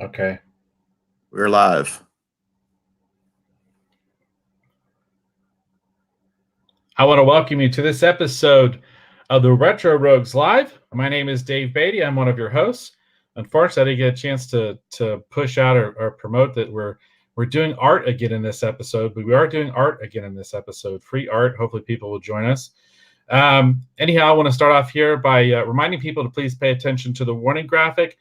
Okay. We're live. I want to welcome you to this episode of the Retro Rogues Live. My name is Dave Beatty. I'm one of your hosts. Unfortunately, I didn't get a chance to push out or promote that we're doing art again in this episode, but we are doing art again in this episode. Free art. Hopefully people will join us. Anyhow, I want to start off here by reminding people to please pay attention to the warning graphic.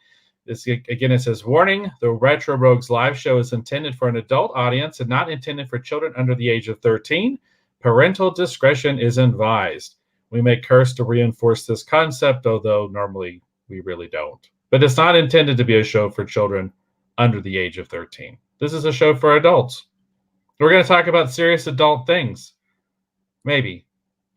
This, again, it says, warning, the Retro Rogues live show is intended for an adult audience and not intended for children under the age of 13. Parental discretion is advised. We may curse to reinforce this concept, although normally we really don't. But it's not intended to be a show for children under the age of 13. This is a show for adults. We're going to talk about serious adult things. Maybe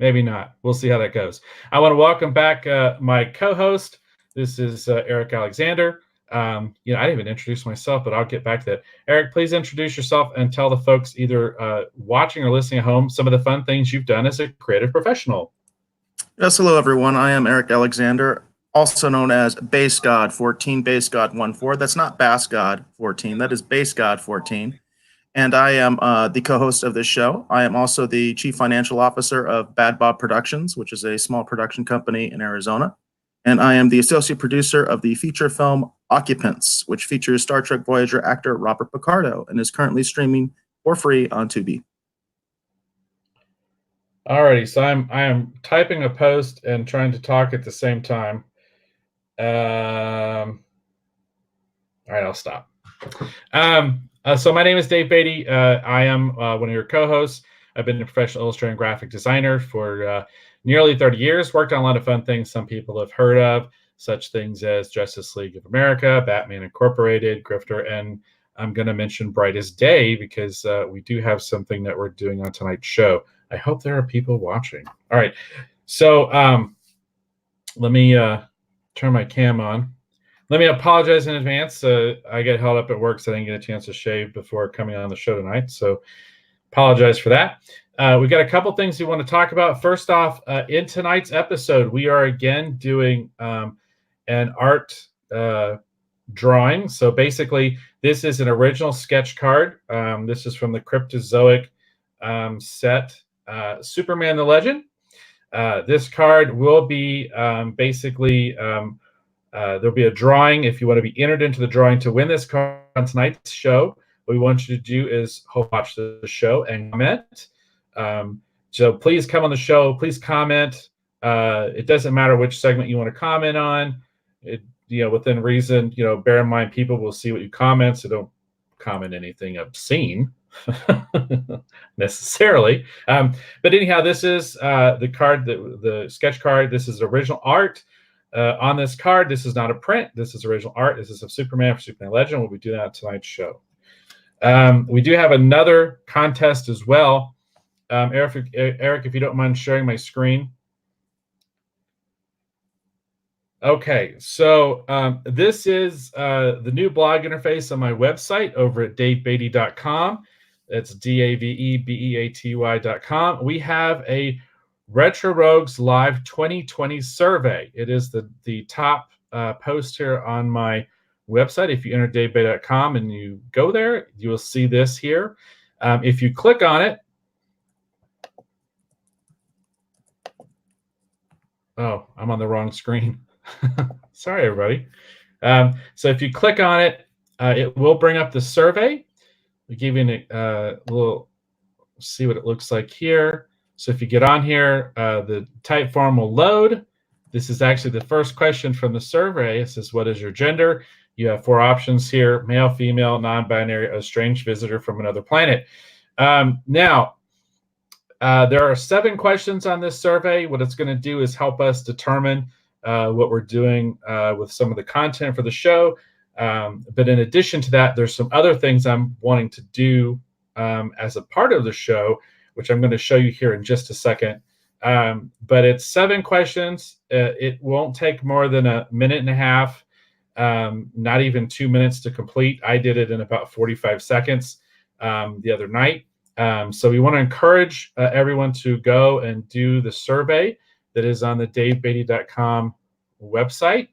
not. We'll see how that goes. I want to welcome back my co-host. This is Eric Alexander. I didn't even introduce myself, but I'll get back to that. Eric, please introduce yourself and tell the folks either watching or listening at home some of the fun things you've done as a creative professional. Yes, hello everyone. I am Eric Alexander, also known as Base God 14, Base God 14. That's not Bass God 14. That is Base God 14. And I am the co-host of this show. I am also the chief financial officer of Bad Bob Productions, which is a small production company in Arizona. And I am the associate producer of the feature film Occupants, which features Star Trek Voyager actor Robert Picardo and is currently streaming for free on Tubi. Alrighty, so I am typing a post and trying to talk at the same time. All right, I'll stop. So my name is Dave Beatty. I am one of your co-hosts. I've been a professional illustrator and graphic designer for nearly 30 years. Worked on a lot of fun things some people have heard of, such things as Justice League of America, Batman Incorporated, Grifter, and I'm going to mention Brightest Day because we do have something that we're doing on tonight's show. I hope there are people watching. All right, so let me turn my cam on. Let me apologize in advance. I get held up at work, so I didn't get a chance to shave before coming on the show tonight. So apologize for that. We've got a couple things we want to talk about. First off, in tonight's episode, we are again doing an art drawing. So basically, this is an original sketch card. This is from the Cryptozoic set, Superman the Legend. This card will be basically... there'll be a drawing. If you want to be entered into the drawing to win this card on tonight's show, what we want you to do is watch the show and comment. So please come on the show. Please comment. It doesn't matter which segment you want to comment on. Within reason. Bear in mind people will see what you comment, so don't comment anything obscene necessarily. But anyhow, this is the card, the sketch card. This is original art. On this card, this is not a print. This is original art. This is of Superman for Superman Legend. We'll be doing that on tonight's show. We do have another contest as well. Eric, if you don't mind sharing my screen. Okay, so this is the new blog interface on my website over at davebeatty.com. It's DAVEBEATY.com. We have a Retro Rogues Live 2020 survey. It is the top post here on my website. If you enter davebeatty.com and you go there, you will see this here. If you click on it, oh, I'm on the wrong screen. Sorry, everybody. So if you click on it, it will bring up the survey. We give you a little, see what it looks like here. So if you get on here, the type form will load. This is actually the first question from the survey. It says, what is your gender? You have 4 options here: male, female, non-binary, a strange visitor from another planet. Now, there are 7 questions on this survey. What it's going to do is help us determine what we're doing with some of the content for the show. But in addition to that, there's some other things I'm wanting to do as a part of the show, which I'm going to show you here in just a second. But it's 7 questions. It won't take more than a minute and a half, not even 2 minutes to complete. I did it in about 45 seconds the other night. So we want to encourage everyone to go and do the survey that is on the davebeatty.com website.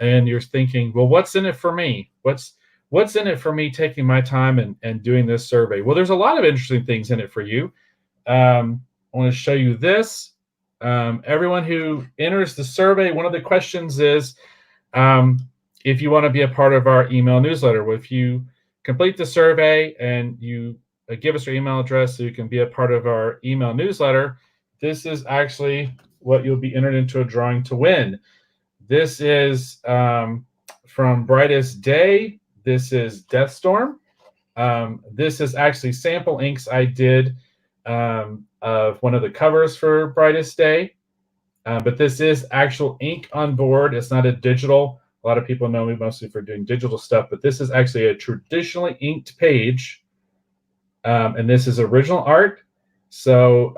And you're thinking, well, what's in it for me? What's what's in it for me taking my time and doing this survey? Well, there's a lot of interesting things in it for you. I want to show you this. Everyone who enters the survey, one of the questions is if you want to be a part of our email newsletter. Well, if you complete the survey and you give us your email address so you can be a part of our email newsletter, this is actually what you'll be entered into a drawing to win. This is from Brightest Day. This is Deathstorm. This is actually sample inks I did of one of the covers for Brightest Day. But this is actual ink on board. It's not a digital. A lot of people know me mostly for doing digital stuff, but this is actually a traditionally inked page. And this is original art. So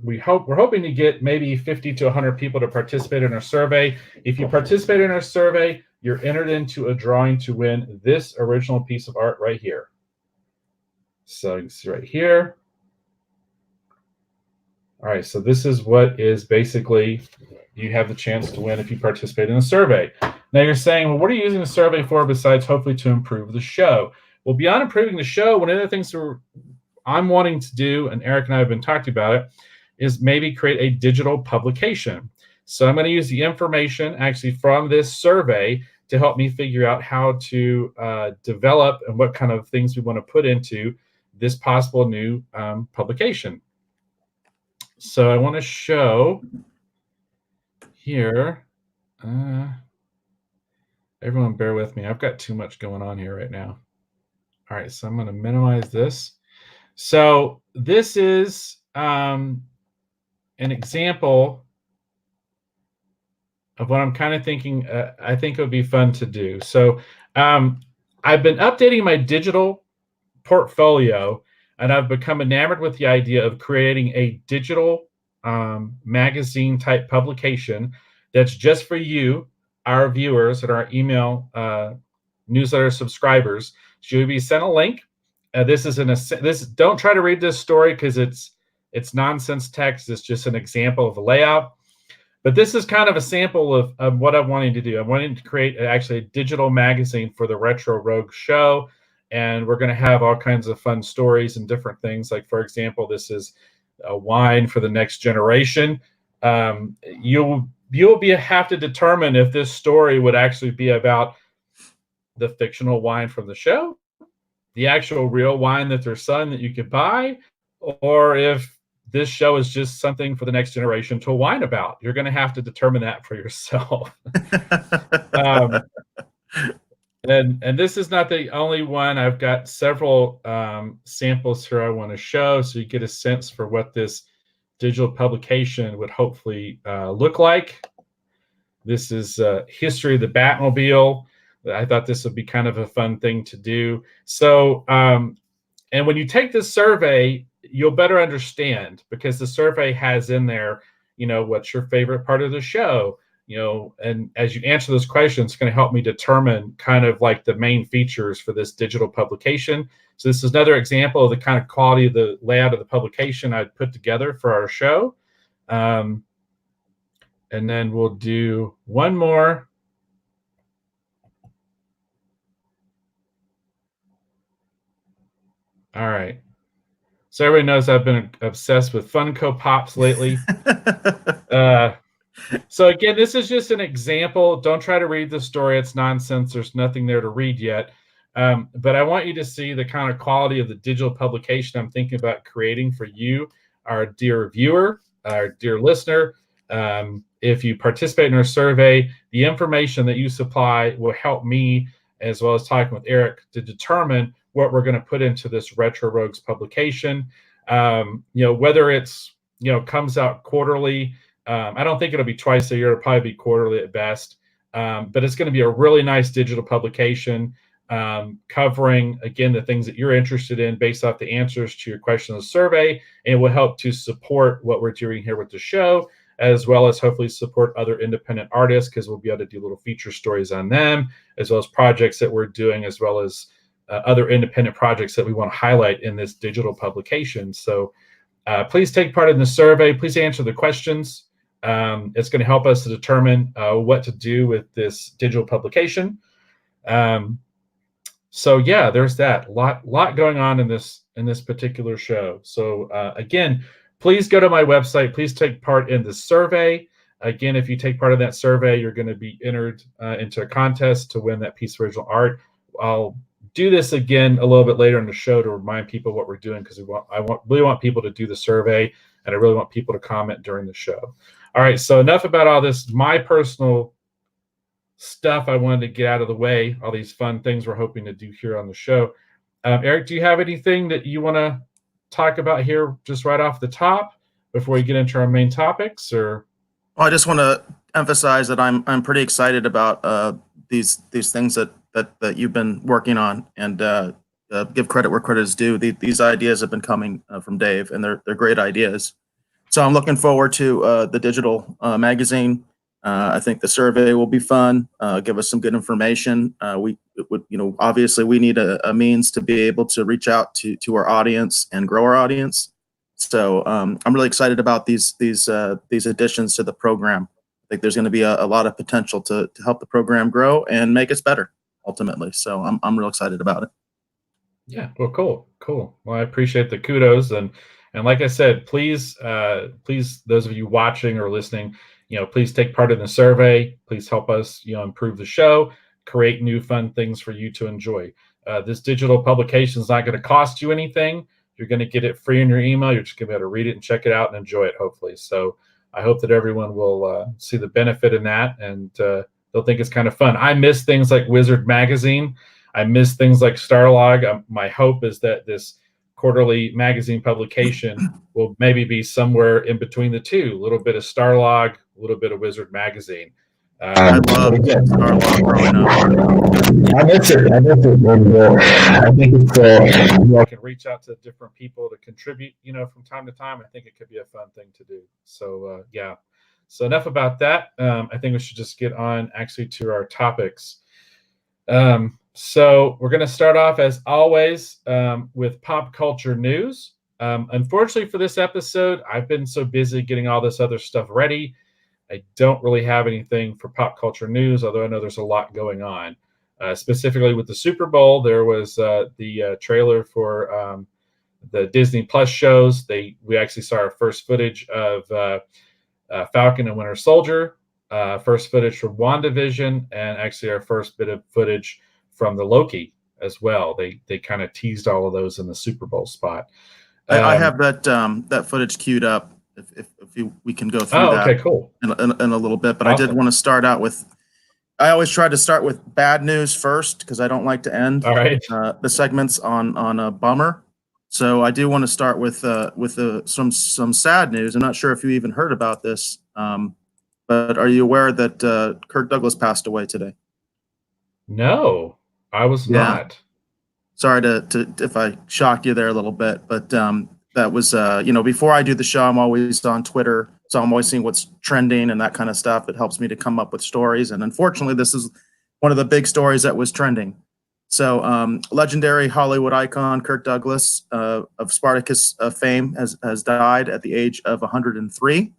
we're hoping to get maybe 50 to 100 people to participate in our survey. If you participate in our survey, you're entered into a drawing to win this original piece of art right here. So you can see right here. All right, so this is what is basically you have the chance to win if you participate in the survey. Now you're saying, well, what are you using the survey for besides hopefully to improve the show? Well, beyond improving the show, one of the things I'm wanting to do, and Eric and I have been talking about it, is maybe create a digital publication. So I'm going to use the information actually from this survey to help me figure out how to develop and what kind of things we want to put into this possible new publication. So I want to show here. Everyone bear with me. I've got too much going on here right now. All right, so I'm going to minimize this. So this is an example of what I'm kind of thinking I think it would be fun to do. So I've been updating my digital portfolio, and I've become enamored with the idea of creating a digital magazine type publication that's just for you, our viewers, and our email newsletter subscribers. So you'll be sent a link. This is don't try to read this story because it's nonsense text. It's just an example of a layout. But this is kind of a sample of what I'm wanting to do. I'm wanting to create actually a digital magazine for the Retro Rogue show. And we're going to have all kinds of fun stories and different things. Like, for example, this is a wine for the next generation. You'll have to determine if this story would actually be about the fictional wine from the show, the actual real wine that they're selling that you could buy, or if this show is just something for the next generation to whine about. You're going to have to determine that for yourself. And this is not the only one. I've got several samples here I want to show so you get a sense for what this digital publication would hopefully look like. This is History of the Batmobile. I thought this would be kind of a fun thing to do. So, and when you take this survey, you'll better understand, because the survey has in there, what's your favorite part of the show? And as you answer those questions, it's going to help me determine kind of like the main features for this digital publication. So this is another example of the kind of quality of the layout of the publication I'd put together for our show. And then we'll do one more. All right. So everybody knows I've been obsessed with Funko Pops lately. So again, this is just an example. Don't try to read the story. It's nonsense. There's nothing there to read yet. But I want you to see the kind of quality of the digital publication I'm thinking about creating for you, our dear viewer, our dear listener. If you participate in our survey, the information that you supply will help me, as well as talking with Eric, to determine what we're going to put into this Retro Rogues publication. Whether it's, comes out quarterly. I don't think it'll be twice a year. It'll probably be quarterly at best. But it's going to be a really nice digital publication covering, again, the things that you're interested in based off the answers to your question of the survey. And it will help to support what we're doing here with the show, as well as hopefully support other independent artists, because we'll be able to do little feature stories on them, as well as projects that we're doing, as well as other independent projects that we want to highlight in this digital publication. So please take part in the survey. Please answer the questions. It's going to help us to determine what to do with this digital publication. So yeah, there's that lot going on in this particular show. So again, please go to my website. Please take part in the survey. Again, if you take part in that survey, you're going to be entered into a contest to win that piece of original art. I'll do this again a little bit later in the show to remind people what we're doing, because really want people to do the survey, and I really want people to comment during the show. All right, so enough about all this. My personal stuff I wanted to get out of the way, all these fun things we're hoping to do here on the show. Eric, do you have anything that you want to talk about here just right off the top before we get into our main topics? Or Well, I just want to emphasize that I'm pretty excited about these things that you've been working on, and give credit where credit is due. These ideas have been coming from Dave, and they're great ideas. So I'm looking forward to the digital magazine. I think the survey will be fun. Give us some good information. Obviously we need a means to be able to reach out to our audience and grow our audience. So I'm really excited about these additions to the program. I think there's going to be a lot of potential to help the program grow and make us better ultimately. So I'm real excited about it. yeah, well, cool. Well, I appreciate the kudos, and like I said, please, those of you watching or listening, please take part in the survey. Please help us, improve the show, create new fun things for you to enjoy. This digital publication is not going to cost you anything. You're going to get it free in your email. You're just going to be able to read it and check it out and enjoy it, hopefully. So I hope that everyone will see the benefit in that, and they'll think it's kind of fun. I miss things like Wizard Magazine. I miss things like Starlog. My hope is that this quarterly magazine publication will maybe be somewhere in between the two. A little bit of Starlog, a little bit of Wizard Magazine. I love Starlog growing up. I miss it. And I think it's I can reach out to different people to contribute, from time to time. I think it could be a fun thing to do. So yeah. So enough about that. I think we should just get on actually to our topics. So we're going to start off, as always, with pop culture news. Unfortunately for this episode, I've been so busy getting all this other stuff ready. I don't really have anything for pop culture news, although I know there's a lot going on. Specifically with the Super Bowl, there was the trailer for the Disney Plus shows. We actually saw our first footage of Falcon and Winter Soldier, first footage from WandaVision, and actually our first bit of footage from the Loki as well. They kind of teased all of those in the Super Bowl spot. I have that footage queued up. If we can go through that. Okay, cool. In a little bit, but Awesome. I did want to start out with. I always try to start with bad news first, because I don't like to end the segments on a bummer. So I do want to start with some sad news. I'm not sure if you even heard about this, but are you aware that Kirk Douglas passed away today? No, I was not. Sorry to if I shocked you there a little bit, but that was before I do the show, I'm always on Twitter, so I'm always seeing what's trending and that kind of stuff. It helps me to come up with stories, and unfortunately, this is one of the big stories that was trending. So, legendary Hollywood icon Kirk Douglas of Spartacus fame has died at the age of 103.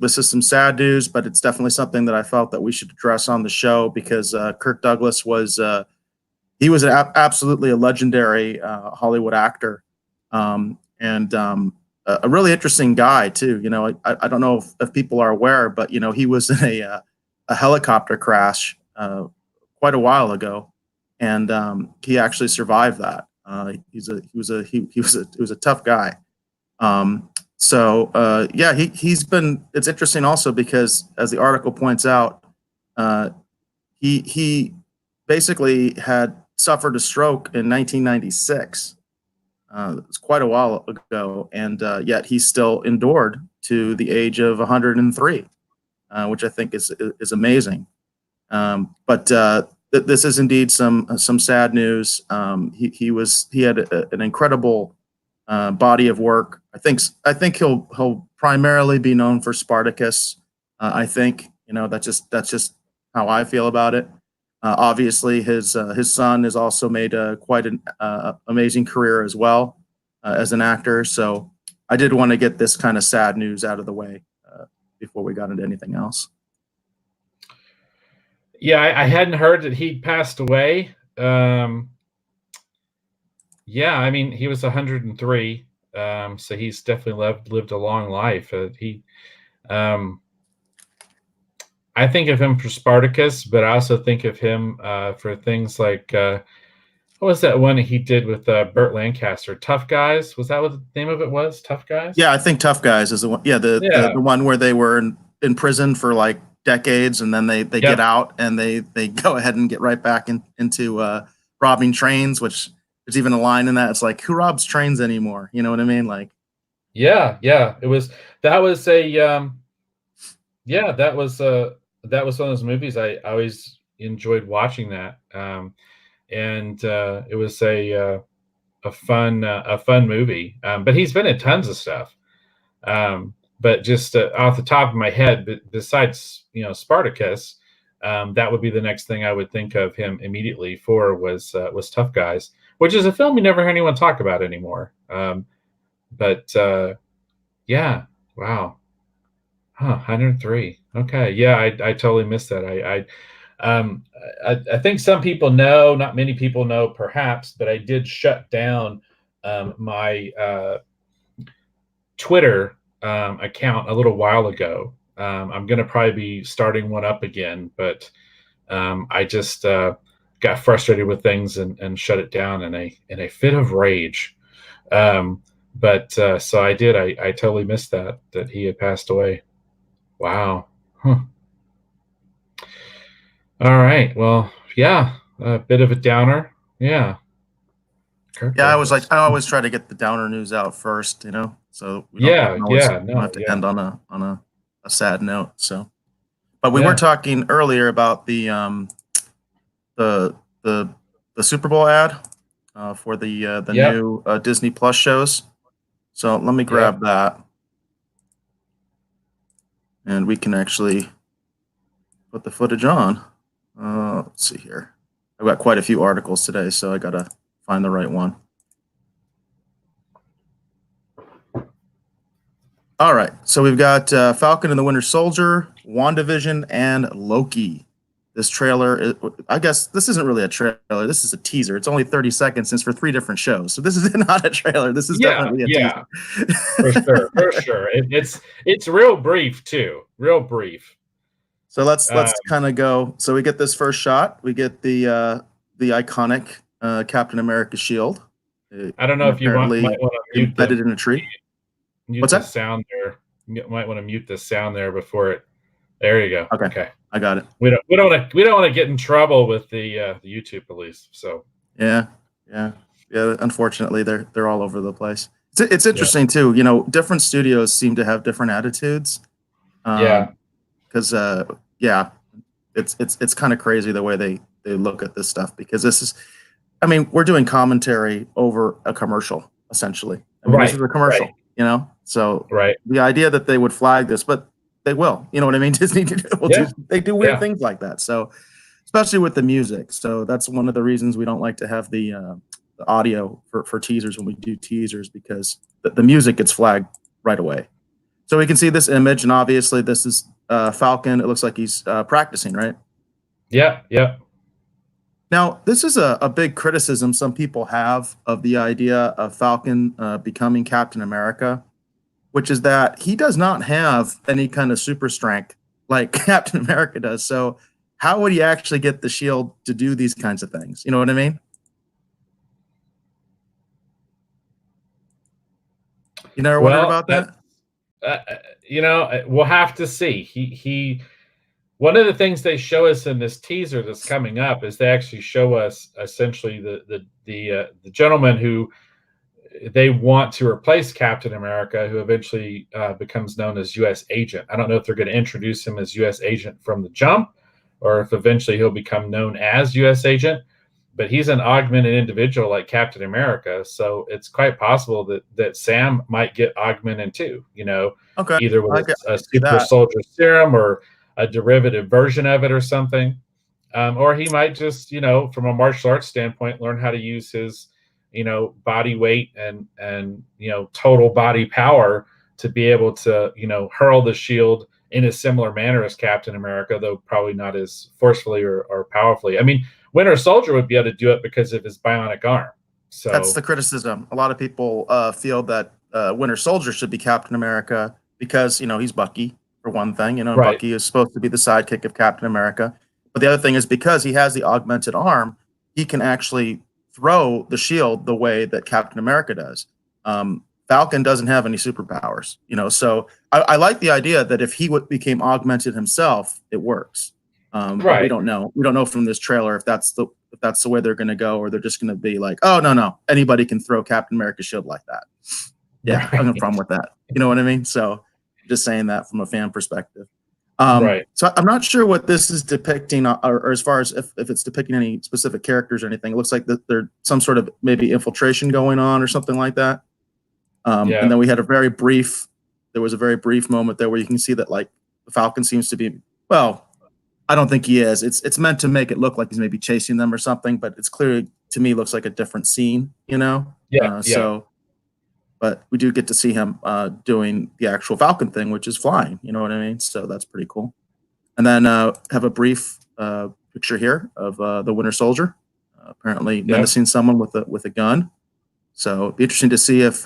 This is some sad news, but it's definitely something that I felt that we should address on the show, because Kirk Douglas was absolutely a legendary Hollywood actor, and a really interesting guy too. I don't know if people are aware, but he was in a helicopter crash quite a while ago, and he actually survived that. He was a tough guy. He's been. It's interesting also because, as the article points out, he basically had suffered a stroke in 1996. It's quite a while ago, and yet he still endured to the age of 103, which I think is amazing. But this is indeed some sad news. He had an incredible body of work. I think he'll primarily be known for Spartacus. I think that's just how I feel about it. Obviously, his son has also made quite an amazing career as well as an actor. So I did want to get this kind of sad news out of the way before we got into anything else. Yeah, I hadn't heard that he'd passed away. Yeah, I mean, he was 103, so he's definitely lived a long life. Um, I think of him for Spartacus, but I also think of him for things like what was that one he did with Burt Lancaster? Tough Guys? Was that what the name of it was? Tough Guys? Yeah, I think Tough Guys is the one. Yeah, the one where they were in prison for like decades, and then they get out and they go ahead and get right back into robbing trains. Which there's even a line in that. It's like, who robs trains anymore? You know what I mean? Like, yeah. It was that was a that was one of those movies I always enjoyed watching that. And it was a fun movie. But he's been in tons of stuff. But just off the top of my head, besides Spartacus, that would be the next thing I would think of him immediately for was Tough Guys, which is a film you never hear anyone talk about anymore. But yeah, wow, 103. Okay, yeah, I totally missed that. I think some people know, not many people know, perhaps, but I did shut down my Twitter account a little while ago. I'm going to probably be starting one up again, but I just got frustrated with things and shut it down in a fit of rage. But so I did. I totally missed that he had passed away. Wow. Huh. All right. Well, yeah, a bit of a downer. Yeah. Kirk Douglas. I always try to get the downer news out first, so we don't have to end on a sad note. So, but we were talking earlier about the Super Bowl ad for the new Disney Plus shows. So let me grab that, and we can actually put the footage on. Let's see here. I've got quite a few articles today, so I gotta find the right one. All right, so we've got Falcon and the Winter Soldier, WandaVision, and Loki. This trailer, I guess this isn't really a trailer. This is a teaser. It's only 30 seconds, and it's for 3 different shows. So this is not a trailer. This is definitely a teaser. For sure. It's real brief too. Real brief. So let's kind of go. So we get this first shot. We get the iconic Captain America shield. I don't know if you might want to mute embedded in a tree. What's that sound there? You might want to mute the sound there before it. There you go. Okay. I got it. We don't want to get in trouble with the YouTube police. So yeah. Unfortunately, they're all over the place. It's interesting too. Different studios seem to have different attitudes. Because it's kind of crazy the way they look at this stuff, because this is, we're doing commentary over a commercial essentially. This is a commercial, So the idea that they would flag this, but they will, you know what I mean? Disney they do weird things like that. So especially with the music. So that's one of the reasons we don't like to have the audio for teasers when we do teasers, because the music gets flagged right away. So we can see this image, and obviously this is Falcon. It looks like he's practicing, right? Yeah. Now, this is a big criticism some people have of the idea of Falcon becoming Captain America, which is that he does not have any kind of super strength like Captain America does. So how would he actually get the shield to do these kinds of things? You know what I mean? You never wondered about that? We'll have to see. He one of the things they show us in this teaser that's coming up is they actually show us essentially the gentleman who they want to replace Captain America, who eventually becomes known as U.S. Agent. I don't know if they're going to introduce him as U.S. Agent from the jump, or if eventually he'll become known as U.S. Agent. But he's an augmented individual like Captain America, so it's quite possible that Sam might get augmented too. Either with a super soldier serum or a derivative version of it or something, or he might just, from a martial arts standpoint, learn how to use his, body weight and total body power to be able to, hurl the shield in a similar manner as Captain America, though probably not as forcefully or powerfully. Winter Soldier would be able to do it because of his bionic arm. So that's the criticism. A lot of people feel that Winter Soldier should be Captain America because he's Bucky for one thing. right, Bucky is supposed to be the sidekick of Captain America, but the other thing is because he has the augmented arm, he can actually throw the shield the way that Captain America does. Falcon doesn't have any superpowers, so I like the idea that if he became augmented himself, it works. But we right, don't know. We don't know from this trailer if that's the way they're going to go, or they're just going to be like, oh no, anybody can throw Captain America's shield like that. Yeah, I have no problem with that. You know what I mean? So just saying that from a fan perspective. right. So I'm not sure what this is depicting, or as far as if it's depicting any specific characters or anything. It looks like there's some sort of maybe infiltration going on or something like that. Yeah. And then we had there was a very brief moment there where you can see that like the Falcon seems to be, well, I don't think he is. It's meant to make it look like he's maybe chasing them or something, but it's clearly, to me, looks like a different scene, Yeah. So, but we do get to see him doing the actual Falcon thing, which is flying. You know what I mean? So that's pretty cool. And then have a brief picture here of the Winter Soldier, apparently menacing someone with a gun. So it'd be interesting to see if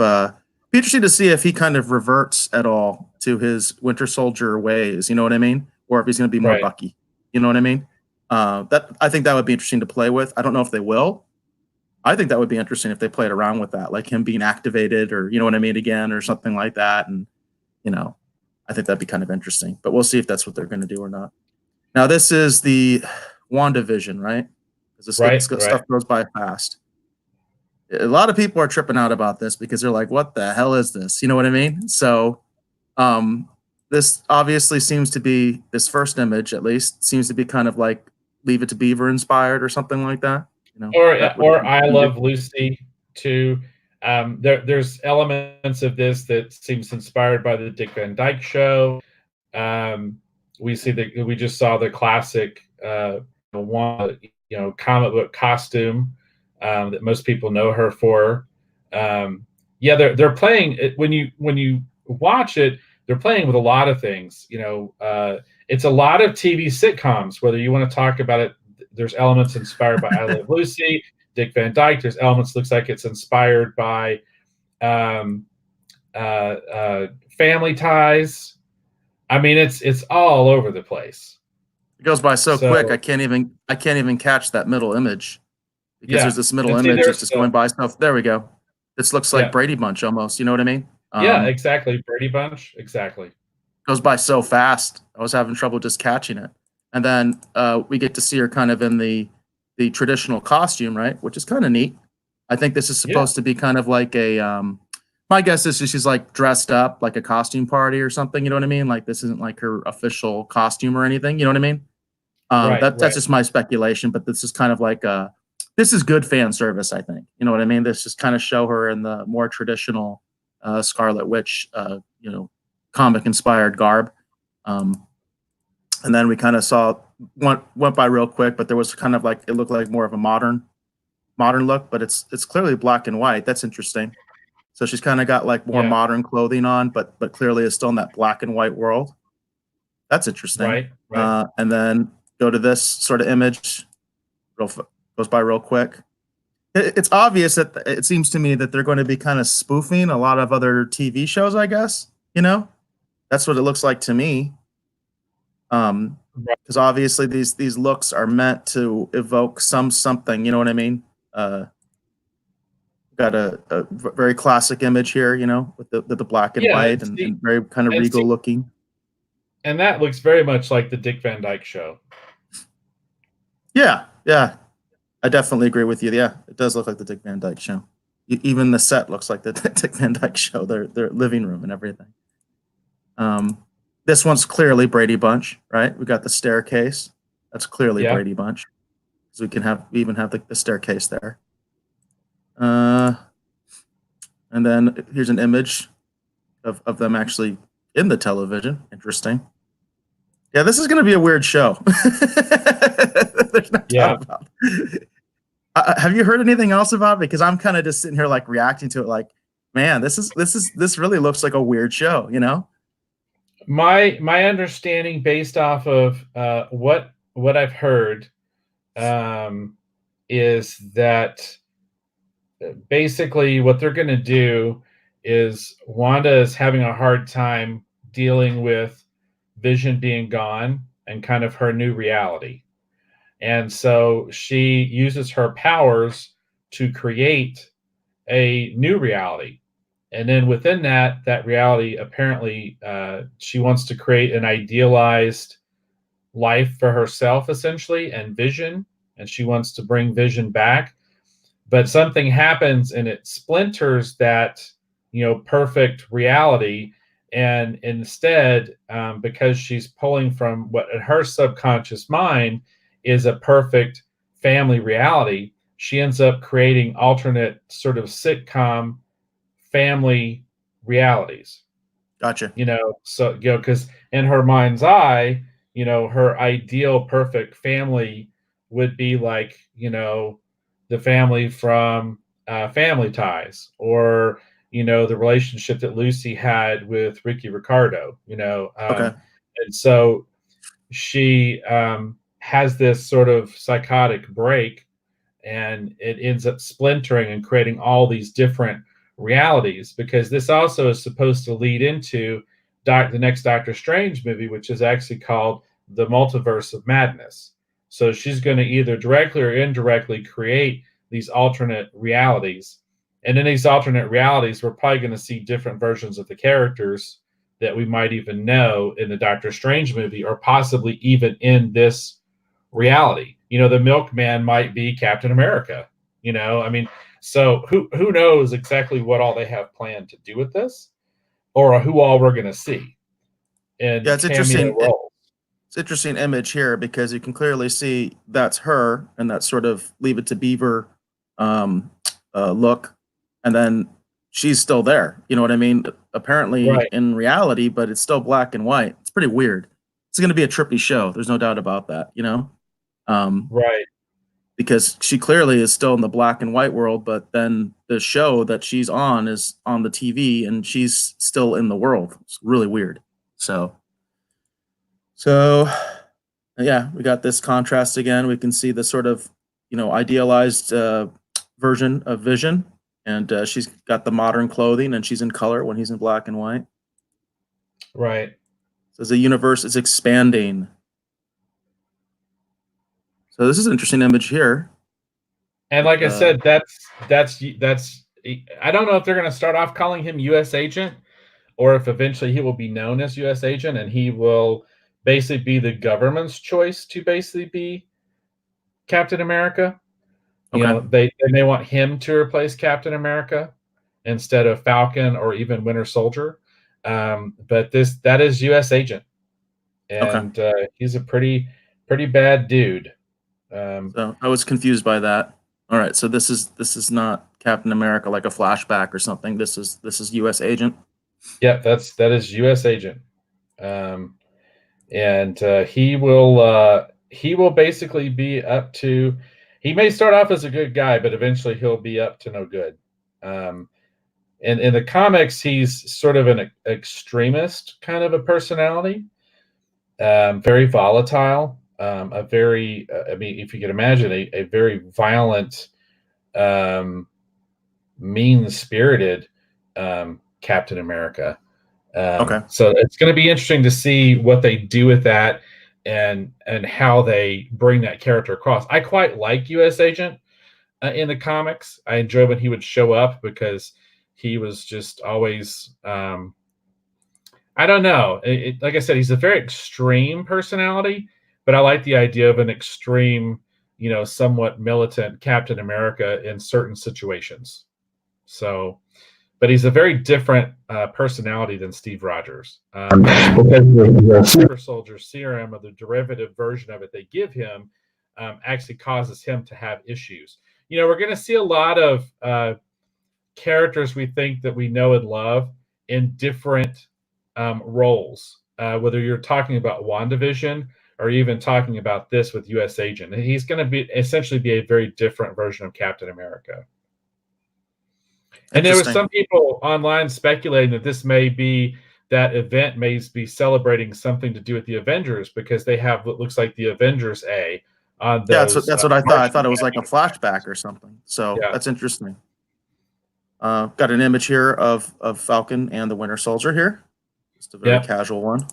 he kind of reverts at all to his Winter Soldier ways. You know what I mean? Or if he's going to be more Bucky. You know what I mean? I think that would be interesting to play with. I don't know if they will. I think that would be interesting if they played around with that, like him being activated, or you know what I mean, again, or something like that. And I think that'd be kind of interesting. But we'll see if that's what they're going to do or not. Now this is the WandaVision, right? Because this stuff goes by fast. A lot of people are tripping out about this because they're like, "What the hell is this?" You know what I mean? So, this obviously seems to be, this first image at least seems to be kind of like Leave It to Beaver inspired or something like that. Or I Love Lucy too. There's elements of this that seems inspired by the Dick Van Dyke Show. We just saw the classic comic book costume that most people know her for. They're playing it when you watch it. They're playing with a lot of things. It's a lot of TV sitcoms. Whether you want to talk about it, there's elements inspired by I Love Lucy, Dick Van Dyke. There's elements looks like it's inspired by Family Ties. I mean, it's all over the place. It goes by so quick. I can't even catch that middle image because there's this middle image that's just going by stuff. There we go. This looks like Brady Bunch almost. You know what I mean? Yeah, exactly. Brady Bunch. Exactly. Goes by so fast. I was having trouble just catching it. And then we get to see her kind of in the traditional costume, right? Which is kind of neat. I think this is supposed to be kind of like a, my guess is she's like dressed up like a costume party or something. You know what I mean? Like this isn't like her official costume or anything. You know what I mean? That's just my speculation, but this is kind of like this is good fan service, I think. You know what I mean? This just kind of show her in the more traditional Scarlet Witch, comic inspired garb. And then we kind of went by real quick, but there was kind of like, it looked like more of a modern look, but it's clearly black and white. That's interesting. So she's kind of got like more modern clothing on, but clearly is still in that black and white world. That's interesting. Right. And then go to this sort of image. Goes by real quick. It's obvious that it seems to me that they're going to be kind of spoofing a lot of other TV shows, I guess. That's what it looks like to me. Because obviously these looks are meant to evoke something. You know what I mean? Got a very classic image here, with the black and white and very kind of regal looking. And that looks very much like the Dick Van Dyke Show. Yeah. I definitely agree with you. Yeah, it does look like the Dick Van Dyke Show. Even the set looks like the Dick Van Dyke Show, their living room and everything. This one's clearly Brady Bunch, right? We got the staircase. That's clearly Brady Bunch. So we even have the staircase there. And then here's an image of them actually in the television. Interesting. Yeah, this is going to be a weird show. There's no doubt about it. Have you heard anything else about it? Because I'm kind of just sitting here like reacting to it, like, man, this really looks like a weird show, My understanding, based off of what I've heard, is that basically what they're going to do is Wanda is having a hard time dealing with Vision being gone and kind of her new reality. And so she uses her powers to create a new reality. And then within that reality, apparently, she wants to create an idealized life for herself, essentially, and Vision. And she wants to bring Vision back. But something happens and it splinters that, perfect reality. And instead, because she's pulling from what in her subconscious mind is a perfect family reality, she ends up creating alternate sort of sitcom family realities. Gotcha. So because in her mind's eye, her ideal perfect family would be like, the family from Family Ties, or the relationship that Lucy had with Ricky Ricardo. Okay. And so she has this sort of psychotic break, and it ends up splintering and creating all these different realities, because this also is supposed to lead into the next Doctor Strange movie, which is actually called The Multiverse of Madness. So she's going to either directly or indirectly create these alternate realities. And in these alternate realities, we're probably going to see different versions of the characters that we might even know in the Doctor Strange movie, or possibly even in this reality. The milkman might be Captain America. So who knows exactly what all they have planned to do with this, or who all we're going to see in Yeah, it's cameo interesting. roles. It's interesting image here because you can clearly see that's her and that sort of Leave It to Beaver look, and then she's still there. You know what I mean? Apparently Right. in reality, but it's still black and white. It's pretty weird. It's going to be a trippy show. There's no doubt about that. Right. Because she clearly is still in the black and white world, but then the show that she's on is on the TV and she's still in the world. It's really weird. So yeah, we got this contrast again. We can see the sort of, idealized version of Vision, and she's got the modern clothing and she's in color when he's in black and white. Right. So the universe is expanding. So this is an interesting image here. And like I said, that's I don't know if they're going to start off calling him U.S. Agent, or if eventually he will be known as U.S. Agent, and he will basically be the government's choice to basically be Captain America. Okay. They may want him to replace Captain America instead of Falcon or even Winter Soldier. But that is U.S. Agent, and he's a pretty bad dude. So I was confused by that. All right, so this is not Captain America like a flashback or something. This is U.S. Agent. Yeah, that is U.S. Agent, and he will basically be up to. He may start off as a good guy, but eventually he'll be up to no good. And in the comics, he's sort of an extremist kind of a personality, very volatile, a very, if you can imagine, a very violent, mean-spirited Captain America. Okay. So it's going to be interesting to see what they do with that, and how they bring that character across. I quite like U.S. Agent in the comics. I enjoy when he would show up, because he was just always, I don't know. Like I said, he's a very extreme personality, but I like the idea of an extreme, somewhat militant Captain America in certain situations. So, but he's a very different personality than Steve Rogers. Because the Super Soldier Serum, or the derivative version of it they give him, actually causes him to have issues. We're going to see a lot of characters we think that we know and love in different roles, whether you're talking about WandaVision or even talking about this with U.S. Agent. And he's going to essentially be a very different version of Captain America. And there were some people online speculating that this may be, that event may be celebrating something to do with the Avengers, because they have what looks like the Avengers A on Yeah, those. that's what I thought. I thought it was like a Martian flashback or something. So Yeah. that's interesting. Got an image here of Falcon and the Winter Soldier here. Just a very Yep. casual one.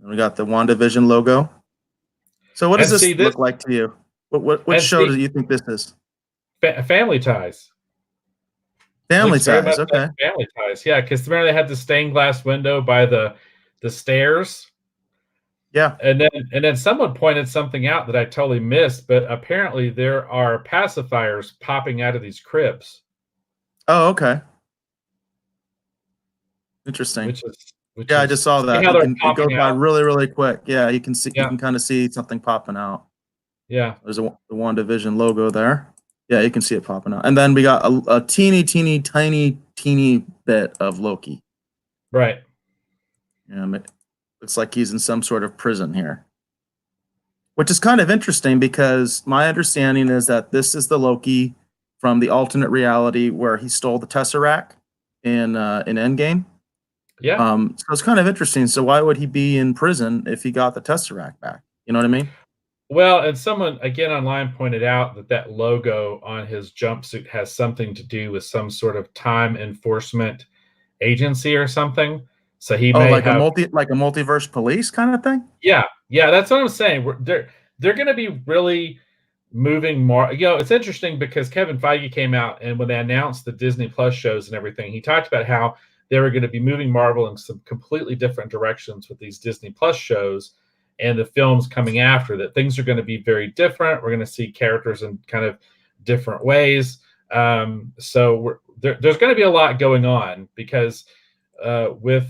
And we got the WandaVision logo. So what does And this see, look like to you? What and show see, do you think this is? Family Ties. Family Looks very Ties. much like Okay. Family Ties. Yeah, because remember they had the stained glass window by the stairs, Yeah. and then someone pointed something out that I totally missed. But apparently there are pacifiers popping out of these cribs, Oh, okay. Interesting. which Yeah, I is just saw see that. how they're It goes popping by out. really, really quick. Yeah, you can see you Yeah, can kind of see something popping out. yeah, There's the WandaVision logo there. Yeah, you can see it popping out. And then we got a teeny, teeny, tiny, teeny bit of Loki. right. It looks like he's in some sort of prison here, which is kind of interesting because my understanding is that this is the Loki from the alternate reality where he stole the Tesseract in Endgame. Yeah. So it's kind of interesting. So why would he be in prison if he got the Tesseract back? You know what I mean? Well, and someone again online pointed out that logo on his jumpsuit has something to do with some sort of time enforcement agency or something. So he Oh, may have, like a multiverse police kind of thing? yeah, that's what I'm saying. They're going to be really moving more. It's interesting because Kevin Feige came out and when they announced the Disney Plus shows and everything, he talked about how they were going to be moving Marvel in some completely different directions with these Disney Plus shows and the films coming after that. Things are going to be very different. We're going to see characters in kind of different ways. So there's going to be a lot going on because with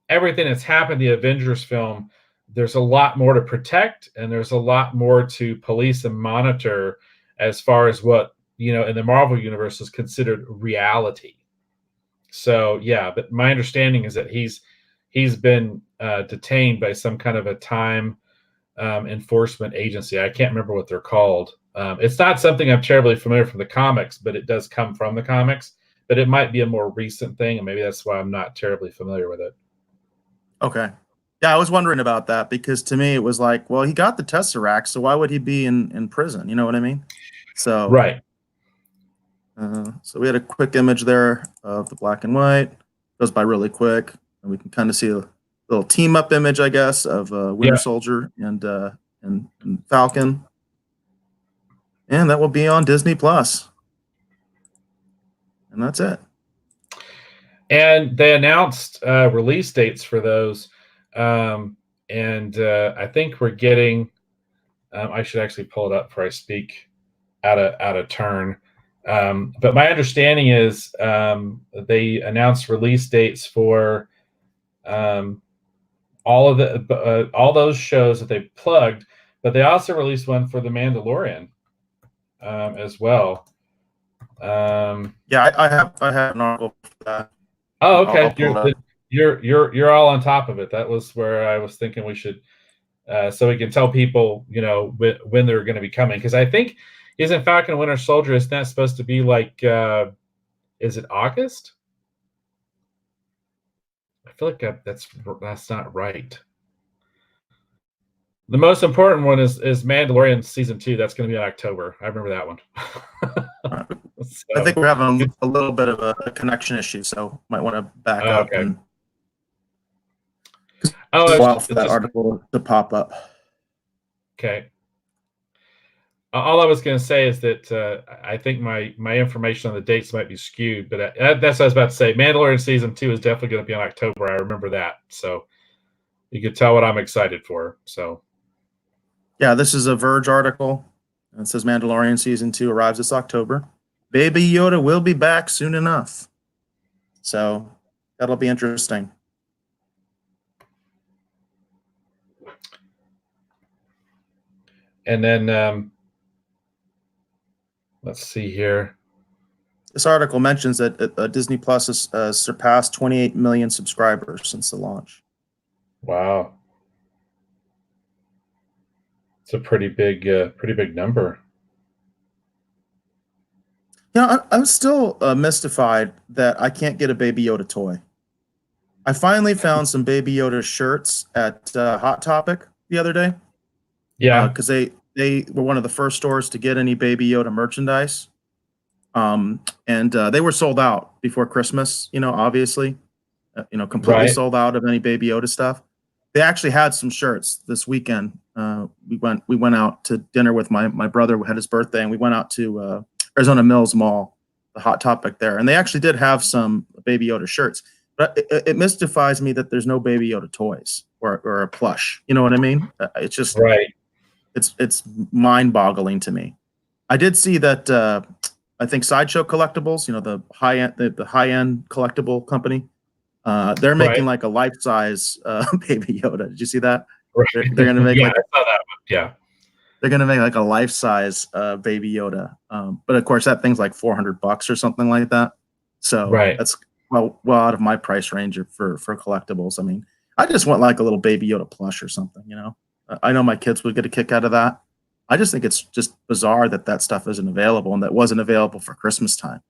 everything that's happened, the Avengers film, there's a lot more to protect and there's a lot more to police and monitor as far as what, in the Marvel universe is considered reality. So, yeah, but my understanding is that he's been detained by some kind of a time enforcement agency. I can't remember what they're called. It's not something I'm terribly familiar from the comics, but it does come from the comics. But it might be a more recent thing, and maybe that's why I'm not terribly familiar with it. Okay. Yeah, I was wondering about that because to me it was like, well, he got the Tesseract, so why would he be in prison? You know what I mean? So, Right. so we had a quick image there of the black and white. Goes by really quick, and we can kind of see a little team up image, I guess, of Winter Soldier and Falcon, and that will be on Disney Plus, and that's it. And they announced release dates for those, and I think we're getting. I should actually pull it up before I speak out of turn. But my understanding is they announced release dates for all those shows that they plugged, but they also released one for The Mandalorian as well. Yeah, I have an article for that. Oh, okay. I'll pull it up. You're all on top of it. That was where I was thinking we should, so we can tell people, when they're going to be coming. Because I think isn't Falcon and Winter Soldier? Isn't that supposed to be like? Is it August? I feel like that's not right. The most important one is Mandalorian season 2. That's going to be in October. I remember that one. So, I think we're having a little bit of a connection issue, so might want to back up. Okay. And it's while for that article to pop up. Okay. All I was going to say is that I think my information on the dates might be skewed, but that's what I was about to say. Mandalorian season 2 is definitely going to be in October. I remember that, so you could tell what I'm excited for. So, yeah, this is a Verge article. It says Mandalorian season 2 arrives this October. Baby Yoda will be back soon enough. So that'll be interesting. And then let's see here. This article mentions that Disney Plus has surpassed 28 million subscribers since the launch. Wow, it's a pretty big number. Yeah, I'm still mystified that I can't get a Baby Yoda toy. I finally found some Baby Yoda shirts at Hot Topic the other day. Yeah. because they were one of the first stores to get any Baby Yoda merchandise. And they were sold out before Christmas, obviously, completely Right. sold out of any Baby Yoda stuff. They actually had some shirts this weekend. We went out to dinner with my brother who had his birthday, and we went out to Arizona Mills Mall, the Hot Topic there, and they actually did have some Baby Yoda shirts. But it mystifies me that there's no Baby Yoda toys or a plush. You know what I mean? It's just Right. it's mind-boggling to me. I did see that. I think Sideshow Collectibles, the high end collectible company, they're making Right. like a life size Baby Yoda. Did you see that? Right. They're gonna make Yeah, like I saw that one. Yeah. they're gonna make like a life size Baby Yoda. But of course, that thing's like $400 or something like that. So Right. that's well out of my price range for collectibles. I mean, I just want like a little Baby Yoda plush or something. I know my kids would get a kick out of that. I just think it's just bizarre that that stuff isn't available and that wasn't available for Christmas time.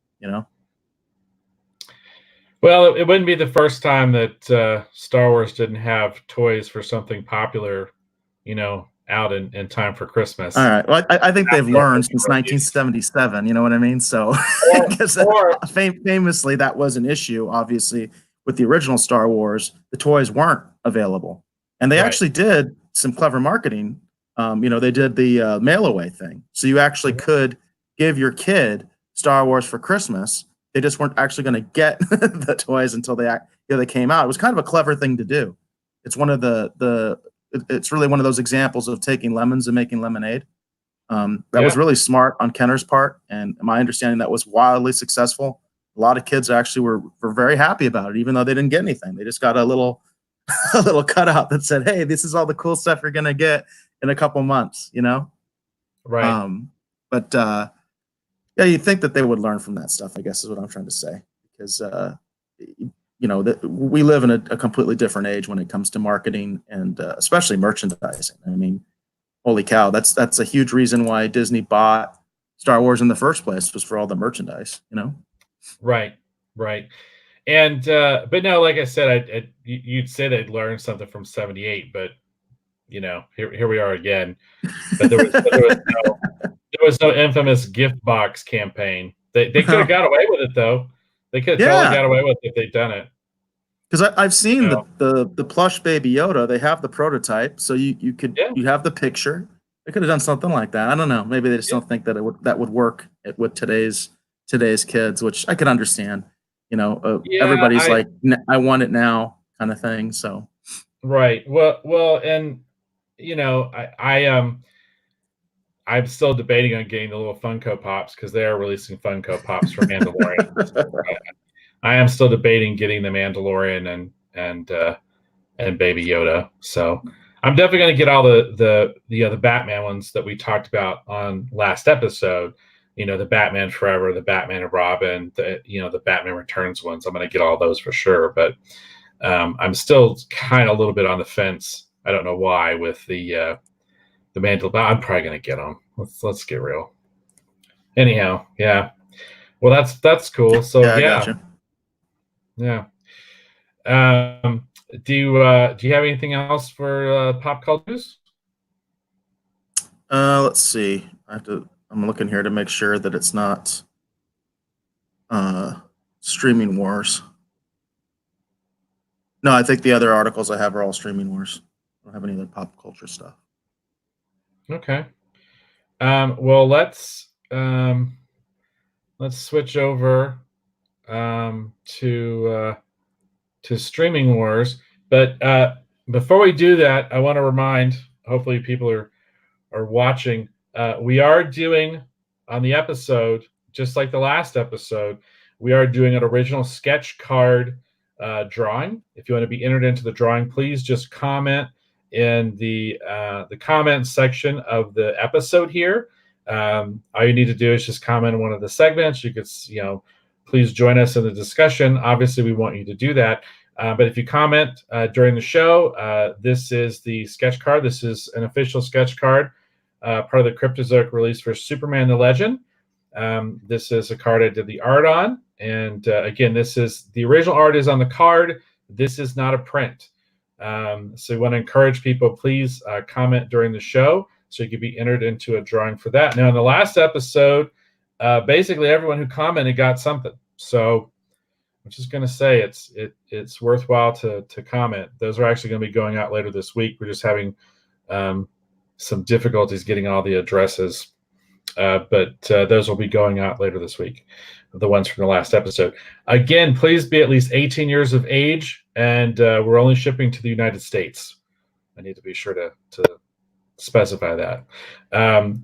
Well, it wouldn't be the first time that Star Wars didn't have toys for something popular, out in time for Christmas. All right. Well, I think they've After learned the since release. 1977. You know what I mean? So, Or, because or famously that was an issue. Obviously, with the original Star Wars, the toys weren't available, and they right. actually did some clever marketing. They did the mail away thing, so you actually Mhm. could give your kid Star Wars for Christmas. They just weren't actually going to get the toys until they came out. It was kind of a clever thing to do. It's one of it's really one of those examples of taking lemons and making lemonade. That was Yeah. really smart on Kenner's part, and my understanding that was wildly successful. A lot of kids actually were very happy about it, even though they didn't get anything. They just got a little a little cutout that said, "Hey, this is all the cool stuff you're gonna get in a couple months." Right. But yeah, you'd think that they would learn from that stuff. I guess is what I'm trying to say, because we live in a completely different age when it comes to marketing and especially merchandising. I mean, holy cow, that's a huge reason why Disney bought Star Wars in the first place, was for all the merchandise. Right. Right. And but no, like I said, you'd say they'd learned something from '78, but here we are again. But there was no infamous gift box campaign. They could have got away with it though. They could have totally Yeah, got away with it if they'd done it. because I've You seen know? the plush Baby Yoda. They have the prototype, so Yeah. you have the picture. They could have done something like that. I don't know. Maybe they just Yeah. don't think that would work with today's kids, which I can understand. Yeah. Everybody's like, I want it now," kind of thing. So Right. Well, and I'm still debating on getting the little Funko Pops because they are releasing Funko Pops for Mandalorian. I am still debating getting the Mandalorian and Baby Yoda. So I'm definitely going to get all the Batman ones that we talked about on last episode. The Batman Forever, the Batman and Robin, the Batman Returns ones. I'm going to get all those for sure. But I'm still kind of a little bit on the fence. I don't know why with the Mandalorian. I'm probably going to get them. Let's get real. Anyhow, yeah. Well, that's cool. So yeah, I got yeah, you. yeah. Do you have anything else for pop culture news? Let's see. I'm looking here to make sure that it's not streaming wars. No, I think the other articles I have are all streaming wars. I don't have any other pop culture stuff. Okay. Well, let's switch over to streaming wars. But before we do that, I want to remind. Hopefully, people are watching. We are doing on the episode, just like the last episode, we are doing an original sketch card drawing. If you want to be entered into the drawing, please just comment in the comment section of the episode here. All you need to do is just comment on one of the segments. You could, please join us in the discussion. Obviously, we want you to do that. But if you comment during the show, this is the sketch card. This is an official sketch card, part of the Cryptozoic release for Superman the Legend. This is a card I did the art on. And again, this is the original art is on the card. This is not a print. So we want to encourage people, please comment during the show. So you could be entered into a drawing for that. Now, in the last episode, basically everyone who commented got something. So I'm just going to say it's worthwhile to comment. Those are actually going to be going out later this week. We're just having some difficulties getting all the addresses, but those will be going out later this week, the ones from the last episode. Again, please be at least 18 years of age, and we're only shipping to the United States. I need to be sure to specify that.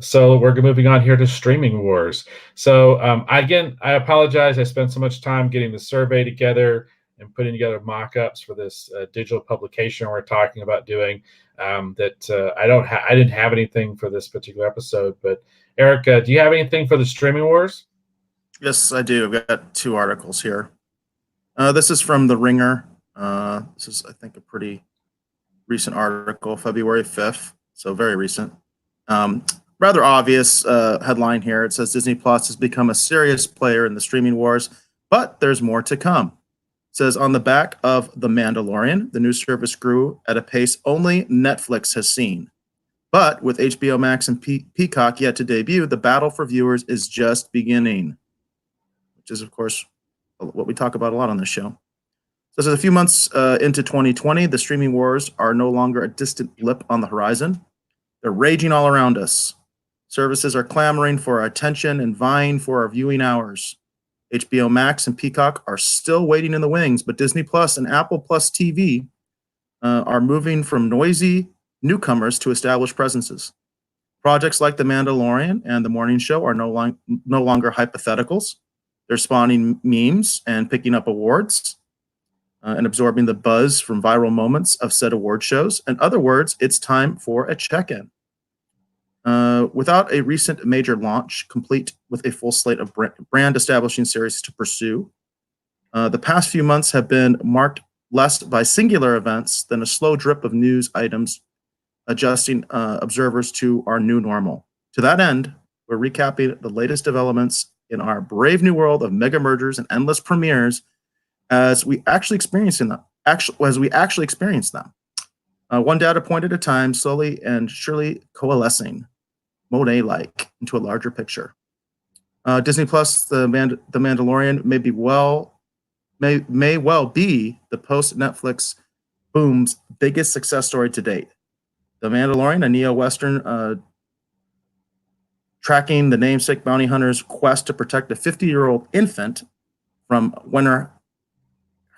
So we're moving on here to streaming wars. So again, I apologize. I spent so much time getting the survey together and putting together mock-ups for this digital publication we're talking about doing. That I didn't have anything for this particular episode. But Eric, do you have anything for the streaming wars? Yes, I do. I've got 2 articles here. This is from The Ringer. This is, I think, a pretty recent article, February 5th. So very recent. Rather obvious headline here. It says Disney Plus has become a serious player in the streaming wars, but there's more to come. It says on the back of The Mandalorian, the new service grew at a pace only Netflix has seen. But with HBO Max and Peacock yet to debut, the battle for viewers is just beginning, which is, of course, what we talk about a lot on this show. So a few months into 2020, the streaming wars are no longer a distant blip on the horizon. They're raging all around us. Services are clamoring for our attention and vying for our viewing hours. HBO Max and Peacock are still waiting in the wings, but Disney Plus and Apple Plus TV are moving from noisy newcomers to established presences. Projects like The Mandalorian and The Morning Show are no longer hypotheticals. They're spawning memes and picking up awards and absorbing the buzz from viral moments of said award shows. In other words, it's time for a check-in. Without a recent major launch, complete with a full slate of brand-establishing series to pursue, the past few months have been marked less by singular events than a slow drip of news items adjusting observers to our new normal. To that end, we're recapping the latest developments in our brave new world of mega mergers and endless premieres as we actually experience them. One data point at a time, slowly and surely coalescing, Monet-like, into a larger picture. Disney Plus, The Mandalorian may well be the post-Netflix boom's biggest success story to date. The Mandalorian, a neo-Western tracking the namesake bounty hunter's quest to protect a 50-year-old infant from Werner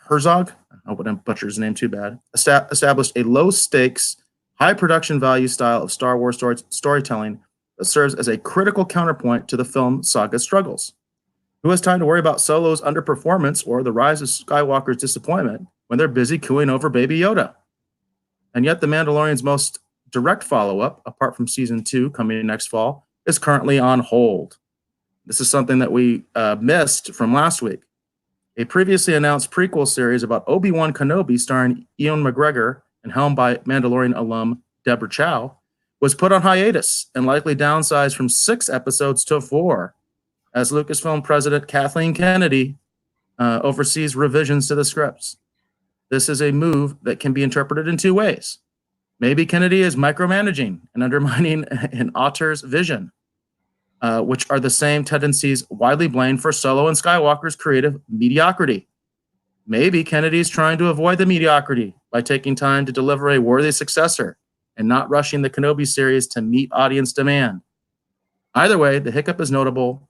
Herzog, I hope I didn't butcher his name too bad, established a low-stakes, high-production value style of Star Wars storytelling that serves as a critical counterpoint to the film saga's struggles. Who has time to worry about Solo's underperformance or the rise of Skywalker's disappointment when they're busy cooing over Baby Yoda? And yet The Mandalorian's most direct follow-up, apart from Season 2 coming next fall, is currently on hold. This is something that we missed from last week. A previously announced prequel series about Obi-Wan Kenobi starring Ewan McGregor and helmed by Mandalorian alum Deborah Chow was put on hiatus and likely downsized from 6 episodes to 4 as Lucasfilm president Kathleen Kennedy oversees revisions to the scripts. This is a move that can be interpreted in 2 ways. Maybe Kennedy is micromanaging and undermining an auteur's vision, which are the same tendencies widely blamed for Solo and Skywalker's creative mediocrity. Maybe Kennedy's trying to avoid the mediocrity by taking time to deliver a worthy successor and not rushing the Kenobi series to meet audience demand. Either way, the hiccup is notable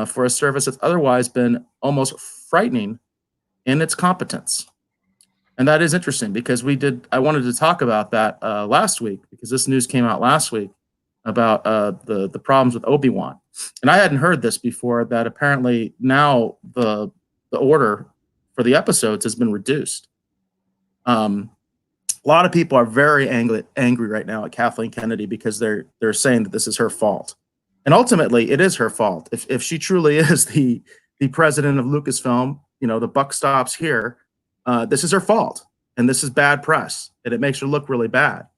for a service that's otherwise been almost frightening in its competence. And that is interesting because I wanted to talk about that last week because this news came out last week about the problems with Obi-Wan. And I hadn't heard this before, that apparently now the order for the episodes has been reduced. A lot of people are very angry right now at Kathleen Kennedy because they're saying that this is her fault. And ultimately, it is her fault. If she truly is the president of Lucasfilm, the buck stops here. This is her fault, and this is bad press, and it makes her look really bad.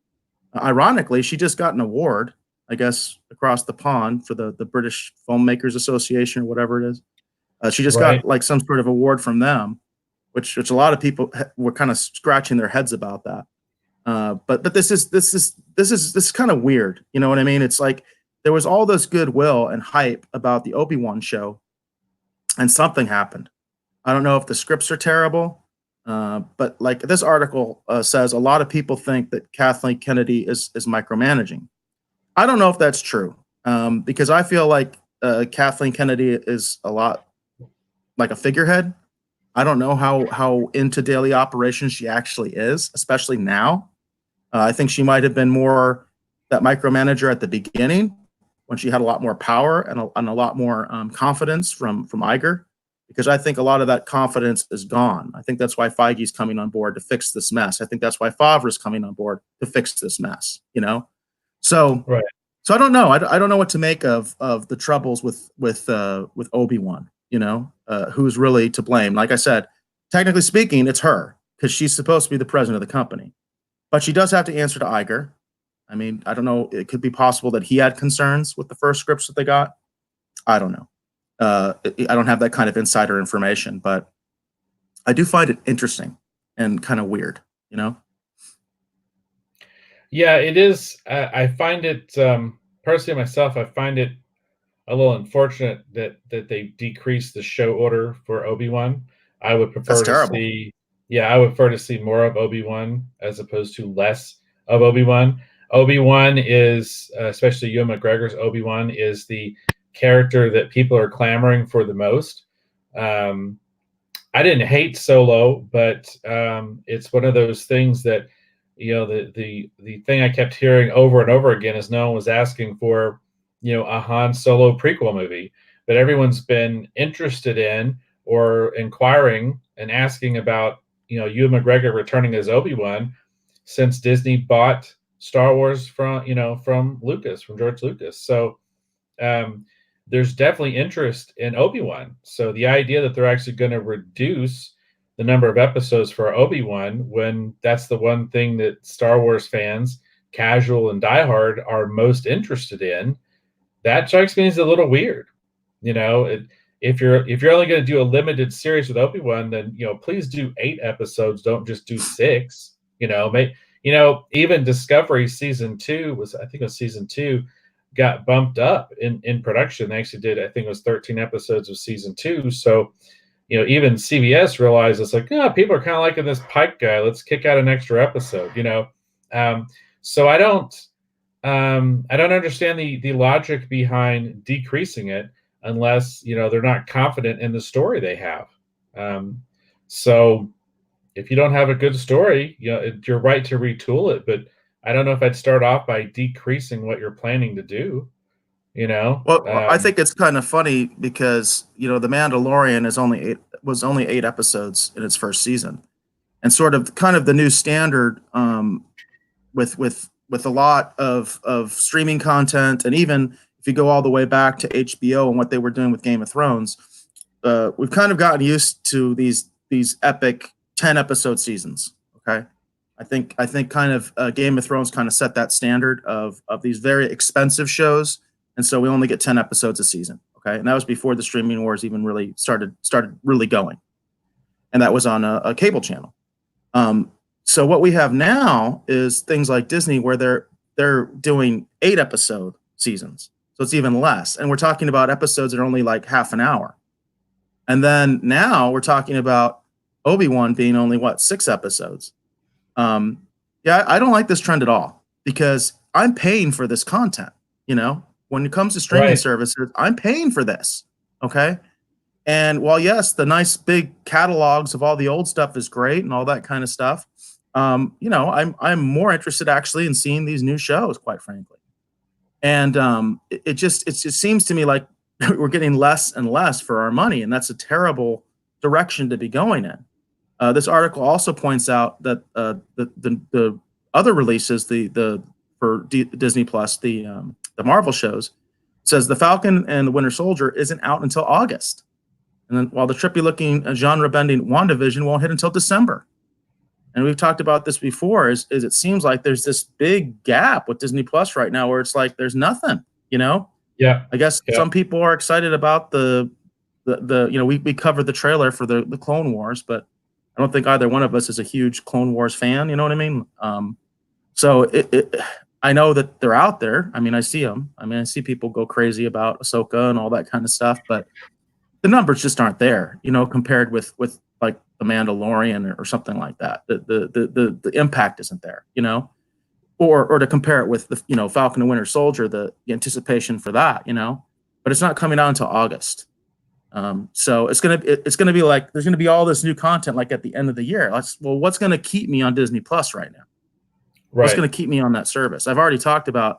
Ironically, she just got an award, I guess, across the pond for the British Filmmakers Association or whatever it is. She just got like some sort of award from them, which a lot of people were kind of scratching their heads about that. But this is this is kind of weird. You know what I mean? It's like there was all this goodwill and hype about the Obi-Wan show, and something happened. I don't know if the scripts are terrible, but like this article says, a lot of people think that Kathleen Kennedy is micromanaging. I don't know if that's true, because I feel like Kathleen Kennedy is a lot like a figurehead. I don't know how into daily operations she actually is, especially now. I think she might have been more that micromanager at the beginning when she had a lot more power and a lot more confidence from Iger, because I think a lot of that confidence is gone. I think that's why Feige's coming on board to fix this mess. I think that's why Favre's coming on board to fix this mess, you know? So, Right. So I don't know. I don't know what to make of the troubles with Obi-Wan, you know, who's really to blame. Like I said, technically speaking, it's her, because she's supposed to be the president of the company. But she does have to answer to Iger. I mean, I don't know. It could be possible that he had concerns with the first scripts that they got. I don't know. I don't have that kind of insider information, but I do find it interesting and kind of weird, you know? Yeah, it is. I find it, personally myself, I find it a little unfortunate that they decreased the show order for Obi-Wan. I would prefer That's to terrible. see, I would prefer to see more of Obi-Wan as opposed to less of Obi-Wan. Obi-Wan is, especially Ewan McGregor's Obi-Wan, is the character that people are clamoring for the most. I didn't hate Solo, but it's one of those things that, you know, the thing I kept hearing over and over again is no one was asking for, you know, a Han Solo prequel movie that everyone's been interested in or inquiring and asking about, you know, Ewan McGregor returning as Obi-Wan since Disney bought Star Wars from George Lucas. So there's definitely interest in Obi-Wan. So the idea that they're actually going to reduce the number of episodes for Obi-Wan, when that's the one thing that Star Wars fans, casual and diehard, are most interested in, that strikes me as a little weird. You know, if you're only going to do a limited series with Obi-Wan, then, you know, please do 8 episodes. Don't just do 6. You know, even Discovery season 2 got bumped up in production. They actually did, I think it was 13 episodes of season 2. So, you know, even CBS realized it's like, people are kind of liking this Pike guy. Let's kick out an extra episode, you know? So I don't understand the logic behind decreasing it unless, you know, they're not confident in the story they have. So if you don't have a good story, you know, you're right to retool it, but I don't know if I'd start off by decreasing what you're planning to do, you know? Well, I think it's kind of funny because, you know, The Mandalorian was only 8 episodes in its first season, and sort of kind of the new standard with a lot of streaming content, and even if you go all the way back to HBO and what they were doing with Game of Thrones, we've kind of gotten used to these epic 10-episode seasons. Okay. I think kind of Game of Thrones kind of set that standard of these very expensive shows, and so we only get 10 episodes a season. Okay, and that was before the streaming wars even really started really going, and that was on a cable channel. So what we have now is things like Disney, where they're doing 8-episode seasons, so it's even less, and we're talking about episodes that are only like half an hour, and then now we're talking about Obi-Wan being only 6 episodes. I don't like this trend at all, because I'm paying for this content. You know, when it comes to streaming services, I'm paying for this. Okay. And while, yes, the nice big catalogs of all the old stuff is great and all that kind of stuff, you know, I'm more interested actually in seeing these new shows, quite frankly. And it just seems to me like we're getting less and less for our money, and that's a terrible direction to be going in. This article also points out that the other releases, for Disney Plus, the Marvel shows, says The Falcon and the Winter Soldier isn't out until August, and then while the trippy-looking genre-bending WandaVision won't hit until December. And we've talked about this before. Is it seems like there's this big gap with Disney Plus right now, where it's like there's nothing. You know? Yeah. I guess some people are excited about the you know, we covered the trailer for the Clone Wars, but I don't think either one of us is a huge Clone Wars fan. You know what I mean? So I know that they're out there. I mean, I see them. I mean, I see people go crazy about Ahsoka and all that kind of stuff, but the numbers just aren't there, compared with like the Mandalorian or something like that. The impact isn't there, or to compare it with the Falcon and Winter Soldier, the anticipation for that, but it's not coming out until August. So it's gonna be like there's gonna be all this new content like at the end of the year. What's gonna keep me on Disney Plus right now? What's Right. gonna keep me on that service? I've already talked about.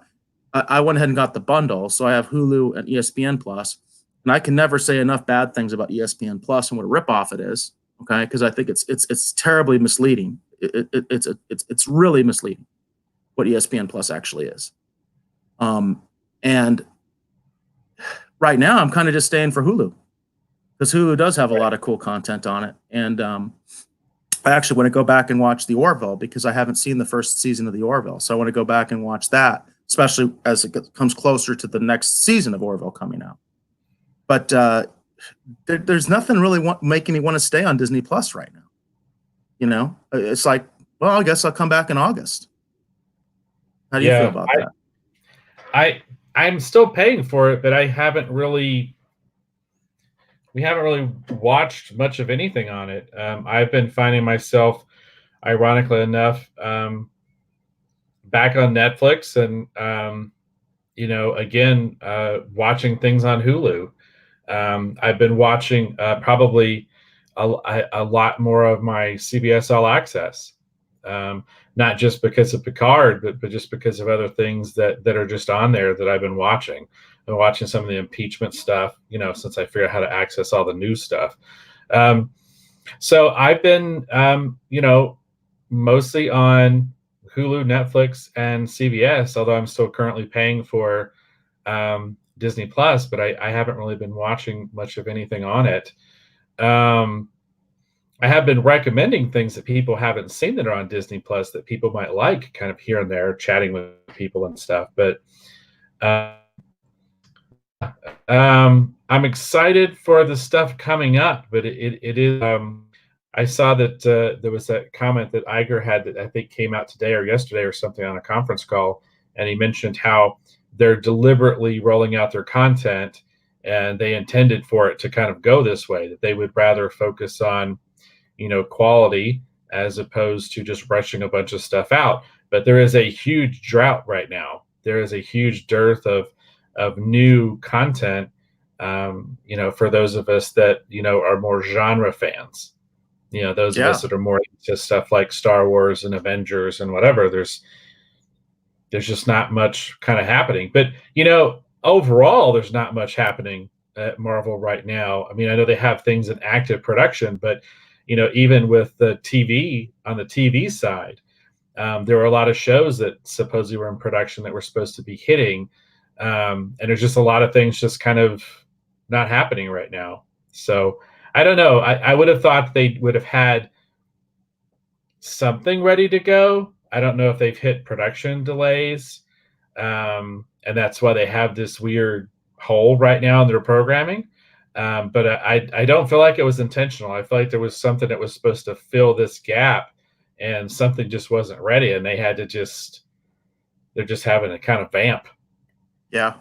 I went ahead and got the bundle, so I have Hulu and ESPN Plus, and I can never say enough bad things about ESPN Plus and what a ripoff it is. Okay, because I think it's terribly misleading. It's really misleading what ESPN Plus actually is. And right now I'm kind of just staying for Hulu because Hulu does have a lot of cool content on it. And I actually want to go back and watch The Orville because I haven't seen the first season of The Orville. So I want to go back and watch that, especially as it comes closer to the next season of Orville coming out. But there's nothing really making me want to stay on Disney Plus right now. It's like, well, I guess I'll come back in August. How do you feel about that? I'm still paying for it, but we haven't really watched much of anything on it. I've been finding myself, ironically enough, back on Netflix and, again, watching things on Hulu. I've been watching probably a lot more of my CBS All Access, not just because of Picard, but just because of other things that are just on there that I've been watching. I've been watching some of the impeachment stuff, since I figured out how to access all the new stuff. So I've been, mostly on Hulu, Netflix, and CBS, although I'm still currently paying for Disney Plus, but I haven't really been watching much of anything on it. I have been recommending things that people haven't seen that are on Disney Plus that people might like, kind of here and there, chatting with people and stuff. But I'm excited for the stuff coming up, but it is. I saw that there was that comment that Iger had that I think came out today or yesterday or something on a conference call, and he mentioned how they're deliberately rolling out their content, and they intended for it to kind of go this way, that they would rather focus on, quality as opposed to just rushing a bunch of stuff out. But there is a huge drought right now. There is a huge dearth of new content, for those of us that, are more genre fans, those of us that are more into stuff like Star Wars and Avengers and whatever. There's just not much kind of happening. But, overall, there's not much happening at Marvel right now. I mean, I know they have things in active production, but, even with the TV, on the TV side, there were a lot of shows that supposedly were in production that were supposed to be hitting. And there's just a lot of things just kind of not happening right now. So I don't know. I would have thought they would have had something ready to go. I don't know if they've hit production delays. And that's why they have this weird hole right now in their programming. But I don't feel like it was intentional. I feel like there was something that was supposed to fill this gap, and something just wasn't ready, and they had to they're just having to kind of vamp. Yeah.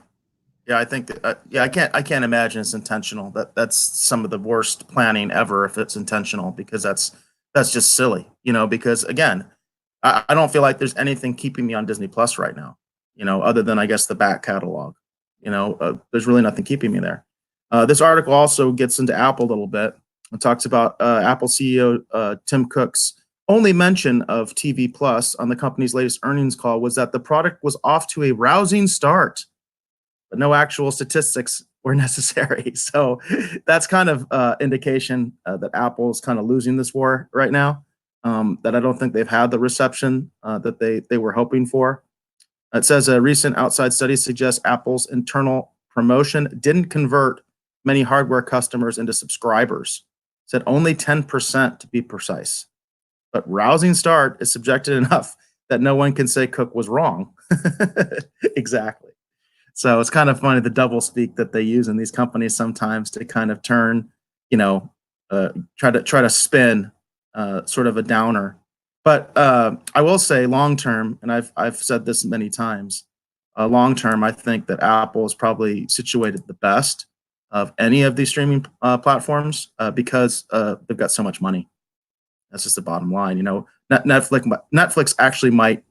I think that, I can't imagine it's intentional. That's some of the worst planning ever if it's intentional, because that's just silly, because again, I don't feel like there's anything keeping me on Disney Plus right now, other than I guess the back catalog, there's really nothing keeping me there. This article also gets into Apple a little bit. It talks about Apple CEO Tim Cook's only mention of TV Plus on the company's latest earnings call was that the product was off to a rousing start, but no actual statistics were necessary. So that's kind of indication that Apple is kind of losing this war right now, that I don't think they've had the reception that they were hoping for. It says a recent outside study suggests Apple's internal promotion didn't convert many hardware customers into subscribers. It said only 10% to be precise. But rousing start is subjective enough that no one can say Cook was wrong. Exactly. So it's kind of funny, the double speak that they use in these companies sometimes to kind of turn, try to spin sort of a downer. But I will say long term, and I've said this many times, long term, I think that Apple is probably situated the best of any of these streaming platforms because they've got so much money. That's just the bottom line. You know, Netflix actually might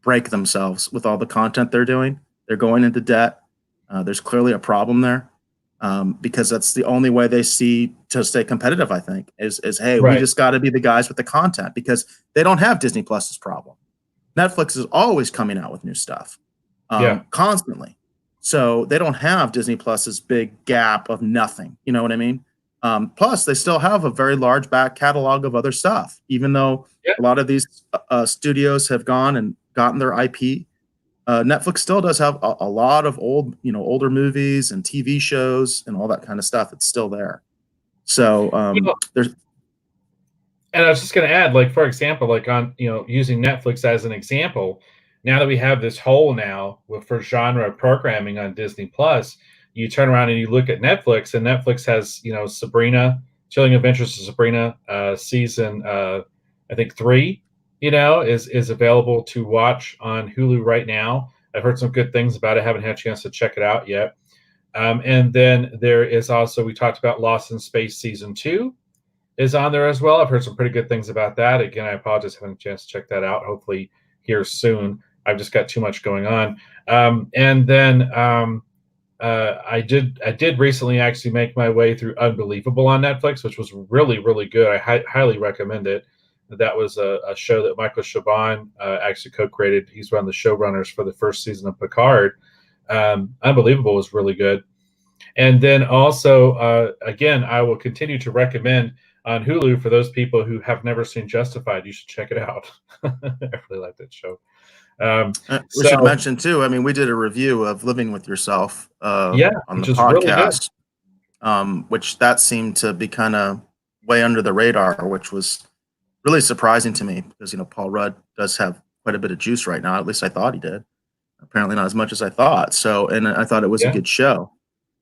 break themselves with all the content they're doing. They're going into debt. There's clearly a problem there because that's the only way they see to stay competitive. I think is hey, we just got to be the guys with the content because they don't have Disney Plus's problem. Netflix is always coming out with new stuff, constantly. So they don't have Disney Plus's big gap of nothing. You know what I mean? Plus, they still have a very large back catalog of other stuff, even though a lot of these studios have gone and gotten their IP. Netflix still does have a lot of older movies and TV shows and all that kind of stuff. It's still there. So there's. And I was just going to add, like, for example, like on, using Netflix as an example, now that we have this hole now for genre programming on Disney Plus, you turn around and you look at Netflix, and Netflix has, Sabrina, Chilling Adventures of Sabrina, season, I think 3, is available to watch on Hulu right now. I've heard some good things about it. Haven't had a chance to check it out yet. And then there is also, we talked about Lost in Space season 2 is on there as well. I've heard some pretty good things about that. Again, I apologize for having a chance to check that out. Hopefully here soon. I've just got too much going on. And then I did recently actually make my way through Unbelievable on Netflix, which was really, really good. I highly recommend it. That was a show that Michael Chabon actually co-created. He's one of the showrunners for the first season of Picard. Unbelievable was really good. And then also, again, I will continue to recommend on Hulu for those people who have never seen Justified. You should check it out. I really like that show. We should mention too. I mean, we did a review of Living with Yourself on the podcast, really which that seemed to be kind of way under the radar, which was really surprising to me because Paul Rudd does have quite a bit of juice right now. At least I thought he did. Apparently not as much as I thought. So, and I thought it was a good show.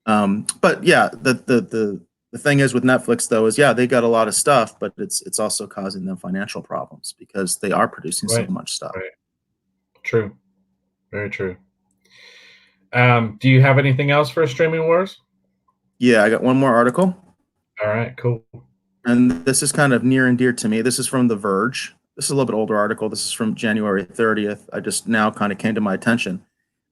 But yeah, the thing is with Netflix though is they got a lot of stuff, but it's also causing them financial problems because they are producing so much stuff. Right. True. Very true. Do you have anything else for Streaming Wars? Yeah, I got one more article. All right, cool. And this is kind of near and dear to me. This is from The Verge. This is a little bit older article. This is from January 30th. I just now kind of came to my attention.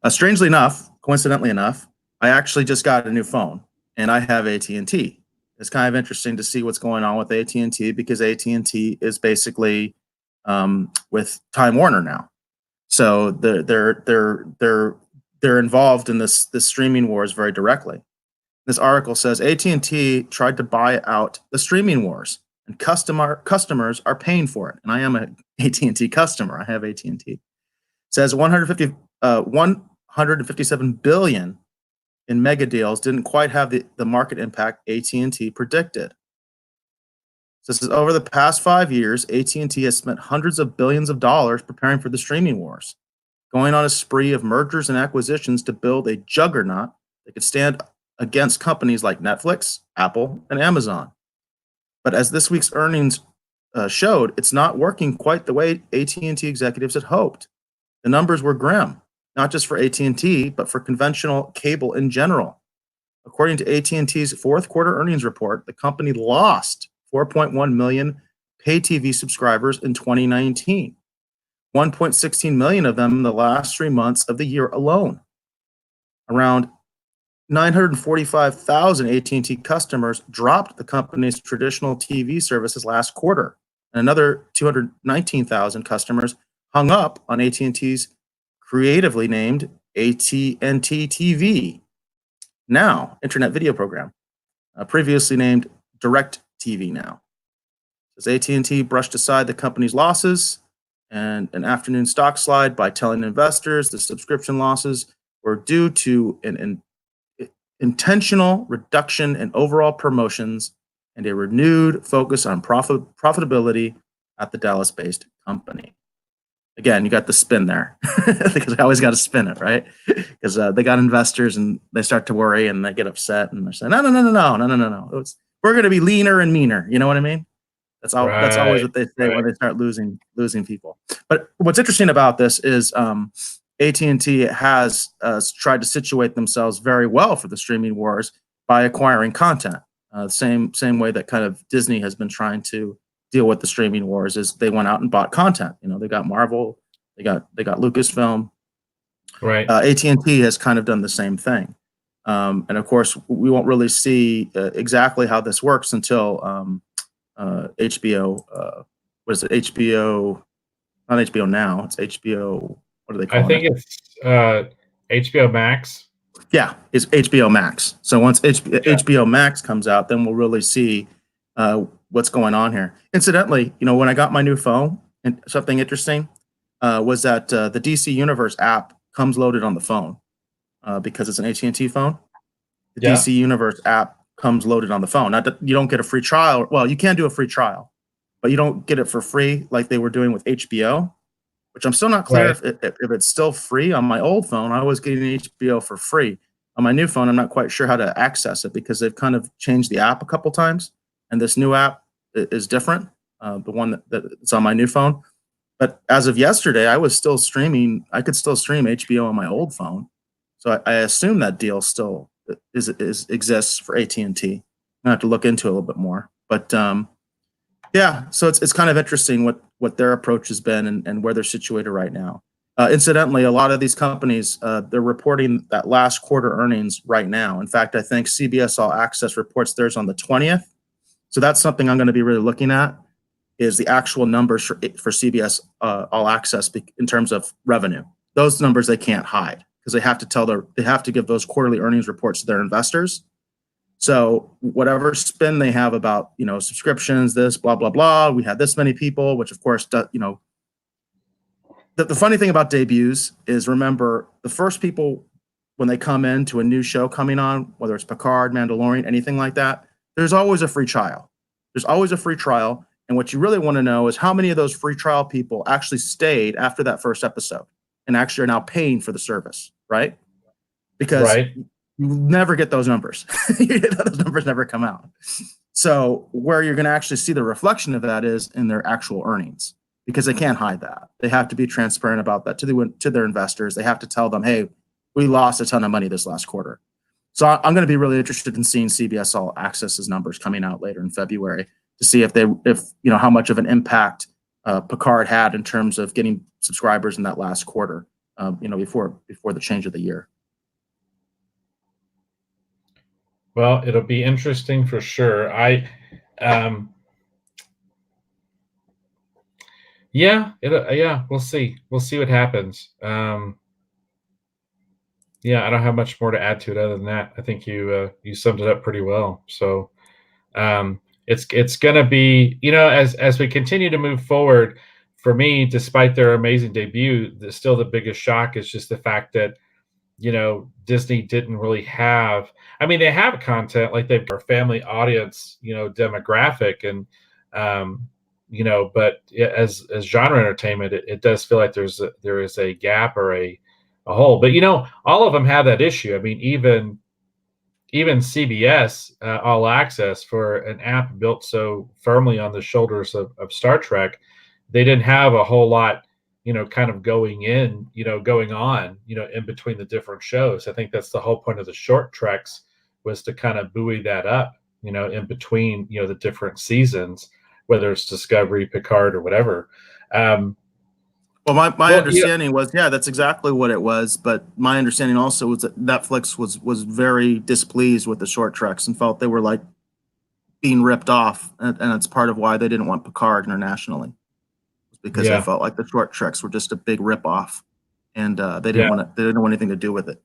Strangely enough, coincidentally enough, I actually just got a new phone, and I have AT&T. It's kind of interesting to see what's going on with AT&T because AT&T is basically with Time Warner now. So they're involved in this streaming wars very directly. This article says AT&T tried to buy out the streaming wars, and customers are paying for it. And I am an AT&T customer. I have AT&T. It says 157 billion in mega deals didn't quite have the market impact AT&T predicted. So this is over the past 5 years, AT&T has spent hundreds of billions of dollars preparing for the streaming wars, going on a spree of mergers and acquisitions to build a juggernaut that could stand against companies like Netflix, Apple, and Amazon. But as this week's earnings showed, it's not working quite the way AT&T executives had hoped. The numbers were grim, not just for AT&T, but for conventional cable in general. According to AT&T's fourth quarter earnings report, the company lost 4.1 million pay TV subscribers in 2019, 1.16 million of them in the last 3 months of the year alone. Around 945,000 AT&T customers dropped the company's traditional TV services last quarter, and another 219,000 customers hung up on AT&T's creatively named AT&T TV, now internet video program, previously named Direct TV now. As AT&T brushed aside the company's losses and an afternoon stock slide by telling investors the subscription losses were due to an intentional reduction in overall promotions and a renewed focus on profitability at the Dallas-based company. Again, you got the spin there because I always got to spin it, right? Because they got investors and they start to worry and they get upset and they're saying, no. We're going to be leaner and meaner. You know what I mean? That's always Right. what they say Right. when they start losing people. But what's interesting about this is AT&T has tried to situate themselves very well for the streaming wars by acquiring content. Same way that kind of Disney has been trying to deal with the streaming wars is they went out and bought content. You know, they got Marvel, they got Lucasfilm. Right. AT&T has kind of done the same thing. And of course, we won't really see exactly how this works until HBO. What is it? HBO, not HBO Now. It's HBO. What are they I calling think it? it's HBO Max. Yeah, it's HBO Max. So once Yeah. HBO Max comes out, then we'll really see what's going on here. Incidentally, you know, when I got my new phone, and something interesting was that the DC Universe app comes loaded on the phone because it's an AT&T phone. The Yeah. DC Universe app comes loaded on the phone. Not that you don't get a free trial. Well, you can do a free trial, but you don't get it for free like they were doing with HBO, which I'm still not clear Right. if it's still free. On my old phone, I was getting HBO for free. On my new phone, I'm not quite sure how to access it because they've kind of changed the app a couple times, and this new app is different. The one that's on my new phone. But as of yesterday, I was still streaming. I could still stream HBO on my old phone, so I assume that deal still exists for AT&T. I have to look into it a little bit more, but yeah. So it's kind of interesting what their approach has been and where they're situated right now. Incidentally, a lot of these companies they're reporting that last quarter earnings right now. In fact, I think CBS All Access reports theirs on the 20th. So that's something I'm going to be really looking at is the actual numbers for CBS All Access in terms of revenue. Those numbers they can't hide because they have to give those quarterly earnings reports to their investors. So whatever spin they have about, you know, subscriptions, this blah blah blah, we had this many people, which of course, you know, the funny thing about debuts is remember the first people when they come into a new show coming on, whether it's Picard, Mandalorian, anything like that, there's always a free trial. There's always a free trial. And what you really want to know is how many of those free trial people actually stayed after that first episode and actually are now paying for the service, right? Because Right. you never get those numbers. Those numbers never come out. So where you're going to actually see the reflection of that is in their actual earnings because they can't hide that. They have to be transparent about that to their investors. They have to tell them, hey, we lost a ton of money this last quarter. So I'm going to be really interested in seeing CBS All Access's numbers coming out later in February to see if you know how much of an impact Picard had in terms of getting subscribers in that last quarter, you know, before the change of the year. Well, it'll be interesting for sure. Yeah, we'll see. We'll see what happens. Yeah, I don't have much more to add to it other than that. I think you summed it up pretty well. So it's going to be, you know, as we continue to move forward. For me, despite their amazing debut, still the biggest shock is just the fact that, you know, Disney didn't really have. I mean, they have content like they've got a family audience, you know, demographic, and you know, but as genre entertainment, it does feel like there is a gap or a hole. But you know, all of them have that issue. I mean, even CBS All Access for an app built so firmly on the shoulders of Star Trek, they didn't have a whole lot, you know, kind of going on, you know, in between the different shows. I think that's the whole point of the short treks was to kind of buoy that up, you know, in between, you know, the different seasons, whether it's Discovery, Picard, or whatever. Well, my Well, understanding was, yeah, that's exactly what it was. But my understanding also was that Netflix was very displeased with the short treks and felt they were like being ripped off, and it's part of why they didn't want Picard internationally, because they yeah, felt like the short treks were just a big rip off, and they yeah. didn't want anything to do with it.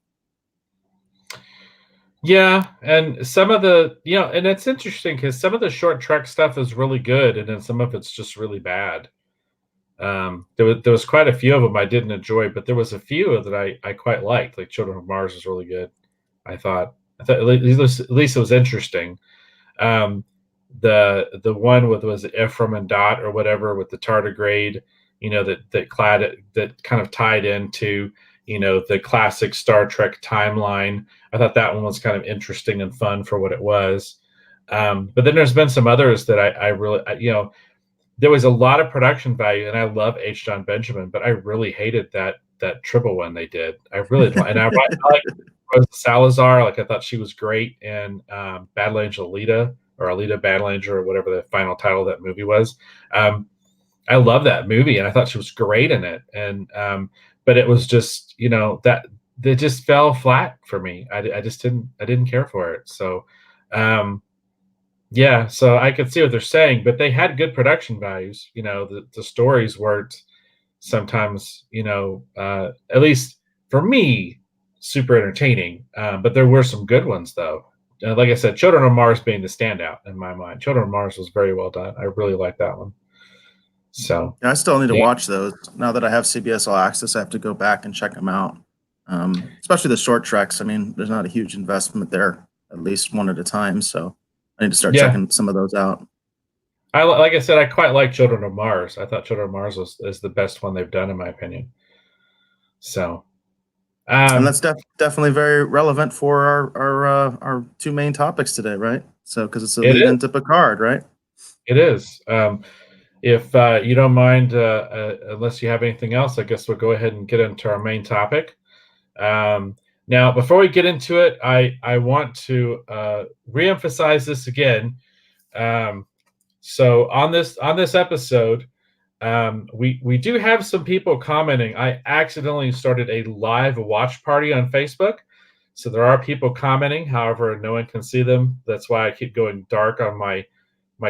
Yeah, and some of the, you know, and it's interesting because some of the short trek stuff is really good, and then some of it's just really bad. There was quite a few of them I didn't enjoy, but there was a few that I quite liked. Like Children of Mars was really good. I thought at least it was interesting. Um, the one with was Ephraim and Dot or whatever with the tardigrade, you know, that kind of tied into, you know, the classic Star Trek timeline. I thought that one was kind of interesting and fun for what it was. But then there's been some others that I really, you know, there was a lot of production value, and I love H. John Benjamin, but I really hated that triple one they did. I really don't, and I like Rosa Salazar. Like I thought she was great in Battle Angel Alita, or Alita Battle Angel, or whatever the final title of that movie was. I love that movie, and I thought she was great in it. And but it was just, that they just fell flat for me. I just didn't care for it. So yeah, so I could see what they're saying, but they had good production values. The stories weren't sometimes, at least for me, super entertaining. But there were some good ones, though. Like I said, Children of Mars being the standout in my mind. Children of Mars was very well done. I really like that one. So I still need to watch those. Now that I have CBS All Access, I have to go back and check them out. Especially the short treks. I mean, there's not a huge investment there, at least one at a time. So I need to start checking some of those out. Like I said, I quite like Children of Mars. I thought Children of Mars is the best one they've done, in my opinion. So, and that's definitely very relevant for our two main topics today, right? So, because it's a lead into Picard, right? It is. If you don't mind, unless you have anything else, I guess we'll go ahead and get into our main topic. Now, before we get into it, I want to reemphasize this again. So on this episode, we do have some people commenting. I accidentally started a live watch party on Facebook, so there are people commenting. However, no one can see them. That's why I keep going dark on my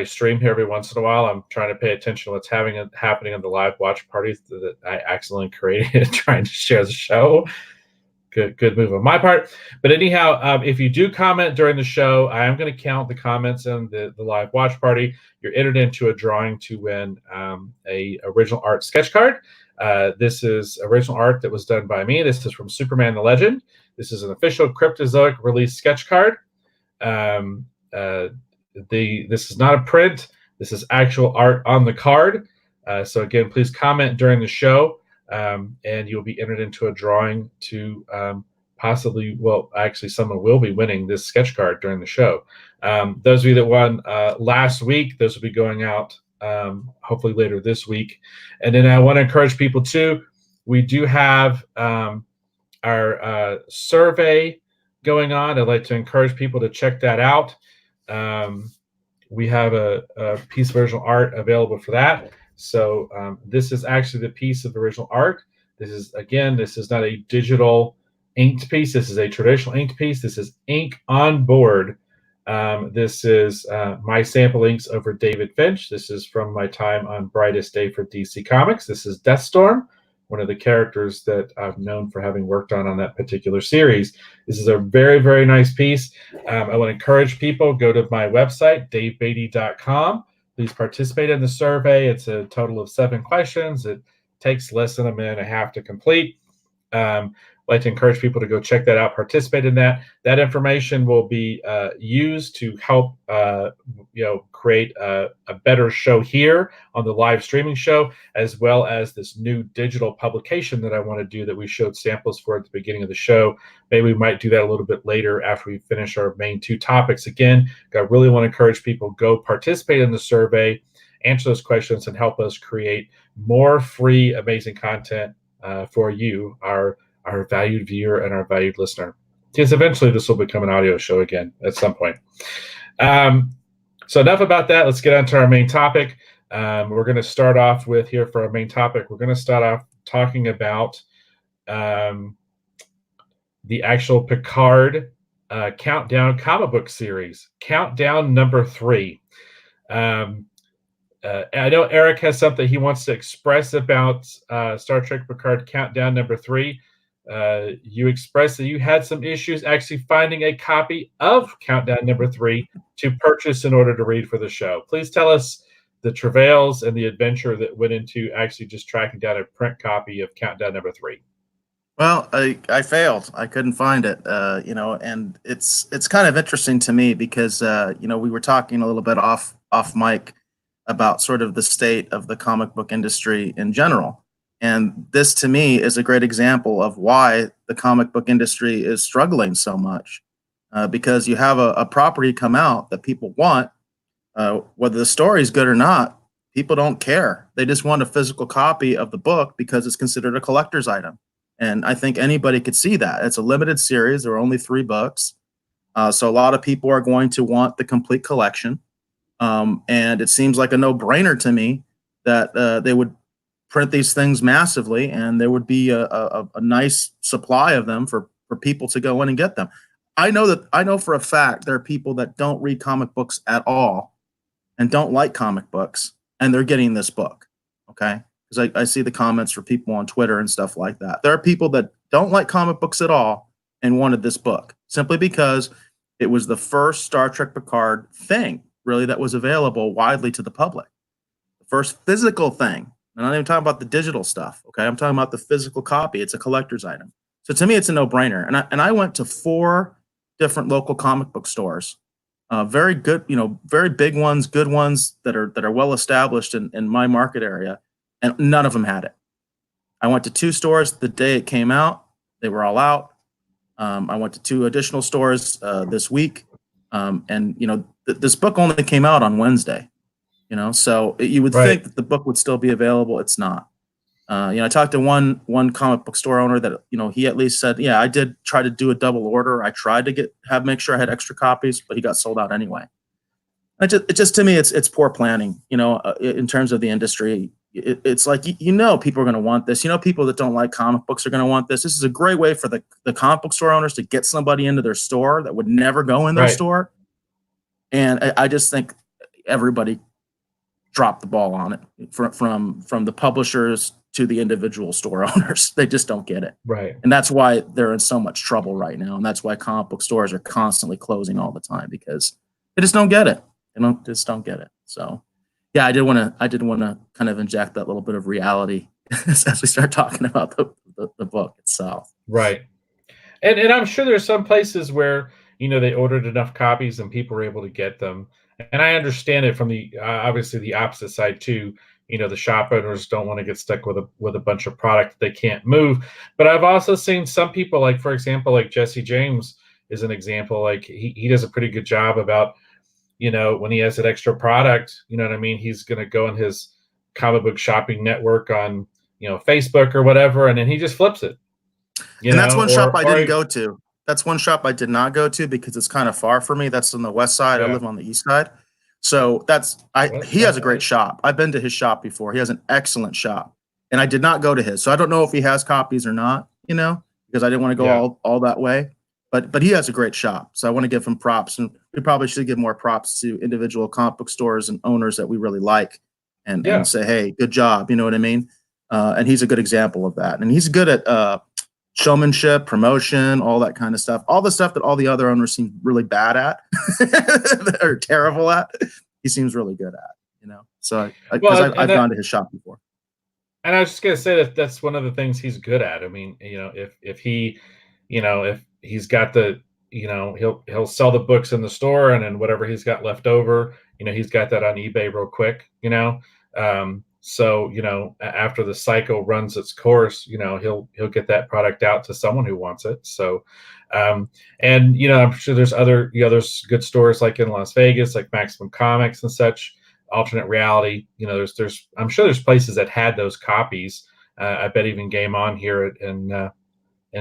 stream here every once in a while. I'm trying to pay attention to what's happening in the live watch parties that I accidentally created trying to share the show. Good move on my part. But anyhow, if you do comment during the show, I am going to count the comments in the live watch party. You're entered into a drawing to win a original art sketch card. This is original art that was done by me. This is from Superman the Legend. This is an official Cryptozoic release sketch card. This is not a print. This is actual art on the card. So again, please comment during the show. And you'll be entered into a drawing to possibly, well, actually someone will be winning this sketch card during the show. Those of you that won last week, those will be going out hopefully later this week. And then I want to encourage people too, we do have our survey going on. I'd like to encourage people to check that out. We have a piece of original art available for that. So this is actually the piece of original art. This is not a digital inked piece. This is a traditional inked piece. This is ink on board. This is my sample inks over David Finch. This is from my time on Brightest Day for DC Comics. This is Deathstorm, one of the characters that I've known for having worked on that particular series. This is a very, very nice piece. I want to encourage people, go to my website, davebeatty.com. Please participate in the survey. It's a total of 7 questions. It takes less than a minute and a half to complete. I'd like to encourage people to go check that out, participate in that. That information will be used to help create a better show here on the live streaming show, as well as this new digital publication that I want to do that we showed samples for at the beginning of the show. Maybe we might do that a little bit later after we finish our main 2 topics. Again, I really want to encourage people, go participate in the survey, answer those questions, and help us create more free, amazing content for you, our valued viewer and our valued listener. Because eventually this will become an audio show again at some point. So enough about that. Let's get on to our main topic. We're going to start off with here for our main topic. We're going to start off talking about the actual Picard Countdown comic book series, Countdown number 3. I know Eric has something he wants to express about Star Trek Picard Countdown number 3. You expressed that you had some issues actually finding a copy of Countdown number 3 to purchase in order to read for the show. Please tell us the travails and the adventure that went into actually just tracking down a print copy of Countdown number 3. Well, I failed. I couldn't find it, and it's kind of interesting to me because, we were talking a little bit off mic about sort of the state of the comic book industry in general. And this, to me, is a great example of why the comic book industry is struggling so much, because you have a property come out that people want, whether the story is good or not. people don't care. They just want a physical copy of the book because it's considered a collector's item. And I think anybody could see that. It's a limited series. There are only 3 books. So a lot of people are going to want the complete collection. And it seems like a no-brainer to me that they would print these things massively, and there would be a nice supply of them for people to go in and get them. I know for a fact there are people that don't read comic books at all and don't like comic books, and they're getting this book. Okay. Because I see the comments for people on Twitter and stuff like that. There are people that don't like comic books at all and wanted this book simply because it was the first Star Trek Picard thing, really, that was available widely to the public. The first physical thing. I'm not even talking about the digital stuff. Okay. I'm talking about the physical copy. It's a collector's item. So to me, it's a no-brainer. And I went to 4 different local comic book stores. Very good, very big ones, good ones that are well established in my market area. And none of them had it. I went to 2 stores the day it came out. They were all out. I went to 2 additional stores this week. And, this book only came out on Wednesday, so you would think that the book would still be available. It's not. I talked to one comic book store owner that, he at least said, yeah, I did try to do a double order. I tried to make sure I had extra copies, but he got sold out anyway. It just to me, it's poor planning, in terms of the industry. It's like, people are going to want this. People that don't like comic books are going to want this. This is a great way for the comic book store owners to get somebody into their store that would never go in their store. And I just think everybody dropped the ball on it from the publishers to the individual store owners. They just don't get it. Right. And that's why they're in so much trouble right now. And that's why comic book stores are constantly closing all the time, because they just don't get it. Just don't get it. So yeah, I did want to kind of inject that little bit of reality as we start talking about the book itself. Right. And I'm sure there's some places where, they ordered enough copies and people were able to get them. And I understand it from the obviously the opposite side too. The shop owners don't want to get stuck with a bunch of product they can't move. But I've also seen some people, like, for example, like Jesse James is an example. Like he does a pretty good job about, when he has that extra product, he's going to go in his comic book shopping network on, Facebook or whatever, and then he just flips it. And that's one shop I didn't go to. That's one shop I did not go to because it's kind of far for me. That's on the west side. Yeah. I live on the east side. So he has a great shop. I've been to his shop before. He has an excellent shop. And I did not go to his. So I don't know if he has copies or not, because I didn't want to go all that way. But he has a great shop. So I want to give him props. And we probably should give more props to individual comic book stores and owners that we really like and say, hey, good job. You know what I mean? And he's a good example of that. And he's good at showmanship, promotion, all that kind of stuff. All the stuff that all the other owners seem really bad at or terrible at, he seems really good at, So I've gone to his shop before. And I was just going to say that's one of the things he's good at. I mean, if he, if he's got the, he'll sell the books in the store, and then whatever he's got left over, he's got that on eBay real quick, so, after the cycle runs its course, he'll get that product out to someone who wants it. So, and, I'm sure there's there's good stores like in Las Vegas, like Maximum Comics and such, Alternate Reality. I'm sure there's places that had those copies. I bet even Game On here and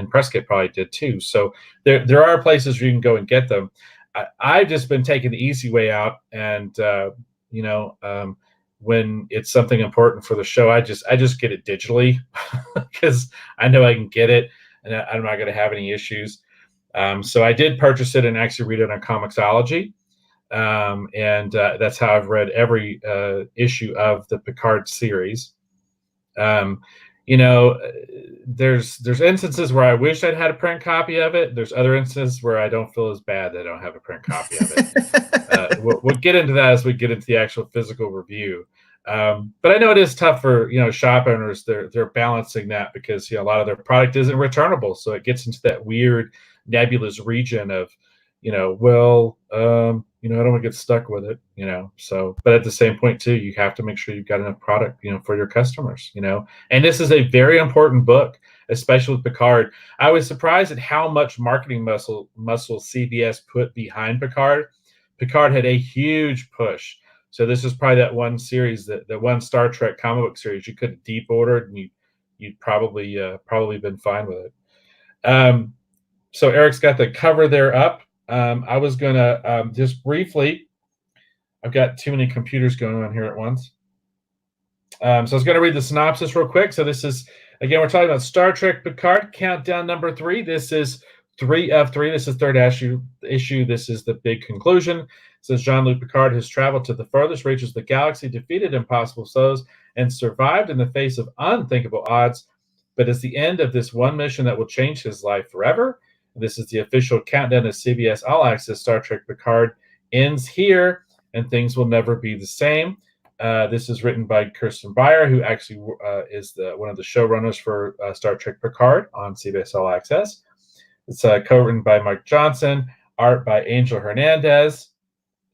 Prescott probably did too. So there are places where you can go and get them. I've just been taking the easy way out, and, when it's something important for the show, I just get it digitally because I know I can get it and I'm not going to have any issues. So I did purchase it and actually read it on Comixology. And that's how I've read every issue of the Picard series. There's instances where I wish I'd had a print copy of it. There's other instances where I don't feel as bad that I don't have a print copy of it. We'll get into that as we get into the actual physical review. But I know it is tough for, shop owners. They're balancing that because, a lot of their product isn't returnable. So it gets into that weird nebulous region of, I don't want to get stuck with it, so, but at the same point too, you have to make sure you've got enough product, for your customers, and this is a very important book, especially with Picard. I was surprised at how much marketing muscle CBS put behind Picard. Picard had a huge push So this is probably that one series, that one Star Trek comic book series you could have deep ordered, and you'd probably been fine with it. So Eric's got the cover there up. I was gonna just briefly. I've got too many computers going on here at once. So I was going to read the synopsis real quick. So this is, again, we're talking about Star Trek Picard, countdown number 3. This is 3 of 3. This is third issue. This is the big conclusion. It says Jean-Luc Picard has traveled to the furthest reaches of the galaxy, defeated impossible foes, and survived in the face of unthinkable odds. But it's the end of this one mission that will change his life forever. This is the official countdown of CBS All Access. Star Trek Picard ends here, and things will never be the same. This is written by Kirsten Beyer, who actually is one of the showrunners for Star Trek Picard on CBS All Access. It's co-written by Mike Johnson, art by Angel Hernandez,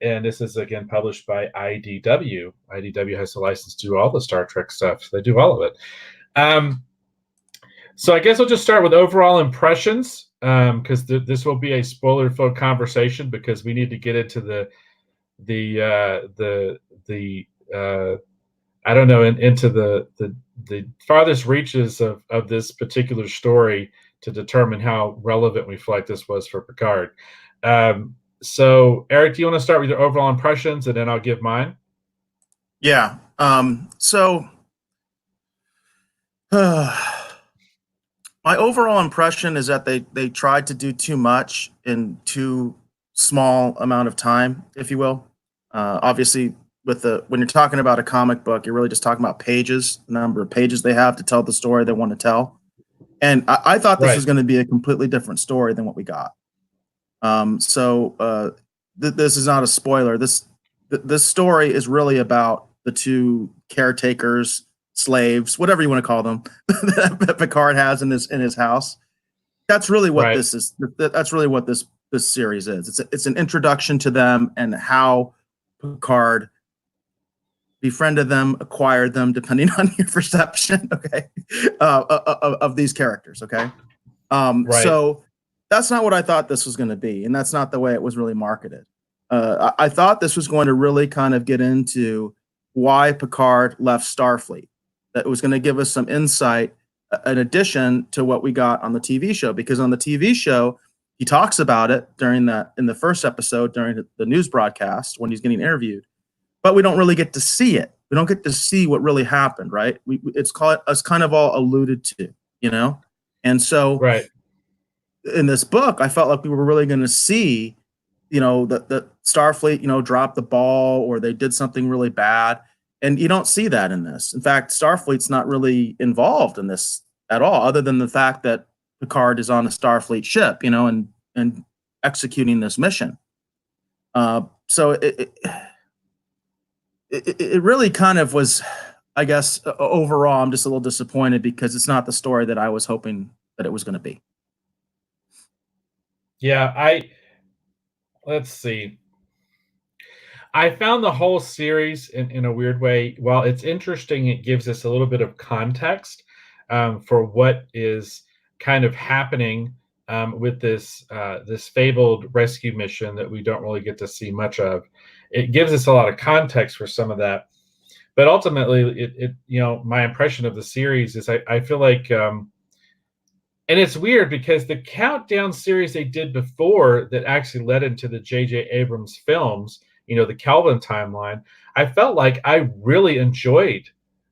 and this is, again, published by IDW. IDW has the license to do all the Star Trek stuff. So they do all of it. So I guess I'll just start with overall impressions, because this will be a spoiler-filled conversation, because we need to get into the I don't know, into the farthest reaches of this particular story to determine how relevant we feel like this was for Picard. So Eric, do you want to start with your overall impressions, and then I'll give mine? Yeah. So my overall impression is that they tried to do too much in too small amount of time, if you will. Obviously, when you're talking about a comic book, you're really just talking about pages, the number of pages they have to tell the story they want to tell. And I thought this was going to be a completely different story than what we got. This is not a spoiler. This story is really about the two caretakers, slaves, whatever you want to call them, that Picard has in his house. That's really what this is. That's really what this series is. It's an introduction to them and how Picard befriended them, acquired them, depending on your perception, okay, of these characters, okay? So that's not what I thought this was going to be, and that's not the way it was really marketed. I thought this was going to really kind of get into why Picard left Starfleet. That it was going to give us some insight in addition to what we got on the TV show, because on the TV show, he talks about it in the first episode during the news broadcast when he's getting interviewed, but we don't really get to see it. We don't get to see what really happened, right? It's kind of all alluded to, you know? And so in this book, I felt like we were really going to see, you know, that Starfleet, you know, dropped the ball or they did something really bad. And you don't see that in this. In fact, Starfleet's not really involved in this at all, other than the fact that Picard is on a Starfleet ship, you know, and executing this mission. So it really kind of was, I guess, overall, I'm just a little disappointed because it's not the story that I was hoping that it was going to be. Yeah, let's see. I found the whole series in a weird way. While it's interesting, it gives us a little bit of context for what is kind of happening with this fabled rescue mission that we don't really get to see much of. It gives us a lot of context for some of that, but ultimately, it you know, my impression of the series is I feel like, and it's weird because the countdown series they did before that actually led into the J.J. Abrams films, you know, the Kelvin timeline, I felt like I really enjoyed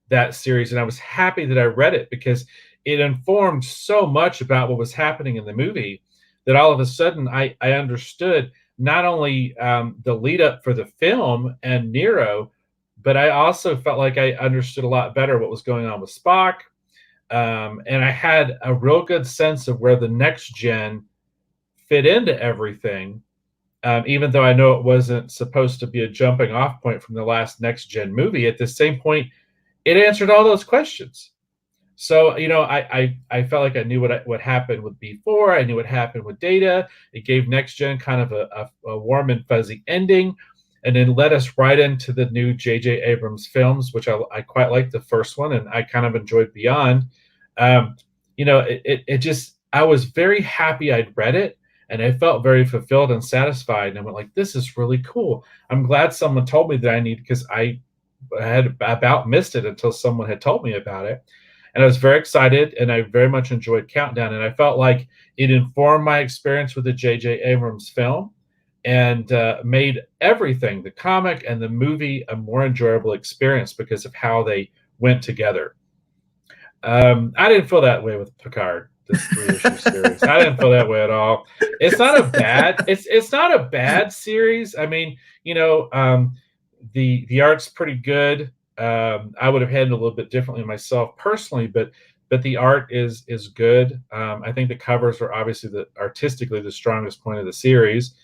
that series, and I was happy that I read it because it informed so much about what was happening in the movie that all of a sudden I understood not only the lead up for the film and Nero, but I also felt like I understood a lot better what was going on with Spock. And I had a real good sense of where the next gen fit into everything. Even though I know it wasn't supposed to be a jumping off point from the last next gen movie, at the same point, it answered all those questions. So, you know, I felt like I knew what happened with B4. I knew what happened with Data. It gave next gen kind of a warm and fuzzy ending, and then led us right into the new J.J. Abrams films, which I quite liked the first one, and I kind of enjoyed Beyond. You know, it just, I was very happy I'd read it. and I felt very fulfilled and satisfied. And I went like, this is really cool. I'm glad someone told me that I need, because I had about missed it until someone had told me about it. And I was very excited, and I very much enjoyed Countdown. And I felt like it informed my experience with the J.J. Abrams film, and made everything, the comic and the movie, a more enjoyable experience because of how they went together. I didn't feel that way with Picard, this 3-issue series. I didn't feel that way at all. It's not a bad. It's not a bad series. I mean, the art's pretty good. I would have handled it a little bit differently myself personally, but the art is good. I think the covers are obviously artistically the strongest point of the series.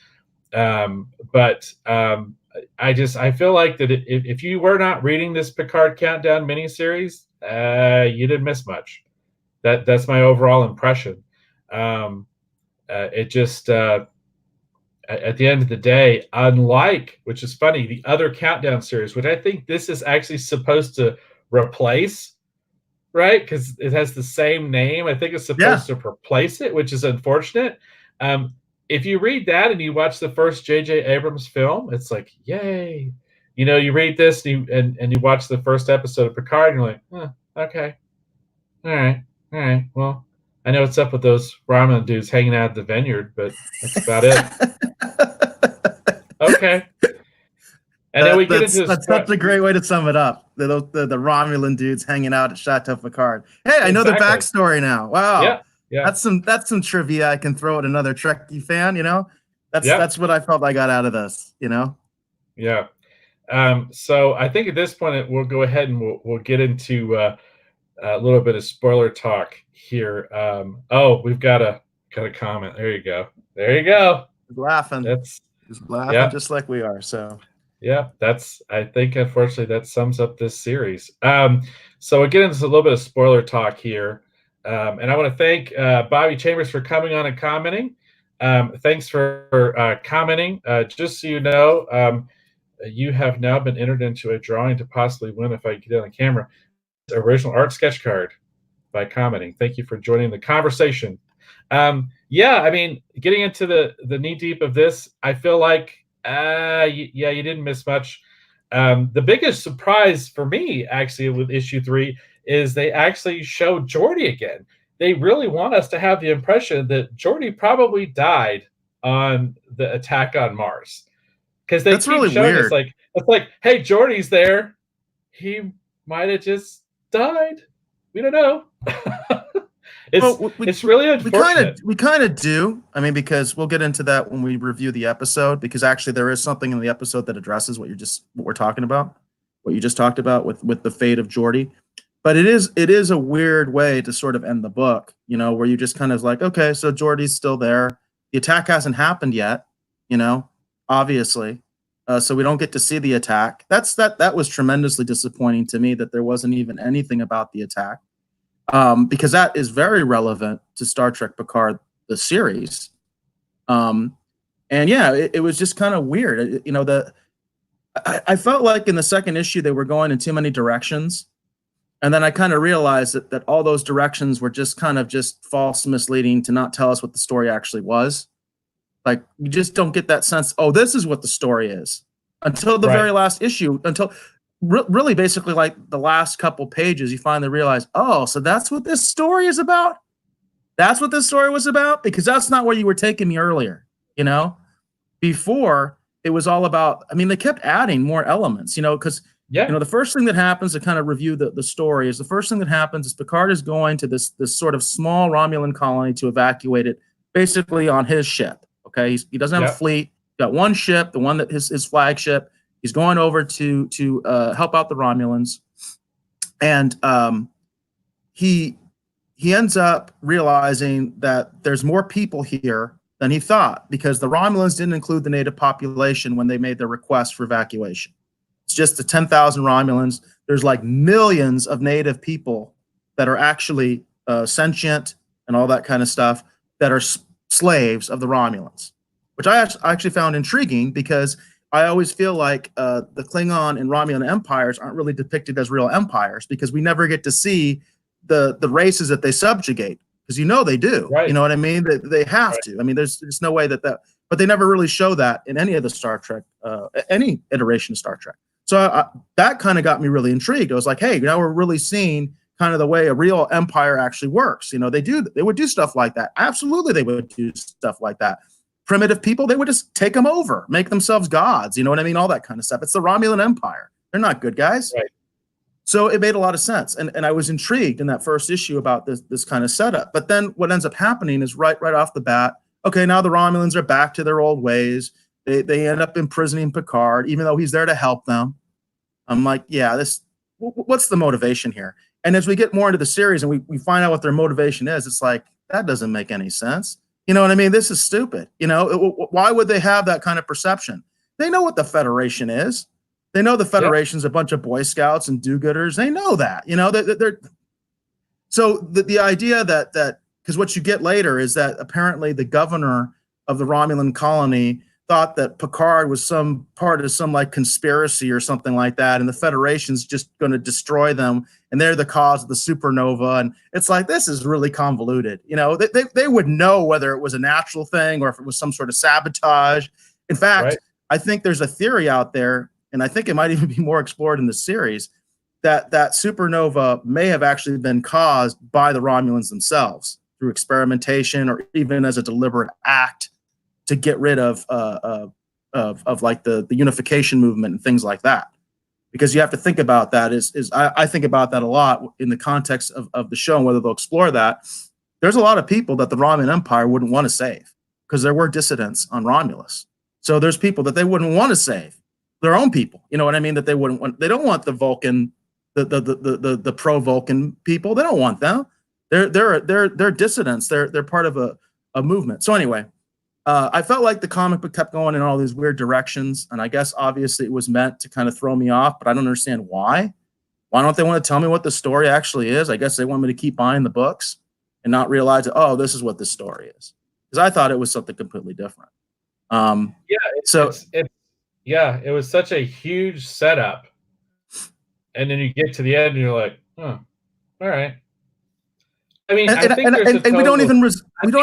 But I feel like that if you were not reading this Picard Countdown miniseries, you didn't miss much. That's my overall impression. It just at the end of the day, unlike, which is funny, the other Countdown series, which I think this is actually supposed to replace, right? Because it has the same name. I think it's supposed to replace it, which is unfortunate. If you read that and you watch the first J.J. Abrams film, it's like, yay. You read this and you watch the first episode of Picard, and you're like, okay. All right. Well, I know what's up with those ramen dudes hanging out at the vineyard, but that's about it. Okay. And then we get into that's such a great way to sum it up. The Romulan dudes hanging out at Chateau Picard. Hey, I know the backstory now. Wow. Yeah. That's some trivia I can throw at another Trekkie fan, That's what I felt I got out of this, Yeah. So I think at this point we'll go ahead and we'll get into a little bit of spoiler talk here. We've got a comment. There you go. He's laughing. He's laughing just like we are. So yeah, I think unfortunately that sums up this series. So we'll get into a little bit of spoiler talk here. And I want to thank Bobby Chambers for coming on and commenting. Thanks for commenting. Just so you know, you have now been entered into a drawing to possibly win, if I get it on camera, original art sketch card by commenting. Thank you for joining the conversation. I mean, getting into the knee deep of this, I feel like, you didn't miss much. The biggest surprise for me, actually, with issue 3 is they actually show Geordi again. They really want us to have the impression that Geordi probably died on the attack on Mars. Because they keep really showing us it's like, hey, Geordi's there. He might have just died. We don't know. It's really unfortunate. We kind of do. I mean, because we'll get into that when we review the episode, because actually there is something in the episode that addresses what we're talking about, what you just talked about with the fate of Geordi. But it is a weird way to sort of end the book, where you just kind of like, okay, so Geordi's still there. The attack hasn't happened yet, obviously. So we don't get to see the attack. That was tremendously disappointing to me, that there wasn't even anything about the attack, because that is very relevant to Star Trek Picard, the series. It was just kind of weird. I felt like in the second issue they were going in too many directions. And then I kind of realized that all those directions were just kind of just false, misleading to not tell us what the story actually was. Like, you just don't get that sense, this is what the story is, until the very last issue, until really basically like the last couple pages, you finally realize, so that's what this story is about? That's what this story was about? Because that's not where you were taking me earlier, Before, it was all about, I mean, they kept adding more elements, because the first thing that happens, to kind of review the story, is the first thing that happens is Picard is going to this sort of small Romulan colony to evacuate it, basically on his ship. Okay, he doesn't have a fleet. He's got one ship, the one that his flagship. He's going over to help out the Romulans, and he ends up realizing that there's more people here than he thought, because the Romulans didn't include the native population when they made their request for evacuation. It's just the 10,000 Romulans. There's like millions of native people that are actually sentient and all that kind of stuff, that are slaves of the Romulans, which I actually found intriguing, because I always feel like the Klingon and Romulan empires aren't really depicted as real empires, because we never get to see the races that they subjugate, because they do. Right. You know what I mean? They have Right. to. I mean, there's no way that, but they never really show that in any of the Star Trek, any iteration of Star Trek. So that kind of got me really intrigued. I was like, hey, now we're really seeing kind of the way a real empire actually works. They would do stuff like that. Absolutely, they would do stuff like that. Primitive people, they would just take them over, make themselves gods. You know what I mean? All that kind of stuff. It's the Romulan Empire. They're not good guys. Right. So it made a lot of sense. And I was intrigued in that first issue about this kind of setup. But then what ends up happening is right off the bat, okay, now the Romulans are back to their old ways. They end up imprisoning Picard, even though he's there to help them. I'm like, yeah, what's the motivation here? And as we get more into the series and we find out what their motivation is, it's like, that doesn't make any sense. You know what I mean? This is stupid. Why would they have that kind of perception? They know what the Federation is. They know the Federation's a bunch of Boy Scouts and do-gooders. They know that. So the idea that because what you get later is that apparently the governor of the Romulan colony thought that Picard was some part of some like conspiracy or something like that, and the Federation's just going to destroy them, and they're the cause of the supernova. And it's like, this is really convoluted. They would know whether it was a natural thing or if it was some sort of sabotage. In fact, I think there's a theory out there, and I think it might even be more explored in the series, that supernova may have actually been caused by the Romulans themselves through experimentation or even as a deliberate act to get rid of like the unification movement and things like that. Because you have to think about that I think about that a lot in the context of the show and whether they'll explore that. There's a lot of people that the Romulan Empire wouldn't want to save because there were dissidents on Romulus. So there's people that they wouldn't want to save, their own people. You know what I mean? That they wouldn't want. They don't want the Vulcan, the pro Vulcan people. They don't want them. They're dissidents. They're part of a movement. So anyway. I felt like the comic book kept going in all these weird directions, and I guess obviously it was meant to kind of throw me off, but I don't understand why. Why don't they want to tell me what the story actually is? I guess they want me to keep buying the books and not realize that, oh, this is what this story is. Because I thought it was something completely different. It was such a huge setup, and then you get to the end and you're like, oh, all right. I mean, and we don't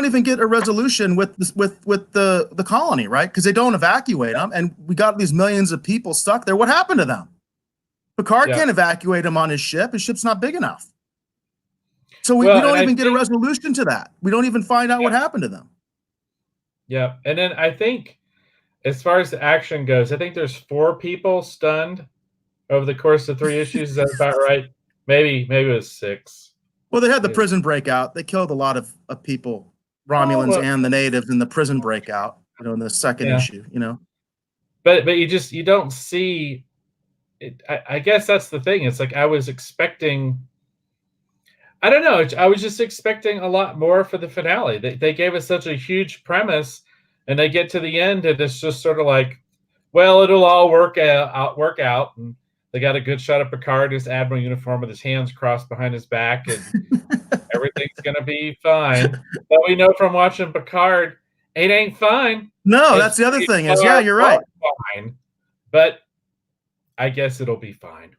even get a resolution with the colony, right? Because they don't evacuate them, and we got these millions of people stuck there. What happened to them? Picard can't evacuate them on his ship. His ship's not big enough. So we don't even get a resolution to that. We don't even find out what happened to them. Yeah, and then I think, as far as the action goes, I think there's 4 people stunned over the course of 3 issues. Is that about right? Maybe it was 6. Well, they had the prison breakout. They killed a lot of people, Romulans and the natives in the prison breakout, in the second issue, But you don't see it. I guess that's the thing. It's like I was expecting, I don't know. I was just expecting a lot more for the finale. They gave us such a huge premise, and they get to the end, and it's just sort of like, well, it'll all work out. And they got a good shot of Picard in his Admiral uniform with his hands crossed behind his back, and everything's going to be fine. But we know from watching Picard, it ain't fine. No, that's the other thing is, you're right. Fine, but I guess it'll be fine.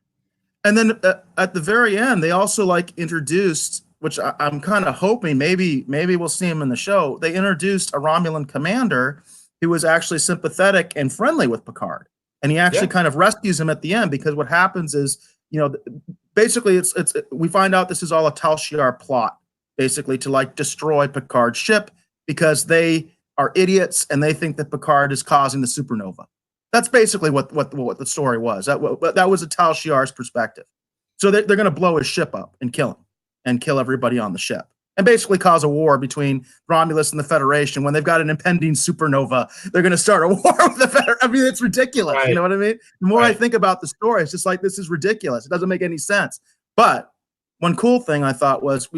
And then at the very end, they also introduced, which I'm kind of hoping maybe we'll see him in the show. They introduced a Romulan commander who was actually sympathetic and friendly with Picard. And he actually kind of rescues him at the end, because what happens is, basically we find out this is all a Tal Shiar plot, basically to destroy Picard's ship because they are idiots and they think that Picard is causing the supernova. That's basically what the story was. That was a Tal Shiar's perspective. So they're going to blow his ship up and kill him and kill everybody on the ship. And basically cause a war between Romulus and the Federation. When they've got an impending supernova, they're going to start a war with the Federation. I mean, it's ridiculous. Right. You know what I mean? The more I think about the story, it's just like, this is ridiculous. It doesn't make any sense. But one cool thing I thought was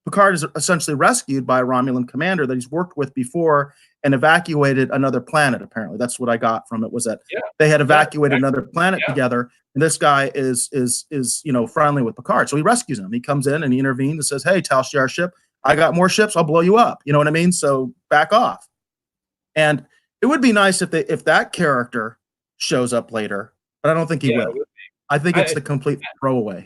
Picard is essentially rescued by a Romulan commander that he's worked with before and evacuated another planet. Apparently, that's what I got from it, was that they had evacuated another planet together. And this guy is friendly with Picard, so he rescues him. He comes in and he intervenes and says, "Hey, Tal Shiar ship, I got more ships. I'll blow you up." You know what I mean? So back off. And it would be nice if that character shows up later, but I don't think he will. I think it's the complete throwaway.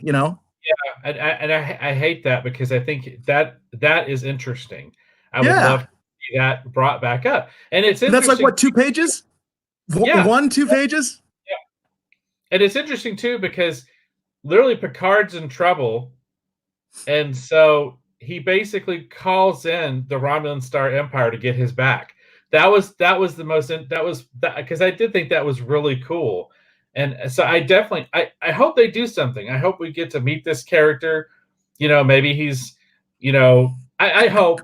I hate that because I think that is interesting. I would love Yeah. to see that brought back up, and it's And that's like interesting. what, 2 pages? Yeah, 2 pages? yeah, and it's interesting too because literally Picard's in trouble, and so he basically calls in the Romulan Star Empire to get his back. That was the most that was that because I did think that was really cool, and so I definitely I hope they do something. I hope we get to meet this character. Maybe he's, I hope.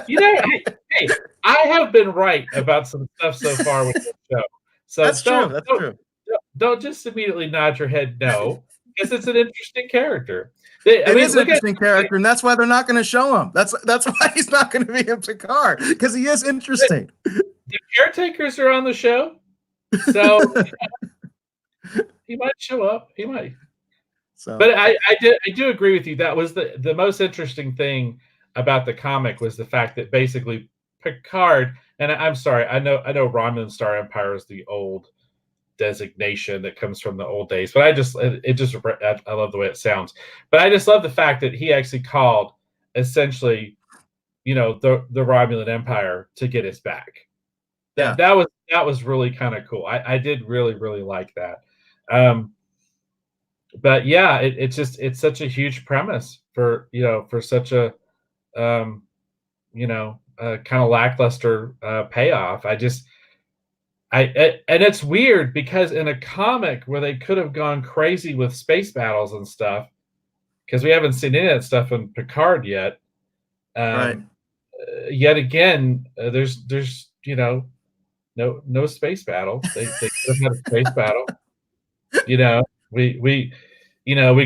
Hey, I have been right about some stuff so far with this show. So That's true. That's true. don't just immediately nod your head no, because it's an interesting character. I It mean, is an look at interesting character, and that's why they're not going to show him. That's why he's not going to be in Picard, because he is interesting. the caretakers are on the show, so he might show up. He might. So, But I do agree with you. That was the most interesting thing about the comic was the fact that basically Picard, and I'm sorry, I know Romulan Star Empire is the old designation that comes from the old days, but I love the way it sounds. But I just love the fact that he actually called essentially, the Romulan Empire to get us back. yeah. That was really kind of cool. I did really, really like that. But yeah, it's such a huge premise for such a kind of lackluster payoff. And it's weird because in a comic where they could have gone crazy with space battles and stuff, because we haven't seen any of that stuff in Picard yet. Right. Yet again, there's no space battle. They could have had a space battle. We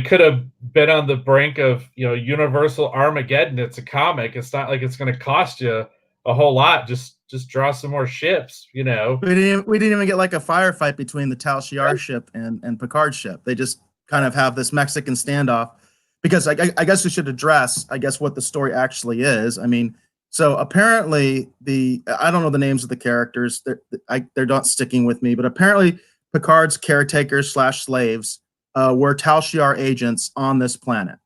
could have been on the brink of universal Armageddon. It's a comic. It's not like it's going to cost you a whole lot. Just draw some more ships. We didn't even get like a firefight between the Tal Shiar ship and Picard's ship. They just kind of have this Mexican standoff, because I guess we should address what the story actually is. I mean, so apparently I don't know the names of the characters. They're not sticking with me, but apparently Picard's caretakers / slaves were Tal Shiar agents on this planet.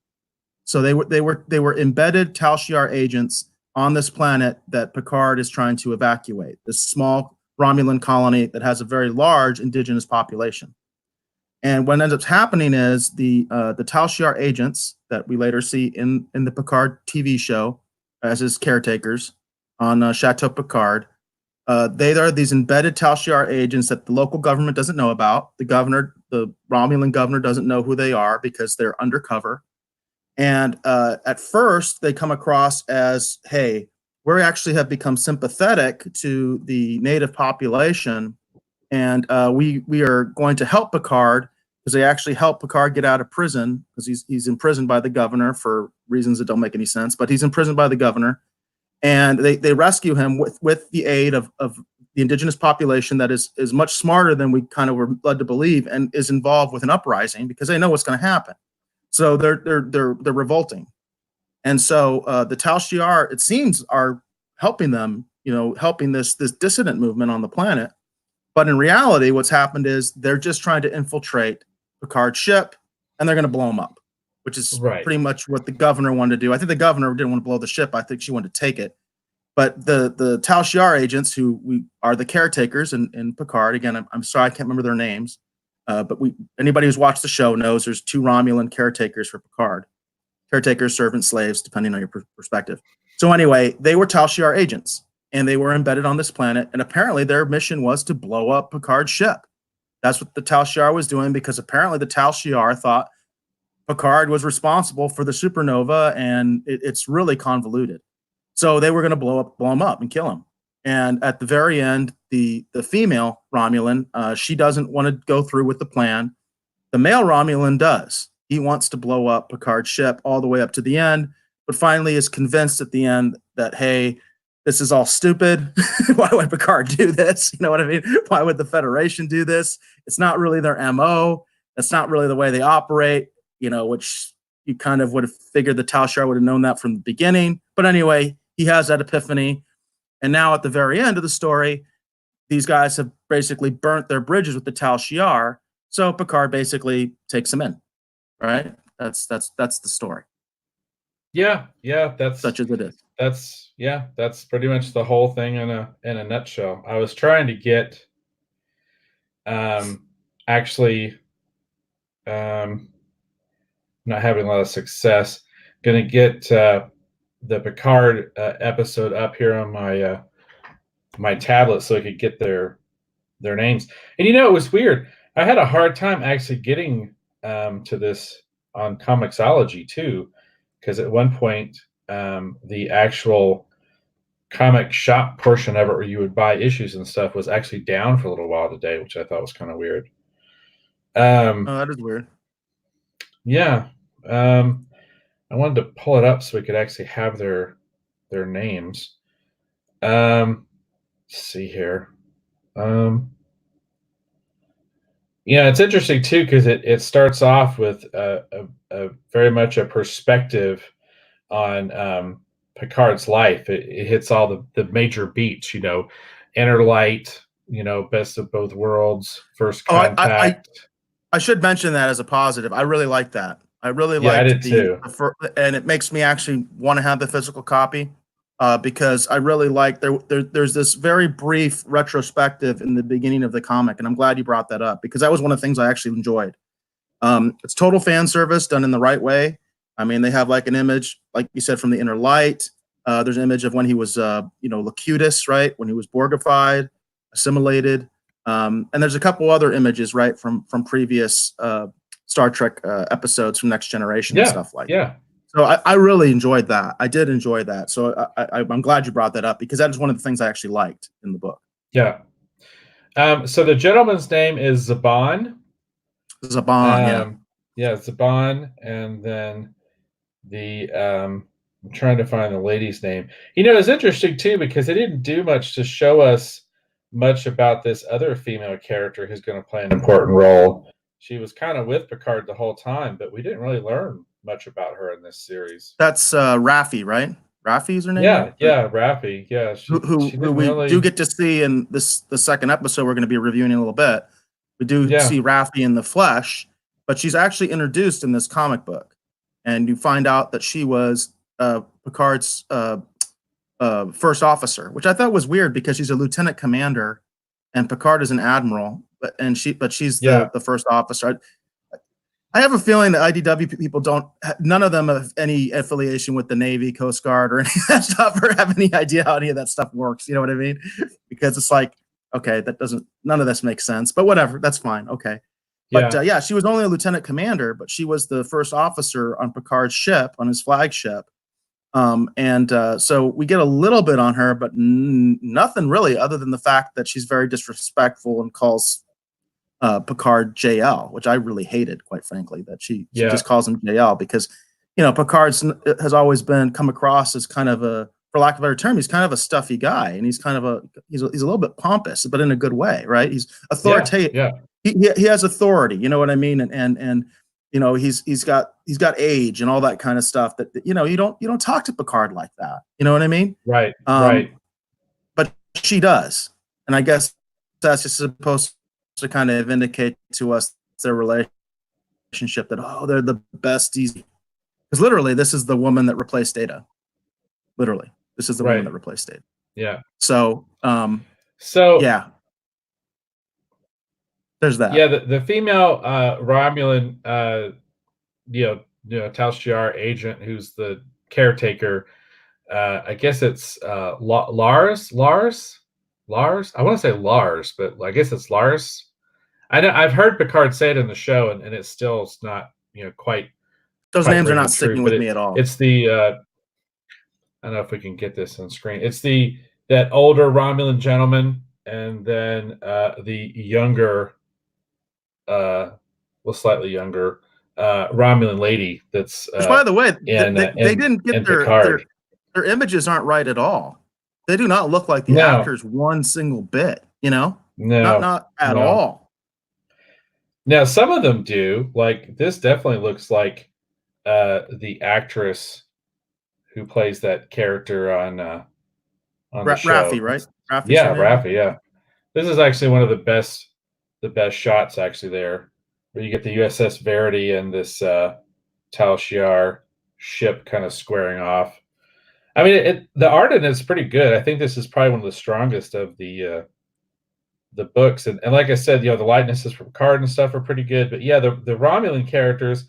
So they were embedded Tal Shiar agents on this planet that Picard is trying to evacuate. This small Romulan colony that has a very large indigenous population. And what ends up happening is the Tal Shiar agents that we later see in the Picard TV show as his caretakers on Chateau Picard. They are these embedded Tal Shiar agents that the local government doesn't know about. The Romulan governor doesn't know who they are because they're undercover. And at first, they come across as, hey, we actually have become sympathetic to the native population, and we are going to help Picard, because they actually help Picard get out of prison, because he's imprisoned by the governor for reasons that don't make any sense, but he's imprisoned by the governor. And they rescue him with the aid of the indigenous population that is much smarter than we kind of were led to believe, and is involved with an uprising because they know what's going to happen. So they're revolting. And so the Tal Shiar, it seems, are helping them, helping this dissident movement on the planet. But in reality, what's happened is they're just trying to infiltrate Picard's ship, and they're going to blow him up, which is pretty much what the governor wanted to do. I think the governor didn't want to blow the ship. I think she wanted to take it. But the Tal Shiar agents, who are the caretakers in Picard, again, I'm sorry, I can't remember their names, but anybody who's watched the show knows there's 2 Romulan caretakers for Picard. Caretakers, servants, slaves, depending on your perspective. So anyway, they were Tal Shiar agents, and they were embedded on this planet, and apparently their mission was to blow up Picard's ship. That's what the Tal Shiar was doing, because apparently the Tal Shiar thought Picard was responsible for the supernova, and it's really convoluted. So they were going to blow him up and kill him. And at the very end, the female Romulan, she doesn't want to go through with the plan. The male Romulan does. He wants to blow up Picard's ship all the way up to the end, but finally is convinced at the end that, hey, this is all stupid. Why would Picard do this? You know what I mean? Why would the Federation do this? It's not really their MO. That's not really the way they operate, which you kind of would have figured the Tal Shiar would have known that from the beginning. But anyway, he has that epiphany. And now at the very end of the story, these guys have basically burnt their bridges with the Tal Shiar. So Picard basically takes them in, right? That's the story, Yeah, that's such as it is. that's pretty much the whole thing in a nutshell. I was trying to get actually not having a lot of success. Going to get the Picard episode up here on my my tablet so I could get their names. And it was weird. I had a hard time actually getting to this on Comixology too, because at one point the actual comic shop portion of it where you would buy issues and stuff was actually down for a little while today, which I thought was kind of weird. Oh, that is weird. Yeah. I wanted to pull it up so we could actually have their names. Let's see here. Yeah, it's interesting too because it starts off with a very much a perspective on Picard's life. It hits all the major beats, Inner Light, Best of Both Worlds, First Oh, Contact. I should mention that as a positive. I really like that. I really Yeah, I liked did too. and it makes me actually want to have the physical copy because I really like there's this very brief retrospective in the beginning of the comic, and I'm glad you brought that up because that was one of the things I actually enjoyed. It's total fan service done in the right way. I mean, they have like an image, like you said, from the Inner Light. There's an image of when he was, Locutus, right? When he was Borgified, assimilated. And there's a couple other images, right, from previous Star Trek episodes from Next Generation and stuff like that. So I really enjoyed that. I did enjoy that. So I'm glad you brought that up because that is one of the things I actually liked in the book. Yeah. So the gentleman's name is Zhaban. Zhaban, yeah, Zhaban, and then the I'm trying to find the lady's name. It's interesting too because they didn't do much to show us much about this other female character who's going to play an important role. She was kind of with Picard the whole time, but we didn't really learn much about her in this series. That's Raffi, right? Raffi's her name. Yeah, Raffi. Yeah, who we do get to see in the second episode we're going to be reviewing in a little bit. We do see Raffi in the flesh, but she's actually introduced in this comic book, and you find out that she was Picard's first officer, which I thought was weird because she's a lieutenant commander, and Picard is an admiral, but she's the first officer. I have a feeling that IDW people none of them have any affiliation with the Navy, Coast Guard, or any of that stuff, or have any idea how any of that stuff works. You know what I mean? Because it's like, okay, none of this makes sense, but whatever, that's fine. Okay. But she was only a lieutenant commander, but she was the first officer on Picard's ship, on his flagship. So we get a little bit on her, but nothing really other than the fact that she's very disrespectful and calls Picard JL, which I really hated, quite frankly, that she just calls him JL because, Picard has always come across as kind of for lack of a better term, he's kind of a stuffy guy, and he's a little bit pompous, but in a good way, right? He's authoritative. Yeah. He has authority, you know what I mean? And he's got age and all that kind of stuff that you don't talk to Picard like that. You know what I mean? Right. Right. But she does, and I guess that's just supposed to kind of indicate to us their relationship that they're the besties. Because literally, this is the woman that replaced Data. Literally, this is the woman that replaced Data. Yeah. So yeah. There's that. Yeah, the female Romulan, Tal Shiar agent who's the caretaker. I guess it's Lars. I want to say Lars, but I guess it's Lars. I've heard Picard say it in the show, and it's still not quite. Those names are not sticking with me at all. It's the I don't know if we can get this on screen. It's that older Romulan gentleman, and then the younger. Slightly younger Romulan lady. That's which, by the way, they didn't get their images aren't right at all. They do not look like the actors one single bit. No, not at all. Now some of them do. Like this definitely looks like the actress who plays that character on the show. Raffi, right? Raffi. Yeah, this is actually one of the best shots actually there, where you get the USS Verity and this Tal Shiar ship kind of squaring off. I mean, the art in it is pretty good. I think this is probably one of the strongest of the books, and like I said, the likenesses from Picard and stuff are pretty good. But yeah, the Romulan characters,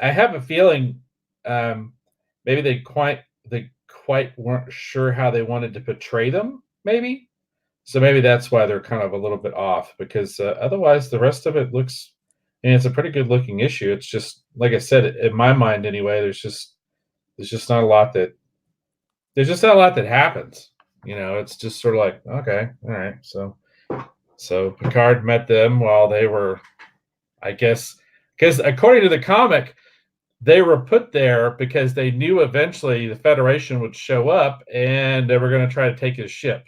I have a feeling maybe they quite weren't sure how they wanted to portray them. Maybe so. Maybe that's why they're kind of a little bit off. Because otherwise, the rest of it looks, and it's a pretty good looking issue. It's just like I said, in my mind anyway. There's just not a lot that happens. It's just sort of like, okay, all right. So Picard met them while they were, I guess, because according to the comic, they were put there because they knew eventually the Federation would show up and they were going to try to take his ship.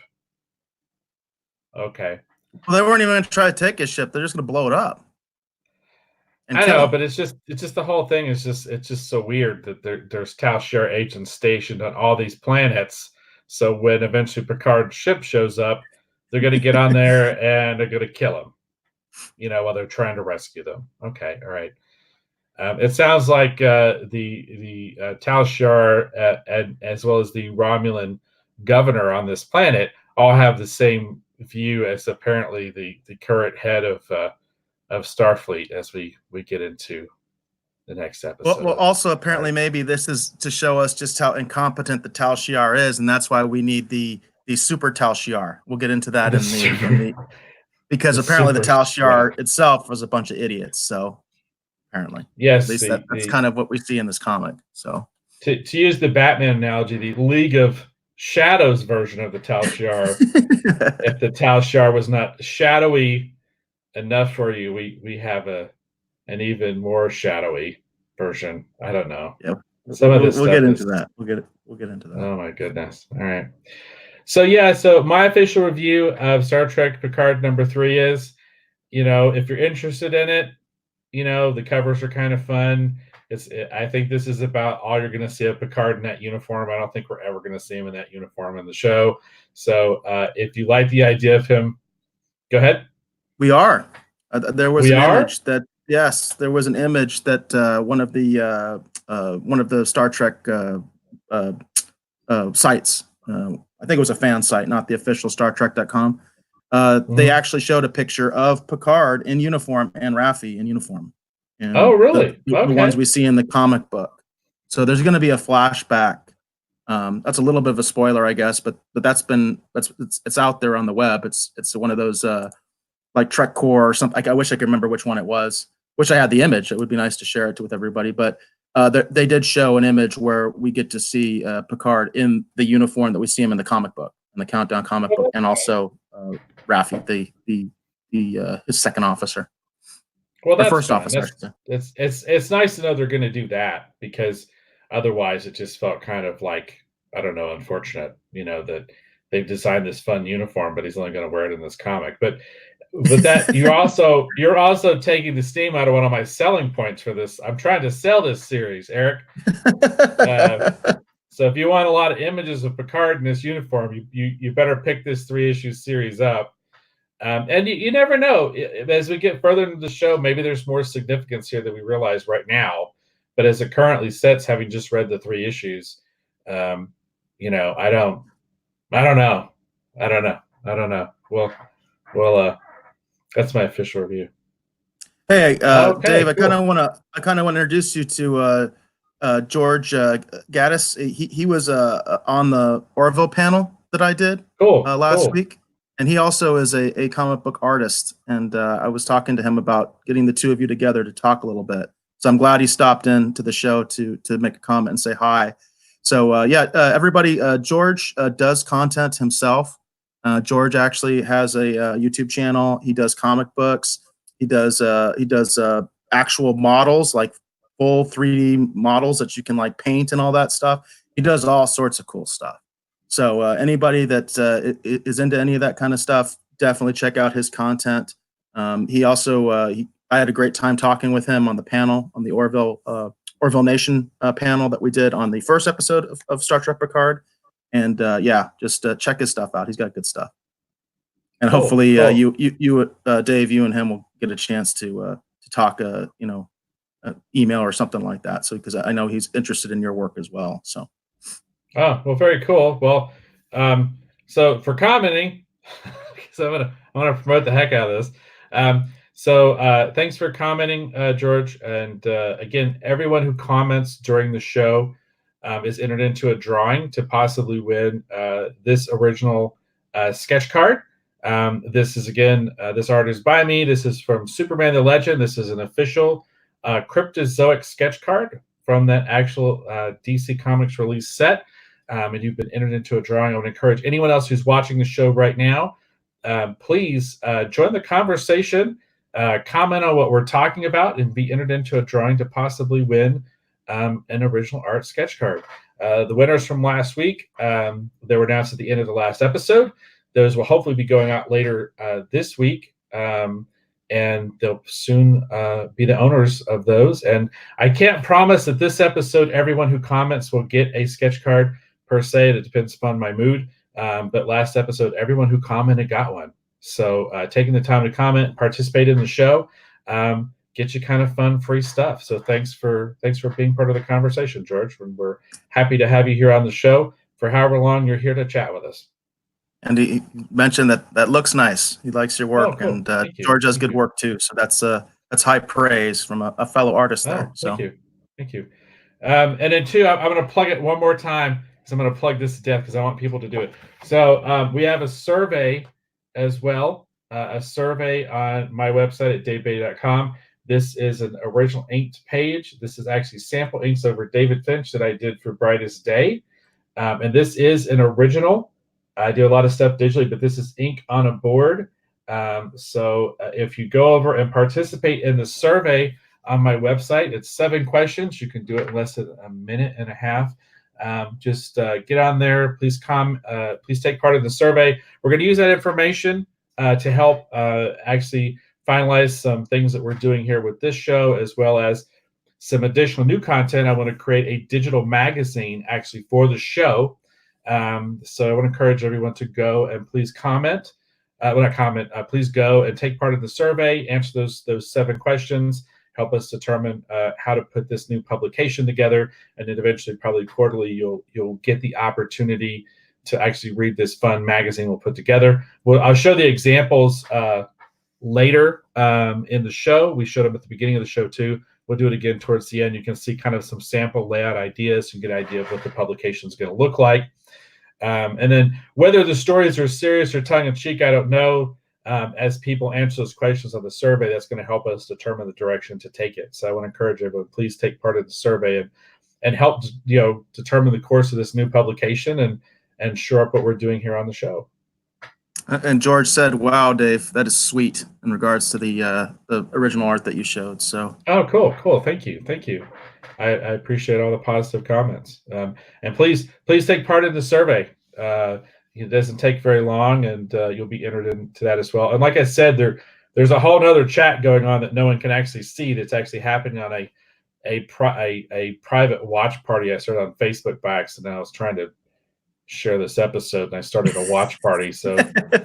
Okay. Well, they weren't even going to try to take his ship. They're just going to blow it up. I know, but it's just the whole thing is it's just so weird that there's Tal Shiar agents stationed on all these planets. So when eventually Picard's ship shows up, they're going to get on there and they're going to kill him, while they're trying to rescue them. Okay, all right. It sounds like the Tal Shiar and as well as the Romulan governor on this planet all have the same view as apparently the current head of Starfleet as we get into the next episode. Well, also apparently maybe this is to show us just how incompetent the Tal Shiar is, and that's why we need the super Tal Shiar. We'll get into that because apparently the Tal Shiar itself was a bunch of idiots. So apparently, yes, at least that's kind of what we see in this comic. So to use the Batman analogy, the League of Shadows version of the Tal Shiar, if the Tal Shiar was not shadowy enough for you, we have an even more shadowy version. I don't know. Yep. Some of this we'll get into that. We'll get into that. Oh my goodness. All right. So yeah, so my official review of Star Trek Picard #3 is, if you're interested in it, the covers are kind of fun. I think this is about all you're going to see of Picard in that uniform. I don't think we're ever going to see him in that uniform in the show. So if you like the idea of him, go ahead. We are. There was image that there was an image that one of the Star Trek sites. I think it was a fan site, not the official StarTrek.com. They actually showed a picture of Picard in uniform and Raffi in uniform. Oh, really? The ones we see in the comic book. So there's going to be a flashback. That's a little bit of a spoiler, I guess, but it's out there on the web. It's one of those like Trek Core or something. I wish I could remember which one it was. Wish I had the image. It would be nice to share it with everybody. But they did show an image where we get to see Picard in the uniform that we see him in the comic book, in the Countdown comic book, and also Raffi, his second officer. Well, that's first fine. officer. It's nice to know they're going to do that, because otherwise it just felt kind of like, I don't know, unfortunate, that they've designed this fun uniform, but he's only going to wear it in this comic. But that you're also taking the steam out of one of my selling points for this. I'm trying to sell this series, Eric. So if you want a lot of images of Picard in this uniform, you better pick this 3-issue series up. And you never know. As we get further into the show, maybe there's more significance here than we realize right now. But as it currently sits, having just read the 3 issues, I don't know. Well, that's my official review. Hey, okay, Dave, cool. I kind of want to introduce you to George Gaddis. He was on the Orville panel that I did last week, and he also is a comic book artist. And I was talking to him about getting the two of you together to talk a little bit. So I'm glad he stopped in to the show to make a comment and say hi. So everybody, George does content himself. George actually has a YouTube channel. He does comic books. He does actual models, like full 3D models that you can like paint and all that stuff. He does all sorts of cool stuff. So anybody that is into any of that kind of stuff, definitely check out his content. He also, I had a great time talking with him on the panel, on the Orville Nation panel that we did on the first episode of Star Trek Picard. And just check his stuff out. He's got good stuff. And hopefully you Dave, you and him will get a chance to talk, email or something like that. So because I know he's interested in your work as well. So. Oh, well, very cool. Well, so for commenting, so I'm gonna promote the heck out of this. Thanks for commenting, George. And again, everyone who comments during the show is entered into a drawing to possibly win this original sketch card. This is again, this art is by me. This is from Superman the Legend. This is an official Cryptozoic sketch card from that actual DC Comics release set. And you've been entered into a drawing. I would encourage anyone else who's watching the show right now, please join the conversation, comment on what we're talking about, and be entered into a drawing to possibly win an original art sketch card. The winners from last week, they were announced at the end of the last episode. Those will hopefully be going out later this week. And they'll soon be the owners of those. And I can't promise that this episode, everyone who comments will get a sketch card per se. It depends upon my mood. But last episode, everyone who commented got one. So taking the time to comment and participate in the show get you kind of fun, free stuff. So thanks for being part of the conversation, George. And we're happy to have you here on the show for however long you're here to chat with us. And he mentioned that looks nice. He likes your work, cool. And George does good work too. So that's high praise from a fellow artist there. So thank you. And then two, I'm going to plug it one more time because I'm going to plug this to death because I want people to do it. So we have a survey as well, a survey on my website at davebeatty.com. This is an original inked page. This is actually sample inks over David Finch that I did for Brightest Day, and this is an original. I do a lot of stuff digitally, but this is ink on a board. So if you go over and participate in the survey on my website, it's 7 questions. You can do it in less than a minute and a half. Just get on there. Please take part in the survey. We're going to use that information to help actually finalize some things that we're doing here with this show, as well as some additional new content. I want to create a digital magazine actually for the show. So I want to encourage everyone to go and please comment. Please go and take part in the survey, answer those 7 questions, help us determine how to put this new publication together, and then eventually, probably quarterly, you'll get the opportunity to actually read this fun magazine we'll put together. I'll show the examples later in the show. We showed them at the beginning of the show too. We'll do it again towards the end. You can see kind of some sample layout ideas. You get an idea of what the publication is going to look like. And then whether the stories are serious or tongue-in-cheek, I don't know. As people answer those questions on the survey, that's going to help us determine the direction to take it. So I want to encourage everyone, please take part in the survey and help determine the course of this new publication and shore up what we're doing here on the show. And George said, "Wow, Dave, that is sweet," in regards to the original art that you showed. So. Oh, cool. Thank you. I appreciate all the positive comments. And please take part in the survey. It doesn't take very long, and you'll be entered into that as well. And like I said, there's a whole other chat going on that no one can actually see. That's actually happening on a private watch party I started on Facebook by accident. I was trying to share this episode, and I started a watch party. So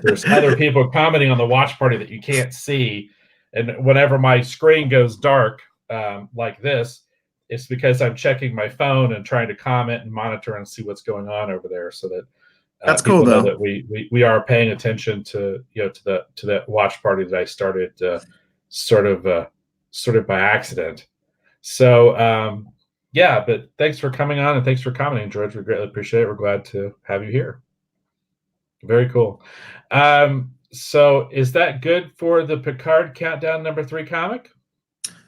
there's other people commenting on the watch party that you can't see. And whenever my screen goes dark like this, it's because I'm checking my phone and trying to comment and monitor and see what's going on over there, so that that's cool though. Know that we are paying attention to that watch party that I started sort of by accident. So but thanks for coming on and thanks for commenting, George. We greatly appreciate it. We're glad to have you here. Very cool. So is that good for the Picard Countdown #3 comic?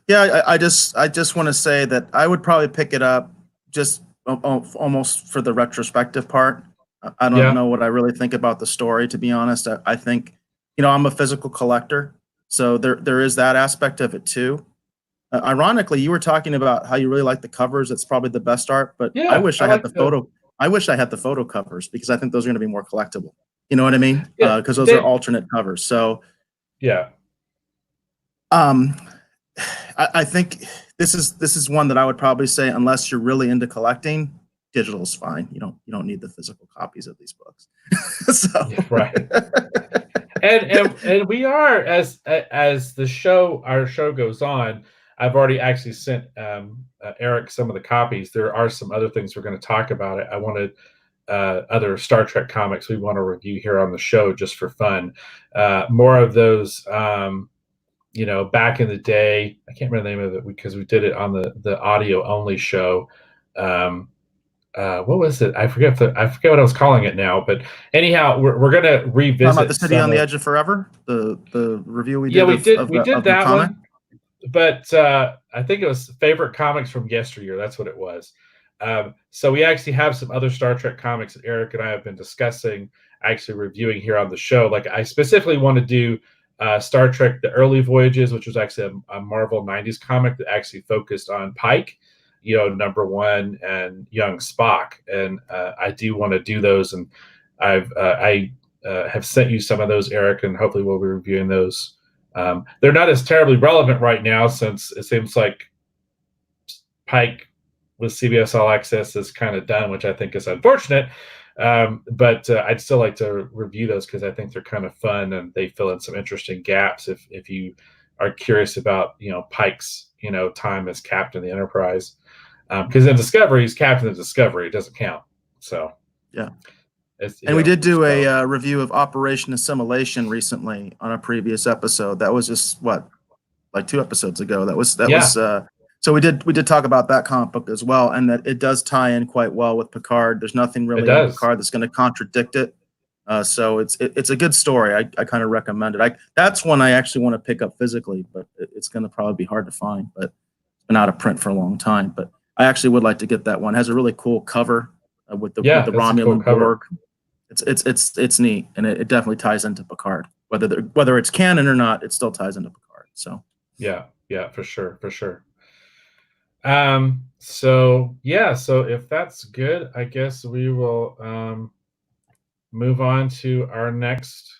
Yeah, I just want to say that I would probably pick it up just almost for the retrospective part. I don't know what I really think about the story, to be honest. I think, I'm a physical collector, so there is that aspect of it too. Ironically, you were talking about how you really like the covers. It's probably the best art, but I wish I had the photo. I wish I had the photo covers because I think those are going to be more collectible. You know what I mean? Because those are alternate covers. So yeah. I think this is one that I would probably say, unless you're really into collecting, digital is fine. You don't need the physical copies of these books. So right. And we are, as our show goes on, I've already actually sent Eric some of the copies. There are some other things we're going to talk about. I wanted other Star Trek comics we want to review here on the show just for fun. More of those, back in the day. I can't remember the name of it because we did it on the audio only show. What was it? I forget what I was calling it now. But anyhow, we're going to revisit. Talking about the City on the Edge of Forever, the review we did. Yeah, we did that comic. one. But I think it was favorite comics from yesteryear. That's what it was. So we actually have some other Star Trek comics that Eric and I have been discussing, actually reviewing here on the show. Like I specifically want to do Star Trek: The Early Voyages, which was actually a Marvel '90s comic that actually focused on Pike, number one, and young Spock. And I do want to do those, and I have sent you some of those, Eric, and hopefully we'll be reviewing those. They're not as terribly relevant right now since it seems like Pike with CBS All Access is kind of done, which I think is unfortunate. But I'd still like to review those because I think they're kind of fun and they fill in some interesting gaps if you are curious about, Pike's, time as captain of the Enterprise. Because in Discovery, he's captain of Discovery. It doesn't count. So, yeah. We did do a review of Operation Assimilation recently on a previous episode. That was just like 2 episodes ago. That was so we did talk about that comic book as well, and that it does tie in quite well with Picard. There's nothing really in Picard that's going to contradict it. So it's a good story. I kind of recommend it. That's one I actually want to pick up physically, but it's going to probably be hard to find. But it's been out of print for a long time. But I actually would like to get that one. It has a really cool cover with the Romulan Borg. It's neat, and it definitely ties into Picard. Whether it's canon or not, it still ties into Picard. So yeah, for sure. So if that's good, I guess we will move on to our next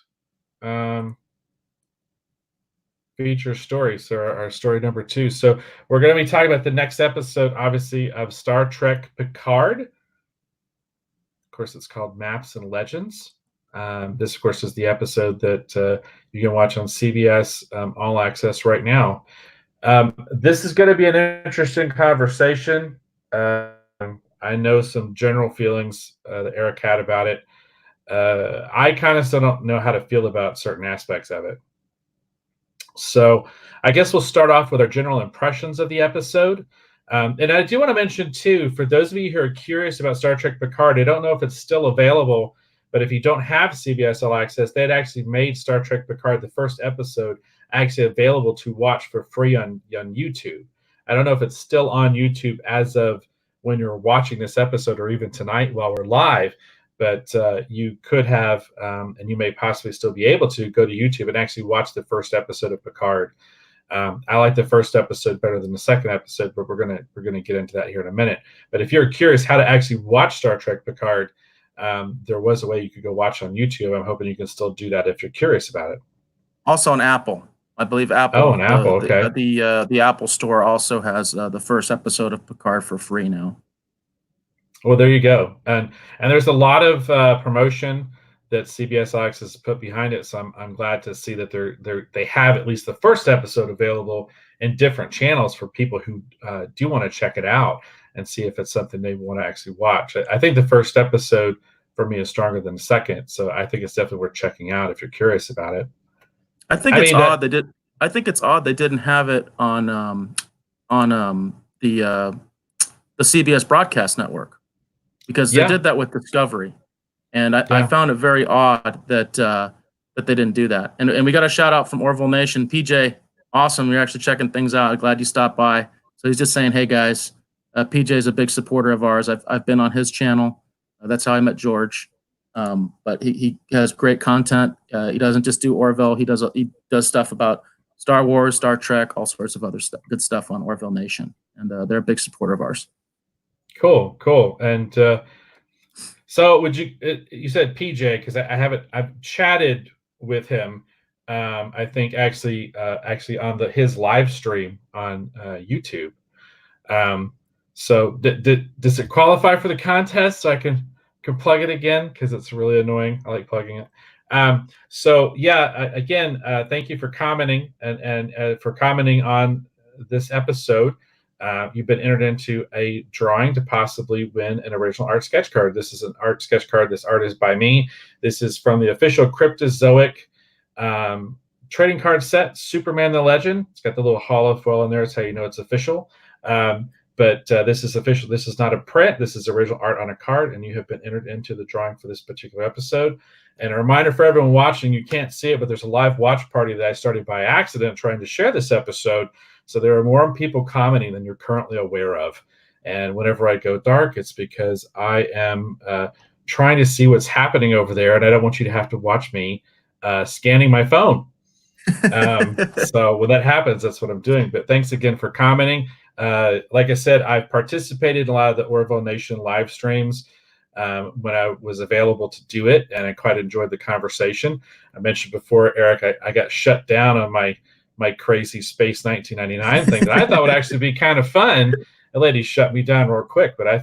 feature story. So our story number 2. So we're going to be talking about the next episode, obviously, of Star Trek Picard. Of course, it's called Maps and Legends. This, of course, is the episode that you can watch on CBS All Access right now. This is going to be an interesting conversation. I know some general feelings that Eric had about it. I kind of still don't know how to feel about certain aspects of it. So I guess we'll start off with our general impressions of the episode. And I do want to mention, too, for those of you who are curious about Star Trek Picard, I don't know if it's still available, but if you don't have CBS All Access, they had actually made Star Trek Picard, the first episode, actually available to watch for free on YouTube. I don't know if it's still on YouTube as of when you're watching this episode or even tonight while we're live, but you could have, and you may possibly still be able to, go to YouTube and actually watch the first episode of Picard. I like the first episode better than the second episode, but we're gonna get into that here in a minute. But if you're curious how to actually watch Star Trek Picard, there was a way you could go watch on YouTube. I'm hoping you can still do that if you're curious about it. Also on Apple. I believe Apple. Oh, on Apple, okay. The Apple Store also has the first episode of Picard for free now. Well, there you go. And there's a lot of promotion that CBS All Access has put behind it. So I'm glad to see that they have at least the first episode available in different channels for people who do want to check it out and see if it's something they want to actually watch. I think the first episode for me is stronger than the second, so I think it's definitely worth checking out if you're curious about it. I think it's odd they didn't have it on the CBS broadcast network, because they did that with Discovery, and I found it very odd that they didn't do that. And we got a shout out from Orville Nation, PJ. Awesome, you're actually checking things out. Glad you stopped by. So he's just saying, hey guys, PJ is a big supporter of ours. I've been on his channel. That's how I met George. But he has great content. He doesn't just do Orville. He does stuff about Star Wars, Star Trek, all sorts of other good stuff on Orville Nation, and they're a big supporter of ours. Cool. And so you said PJ, because I've chatted with him. I think actually on his live stream on YouTube. So does it qualify for the contest? So I can plug it again, because it's really annoying. I like plugging it. Again, thank you for commenting and for commenting on this episode, you've been entered into a drawing to possibly win an original art sketch card. This is an art sketch card. This art is by me. This is from the official Cryptozoic trading card set, Superman the Legend. It's got the little hollow foil in there. That's how you know it's official. But this is official. This is not a print. This is original art on a card, and you have been entered into the drawing for this particular episode. And a reminder for everyone watching, you can't see it, but there's a live watch party that I started by accident trying to share this episode. So there are more people commenting than you're currently aware of. And whenever I go dark, it's because I am trying to see what's happening over there, and I don't want you to have to watch me scanning my phone. So when that happens, that's what I'm doing. But thanks again for commenting. Like I said, I've participated in a lot of the Orville Nation live streams when I was available to do it, and I quite enjoyed the conversation. I mentioned before, Eric, I got shut down on my crazy Space 1999 thing that I thought would actually be kind of fun. The lady shut me down real quick, but I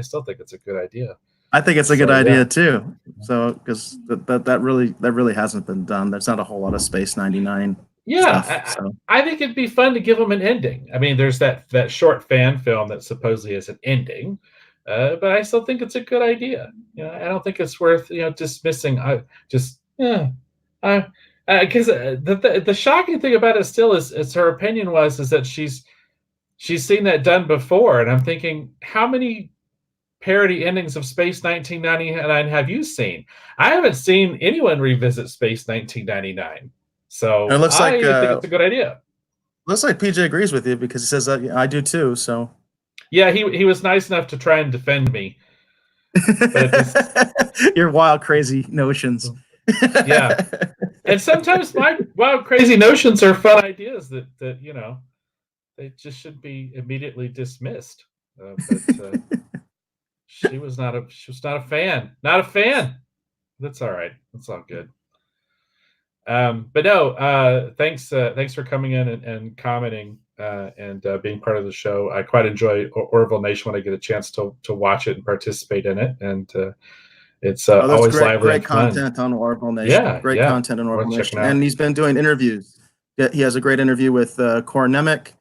still think it's a good idea. I think it's a good idea too. So because that really hasn't been done. There's not a whole lot of Space 99. Yeah, stuff, I think it'd be fun to give them an ending. I mean, there's that short fan film that supposedly has an ending, but I still think it's a good idea. I don't think it's worth dismissing. Because the shocking thing about it still is her opinion is that she's seen that done before, and I'm thinking, how many parody endings of Space 1999 have you seen? I haven't seen anyone revisit Space 1999. So it looks I think it's a good idea. Looks like PJ agrees with you because he says that I do too. So yeah, he was nice enough to try and defend me. But your wild, crazy notions. Yeah, and sometimes my wild, crazy notions are fun ideas that they just should be immediately dismissed. But she was not a fan. Not a fan. That's all right. That's all good. But no, thanks for coming in and commenting and being part of the show. I quite enjoy Orville Nation when I get a chance to watch it and participate in it, and it's always lively. Great content on Orville Nation. Yeah, great content on Orville Nation, and he's been doing interviews. He has a great interview with Cor Nemec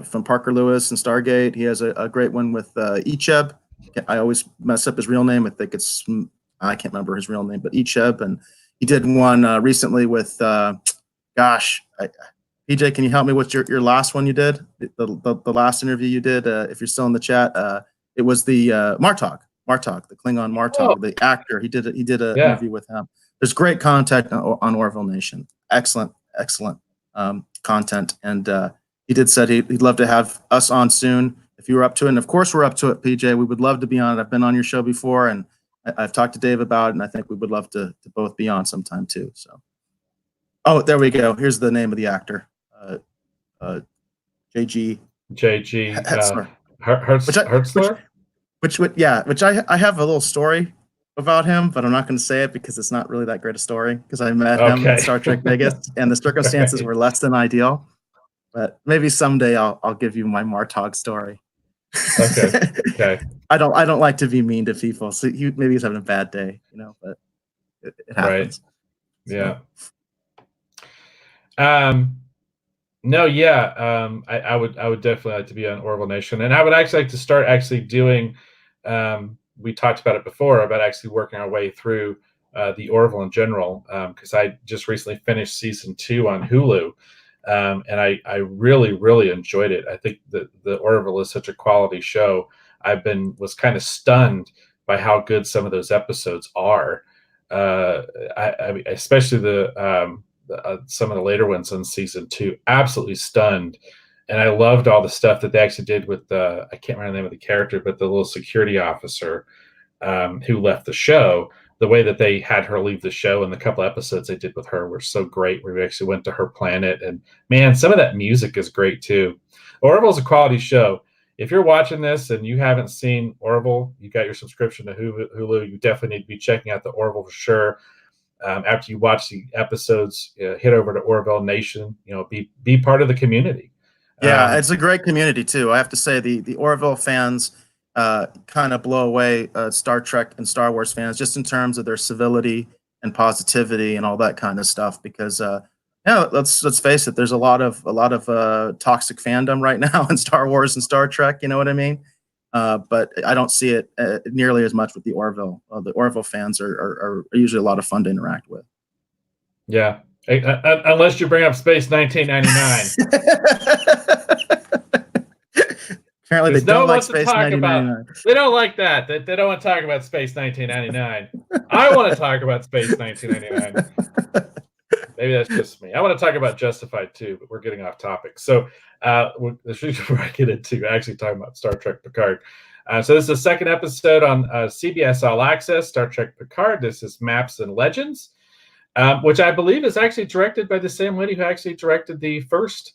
from Parker Lewis and Stargate. He has a great one with Icheb. I always mess up his real name. I can't remember his real name, but Icheb. And he did one recently with, PJ, can you help me with your last one you did? The last interview you did, if you're still in the chat, it was the Martok, the Klingon Martok, the actor. He did an interview with him. There's great content on Orville Nation. Excellent content. And he said he'd love to have us on soon if you were up to it. And of course we're up to it, PJ. We would love to be on it. I've been on your show before, and I've talked to Dave about it, and I think we would love to both be on sometime too. So, oh, there we go. Here's the name of the actor, J.G. Hertzler. Which I have a little story about him, but I'm not going to say it because it's not really that great a story, because I met him in Star Trek Vegas, and the circumstances were less than ideal. But maybe someday I'll give you my Martog story. Okay. I don't like to be mean to people. So maybe he's having a bad day, but it happens. Right. Yeah. No, yeah. I would definitely like to be on Orville Nation, and I would actually like to start doing. We talked about it before about actually working our way through the Orville in general, because I just recently finished season 2 on Hulu. And I really, really enjoyed it. I think that the Orville is such a quality show. Was kind of stunned by how good some of those episodes are. I mean, especially some of the later ones on season 2, absolutely stunned. And I loved all the stuff that they actually did with I can't remember the name of the character, but the little security officer who left the show. The way that they had her leave the show and the couple episodes they did with her were so great, where we actually went to her planet. And man, some of that music is great too. Orville's a quality show. If you're watching this and you haven't seen Orville, you got your subscription to Hulu, you definitely need to be checking out the Orville for sure. After you watch the episodes, head over to Orville Nation, be part of the community. Yeah, it's a great community too. I have to say the Orville fans kind of blow away Star Trek and Star Wars fans, just in terms of their civility and positivity and all that kind of stuff, because Yeah, let's face it. There's a lot of toxic fandom right now in Star Wars and Star Trek. You know what I mean? But I don't see it nearly as much with the Orville. The Orville fans are usually a lot of fun to interact with. Yeah, unless you bring up Space 1999. Apparently, they don't like Space 1999. They don't like that. They don't want to talk about Space 1999. I want to talk about Space 1999. Maybe that's just me. I want to talk about Justified too, but we're getting off topic. So before I get into actually talking about Star Trek Picard. So this is the second episode on CBS All Access, Star Trek Picard. This is Maps and Legends, which I believe is actually directed by the same lady who actually directed the first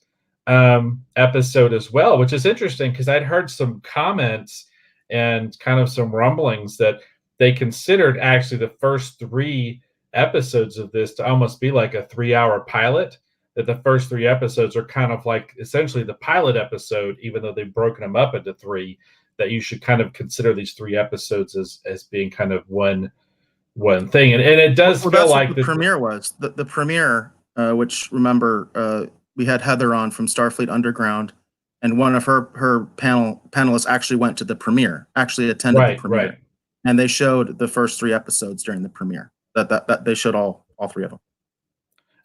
episode as well, which is interesting because I'd heard some comments and kind of some rumblings that they considered actually the first 3 episodes of this to almost be like a 3-hour pilot, that the first 3 episodes are kind of like essentially the pilot episode, even though they've broken them up into 3, that you should kind of consider these 3 episodes as being kind of one thing. And it does feel like the premiere was the premiere, which remember we had Heather on from Starfleet Underground, and one of her panelists actually went to the premiere, actually attended the premiere, and they showed the first 3 episodes during the premiere. That they showed all 3 of them.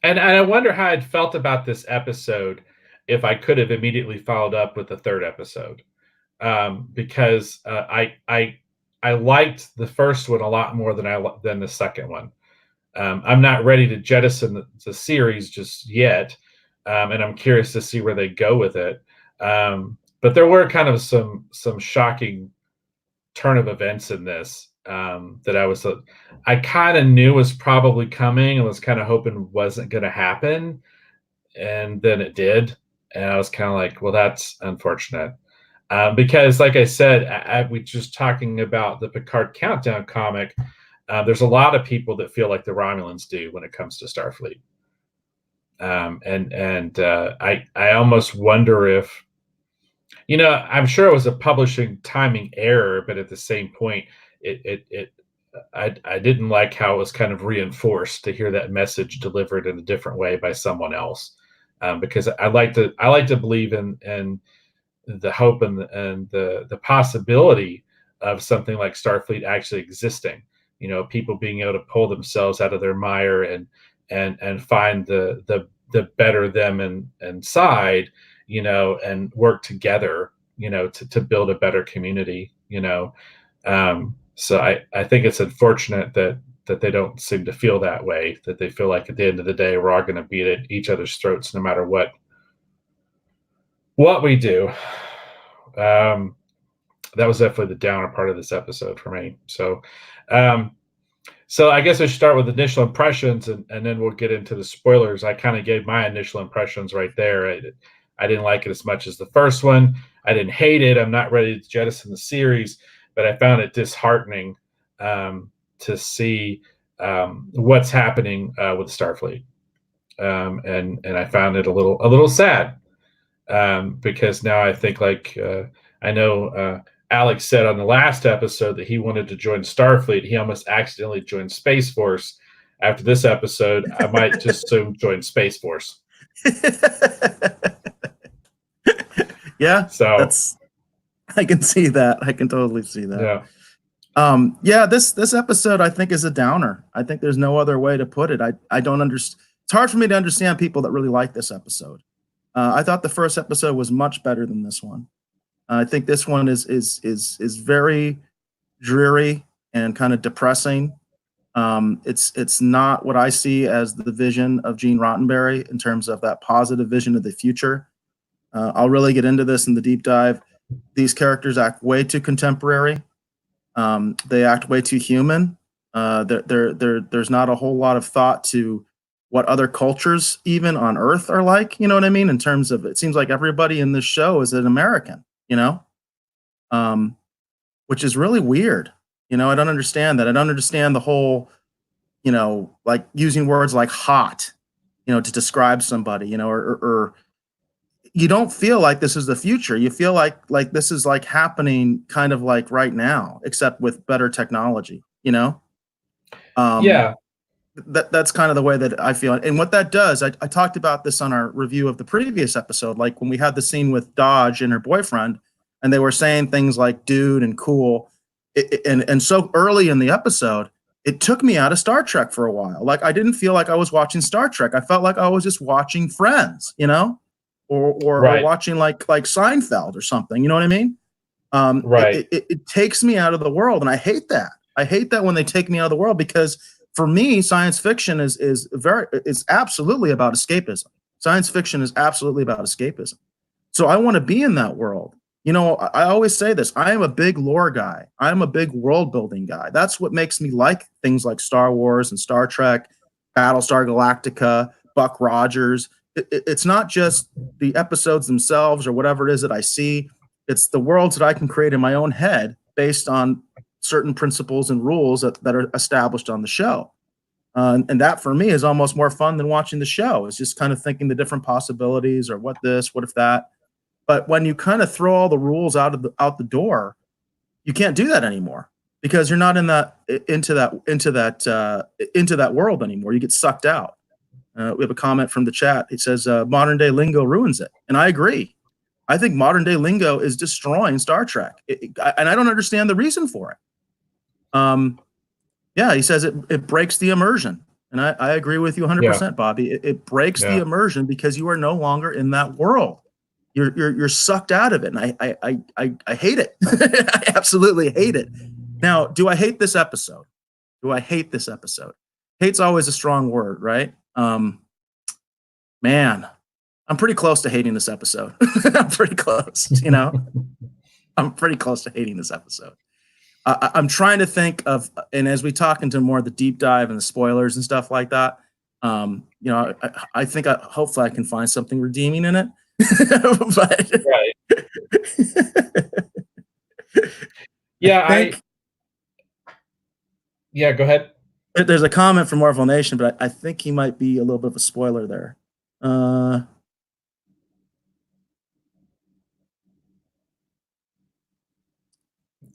And I wonder how I'd felt about this episode if I could have immediately followed up with the 3rd episode, because I liked the first one a lot more than the second one. I'm not ready to jettison the series just yet, and I'm curious to see where they go with it. But there were kind of some shocking turn of events in this that I kind of knew was probably coming and was kind of hoping wasn't going to happen, and then it did, and I was kind of like, well, that's unfortunate, because like I said, we just talking about the Picard Countdown comic. There's a lot of people that feel like the Romulans do when it comes to Starfleet, and I almost wonder if, I'm sure it was a publishing timing error, but at the same point, I didn't like how it was kind of reinforced to hear that message delivered in a different way by someone else, because I like to believe in the hope and the possibility of something like Starfleet actually existing. People being able to pull themselves out of their mire and find the better them inside, and work together, to build a better community, So I think it's unfortunate that they don't seem to feel that way, that they feel like at the end of the day, we're all going to beat at each other's throats no matter what we do. That was definitely the downer part of this episode for me. So I guess I should start with initial impressions, and then we'll get into the spoilers. I kind of gave my initial impressions right there. I didn't like it as much as the first one. I didn't hate it. I'm not ready to jettison the series, but I found it disheartening to see what's happening with Starfleet, and I found it a little sad, because now I think, like, I know Alex said on the last episode that he wanted to join Starfleet. He almost accidentally joined Space Force. After this episode, I might just soon join Space Force. Yeah, so I can see that. I can totally see that. Yeah. This episode, I think, is a downer. I think there's no other way to put it. I don't understand. It's hard for me to understand people that really like this episode. I thought the first episode was much better than this one. I think this one is very dreary and kind of depressing. It's not what I see as the vision of Gene Roddenberry in terms of that positive vision of the future. I'll really get into this in the deep dive. These characters act way too contemporary. They act way too human. There's not a whole lot of thought to what other cultures, even on Earth, are like. You know what I mean? In terms of, it seems like everybody in this show is an American. Which is really weird. I don't understand that. I don't understand the whole, like using words like hot, to describe somebody, or you don't feel like this is the future. You feel like this is like happening kind of like right now, except with better technology, Yeah. that's kind of the way that I feel. And what that does, I talked about this on our review of the previous episode, like when we had the scene with Dodge and her boyfriend, and they were saying things like "dude" and "cool," and so early in the episode, it took me out of Star Trek for a while. Like I didn't feel like I was watching Star Trek. I felt like I was just watching Friends, or Right. watching like Seinfeld or something. You know what I mean? Right. It takes me out of the world, and I hate that. I hate that when they take me out of the world, because for me, science fiction is absolutely about escapism. Science fiction is absolutely about escapism. So I want to be in that world. I always say this. I am a big lore guy. I am a big world building guy. That's what makes me like things like Star Wars and Star Trek, Battlestar Galactica, Buck Rogers. It's not just the episodes themselves or whatever it is that I see. It's the worlds that I can create in my own head based on certain principles and rules that are established on the show. And that for me is almost more fun than watching the show. It's just kind of thinking the different possibilities, or what this, what if that. But when you kind of throw all the rules out the door, you can't do that anymore, because you're not into that world anymore. You get sucked out. We have a comment from the chat. It says modern day lingo ruins it, and I agree. I think modern day lingo is destroying Star Trek, and I don't understand the reason for it. Yeah, he says it breaks the immersion, and I agree with you 100%, Bobby. It breaks the immersion because you are no longer in that world. You're sucked out of it, and I hate it. I absolutely hate it. Now, do I hate this episode? Hate's always a strong word, right? Man, I'm pretty close to hating this episode. I'm pretty close, I'm pretty close to hating this episode. I'm trying to think of, and as we talk into more of the deep dive and the spoilers and stuff like that, I think hopefully I can find something redeeming in it. But Yeah, go ahead. There's a comment from Marvel Nation, but I think he might be a little bit of a spoiler there.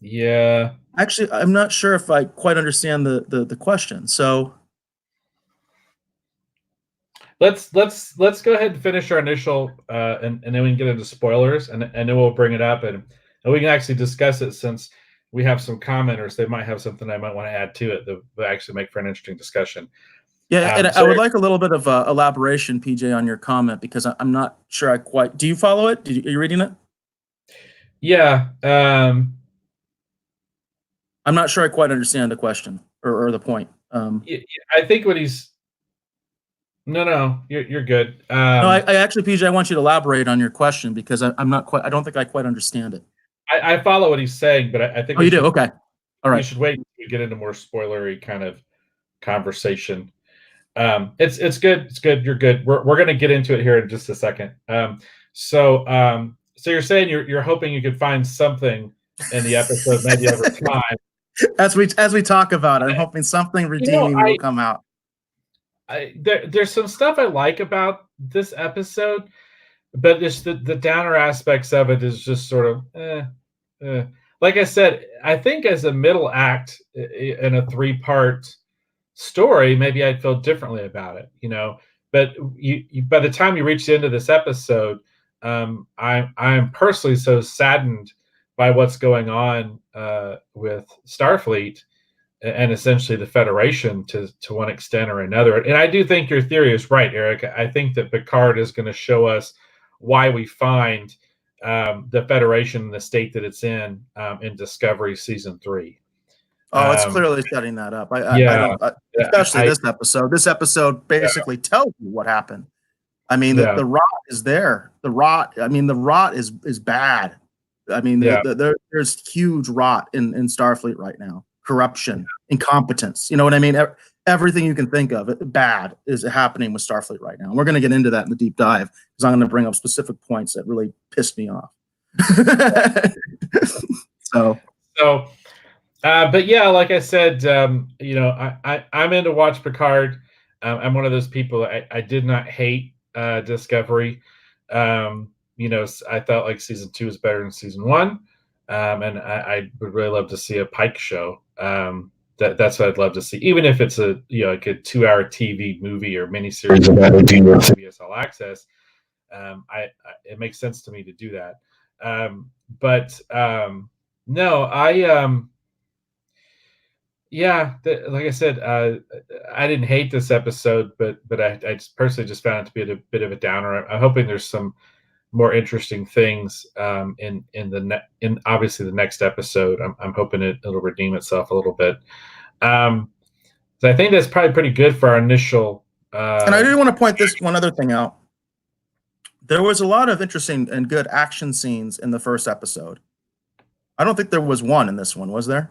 Yeah. Actually, I'm not sure if I quite understand the question. So let's go ahead and finish our initial and then we can get into spoilers, and then we'll bring it up and we can actually discuss it, since we have some commenters. They might have something I might want to add to it that will actually make for an interesting discussion. Yeah, and I would like a little bit of elaboration, PJ, on your comment, because I'm not sure I quite. Do you follow it? Are you reading it? Yeah. I'm not sure I quite understand the question or the point. I think what he's. No, you're good. No, I actually, PJ, I want you to elaborate on your question, because I'm not quite. I don't think I quite understand it. I follow what he's saying, but I think. Oh, you do? Okay. All right. You should wait to get into more spoilery kind of conversation. It's good. It's good. You're good. We're going to get into it here in just a second. So you're saying you're hoping you could find something in the episode maybe over time. As we talk about it, I'm hoping something redeeming will come out. There's some stuff I like about this episode, but just the downer aspects of it is just sort of like I said, I think as a middle act in a 3-part story, maybe I'd feel differently about it, but you by the time you reach the end of this episode, I'm personally so saddened by what's going on with Starfleet and essentially the Federation to one extent or another. And I do think your theory is right, Eric. I think that Picard is going to show us why we find the Federation in the state that it's in Discovery Season 3. Oh, it's clearly setting that up. Especially this episode. This episode basically tells you what happened. I mean, the rot is there. The rot is bad. I mean, there's huge rot in Starfleet right now. Corruption, incompetence. You know what I mean? Everything you can think of, bad, is happening with Starfleet right now. And we're going to get into that in the deep dive, because I'm going to bring up specific points that really pissed me off. But yeah, like I said, I'm into watch Picard. I'm one of those people. I did not hate Discovery. I felt like Season 2 is better than Season 1. And I would really love to see a Pike show. that's what I'd love to see, even if it's a like a 2-hour TV movie or miniseries about CBS All Access. It makes sense to me to do that. But no, like I said, I didn't hate this episode, but I just personally just found it to be a bit of a downer. I'm hoping there's some more interesting things in obviously the next episode. I'm hoping it'll redeem itself a little bit. So I think that's probably pretty good for our initial. And I do want to point this one other thing out. There was a lot of interesting and good action scenes in the first episode. I don't think there was one in this one, was there?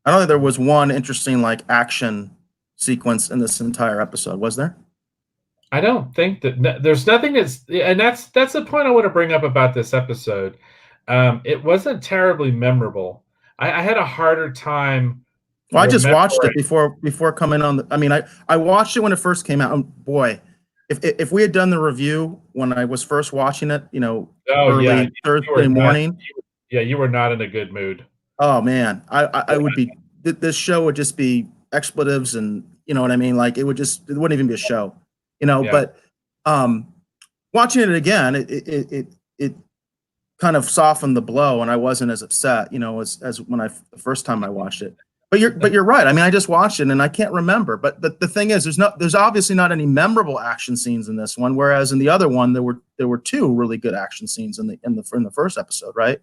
I don't think there was one interesting like action sequence in this entire episode, was there? I don't think that there's nothing and that's the point I want to bring up about this episode. It wasn't terribly memorable. I had a harder time. Well, I just watched it before coming on. I watched it when it first came out. And boy, if we had done the review when I was first watching it, early Thursday morning. You were not in a good mood. Oh man, I would be. This show would just be expletives, and you know what I mean. Like it wouldn't even be a show, But watching it again, it kind of softened the blow, and I wasn't as upset, as when the first time I watched it. But you're right. I mean, I just watched it and I can't remember. But the thing is, there's obviously not any memorable action scenes in this one, whereas in the other one there were two really good action scenes in the first episode, right?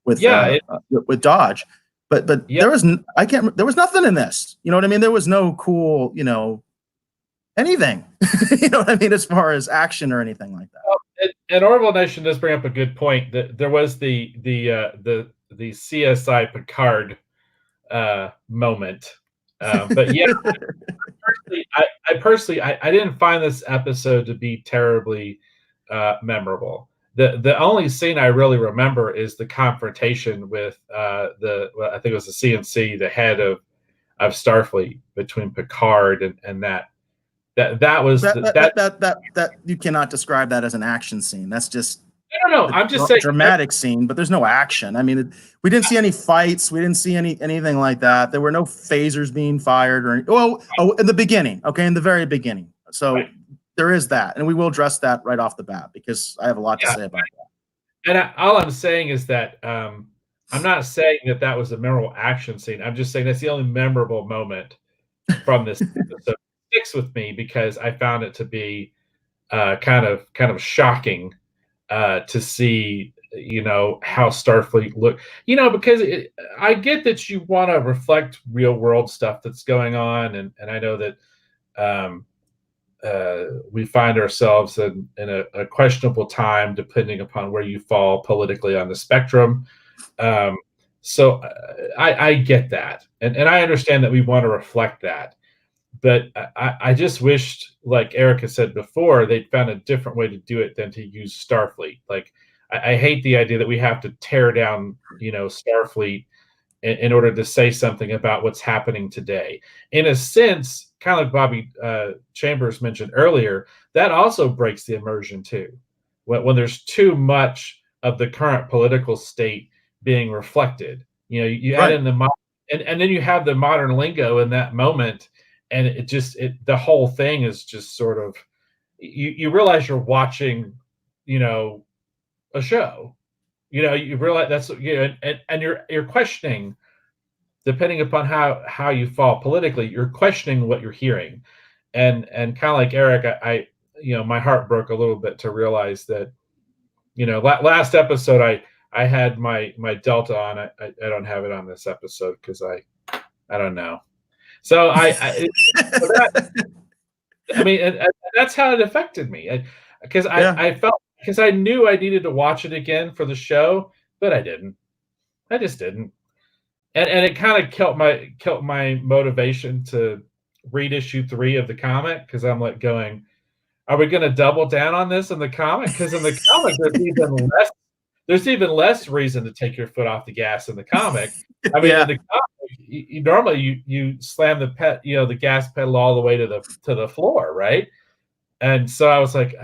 With Dodge. But there was nothing in this. You know what I mean? There was no cool, anything. You know what I mean, as far as action or anything like that. Well, and Orville Nation does bring up a good point that there was the CSI Picard moment. But yeah, I didn't find this episode to be terribly memorable. The only scene I really remember is the confrontation with I think it was the CNC, the head of Starfleet, between Picard and that was that you cannot describe that as an action scene. That's just no. I'm just saying dramatic scene, but there's no action. I mean, we didn't see any fights. We didn't see anything like that. There were no phasers being fired in the beginning. Okay, in the very beginning. So. Right. There is that, and we will address that right off the bat because I have a lot to say about that. And all I'm saying is that I'm not saying that was a memorable action scene. I'm just saying that's the only memorable moment from this episode. It sticks with me because I found it to be kind of shocking to see, how Starfleet looked. Because I get that you want to reflect real world stuff that's going on, and I know that. We find ourselves in a questionable time, depending upon where you fall politically on the spectrum. So I get that, and I understand that we want to reflect that, but I just wished, like Erica said before, they'd found a different way to do it than to use Starfleet. Like I hate the idea that we have to tear down, Starfleet in order to say something about what's happening today. In a sense, kind of like Bobby Chambers mentioned earlier, that also breaks the immersion too. When there's too much of the current political state being reflected, you add in and then you have the modern lingo in that moment, and the whole thing is just sort of, you realize you're watching, a show. You realize that's, and you're questioning, depending upon how you fall politically, you're questioning what you're hearing. And kind of like Eric, I my heart broke a little bit to realize that, last episode, I had my Delta on. I don't have it on this episode because I don't know. So and that's how it affected me. Because I felt, because I knew I needed to watch it again for the show, but I didn't. I just didn't. And it kind of killed my motivation to read issue 3 of the comic, because I'm like going, are we going to double down on this in the comic? Because in the comic, there's even less reason to take your foot off the gas in the comic. I mean, in the comic, normally you slam the gas pedal all the way to the floor, right? And so I was like,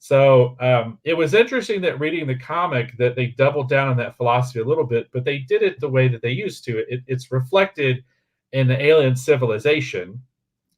So it was interesting that reading the comic that they doubled down on that philosophy a little bit, but they did it the way that they used to. It's reflected in the alien civilization,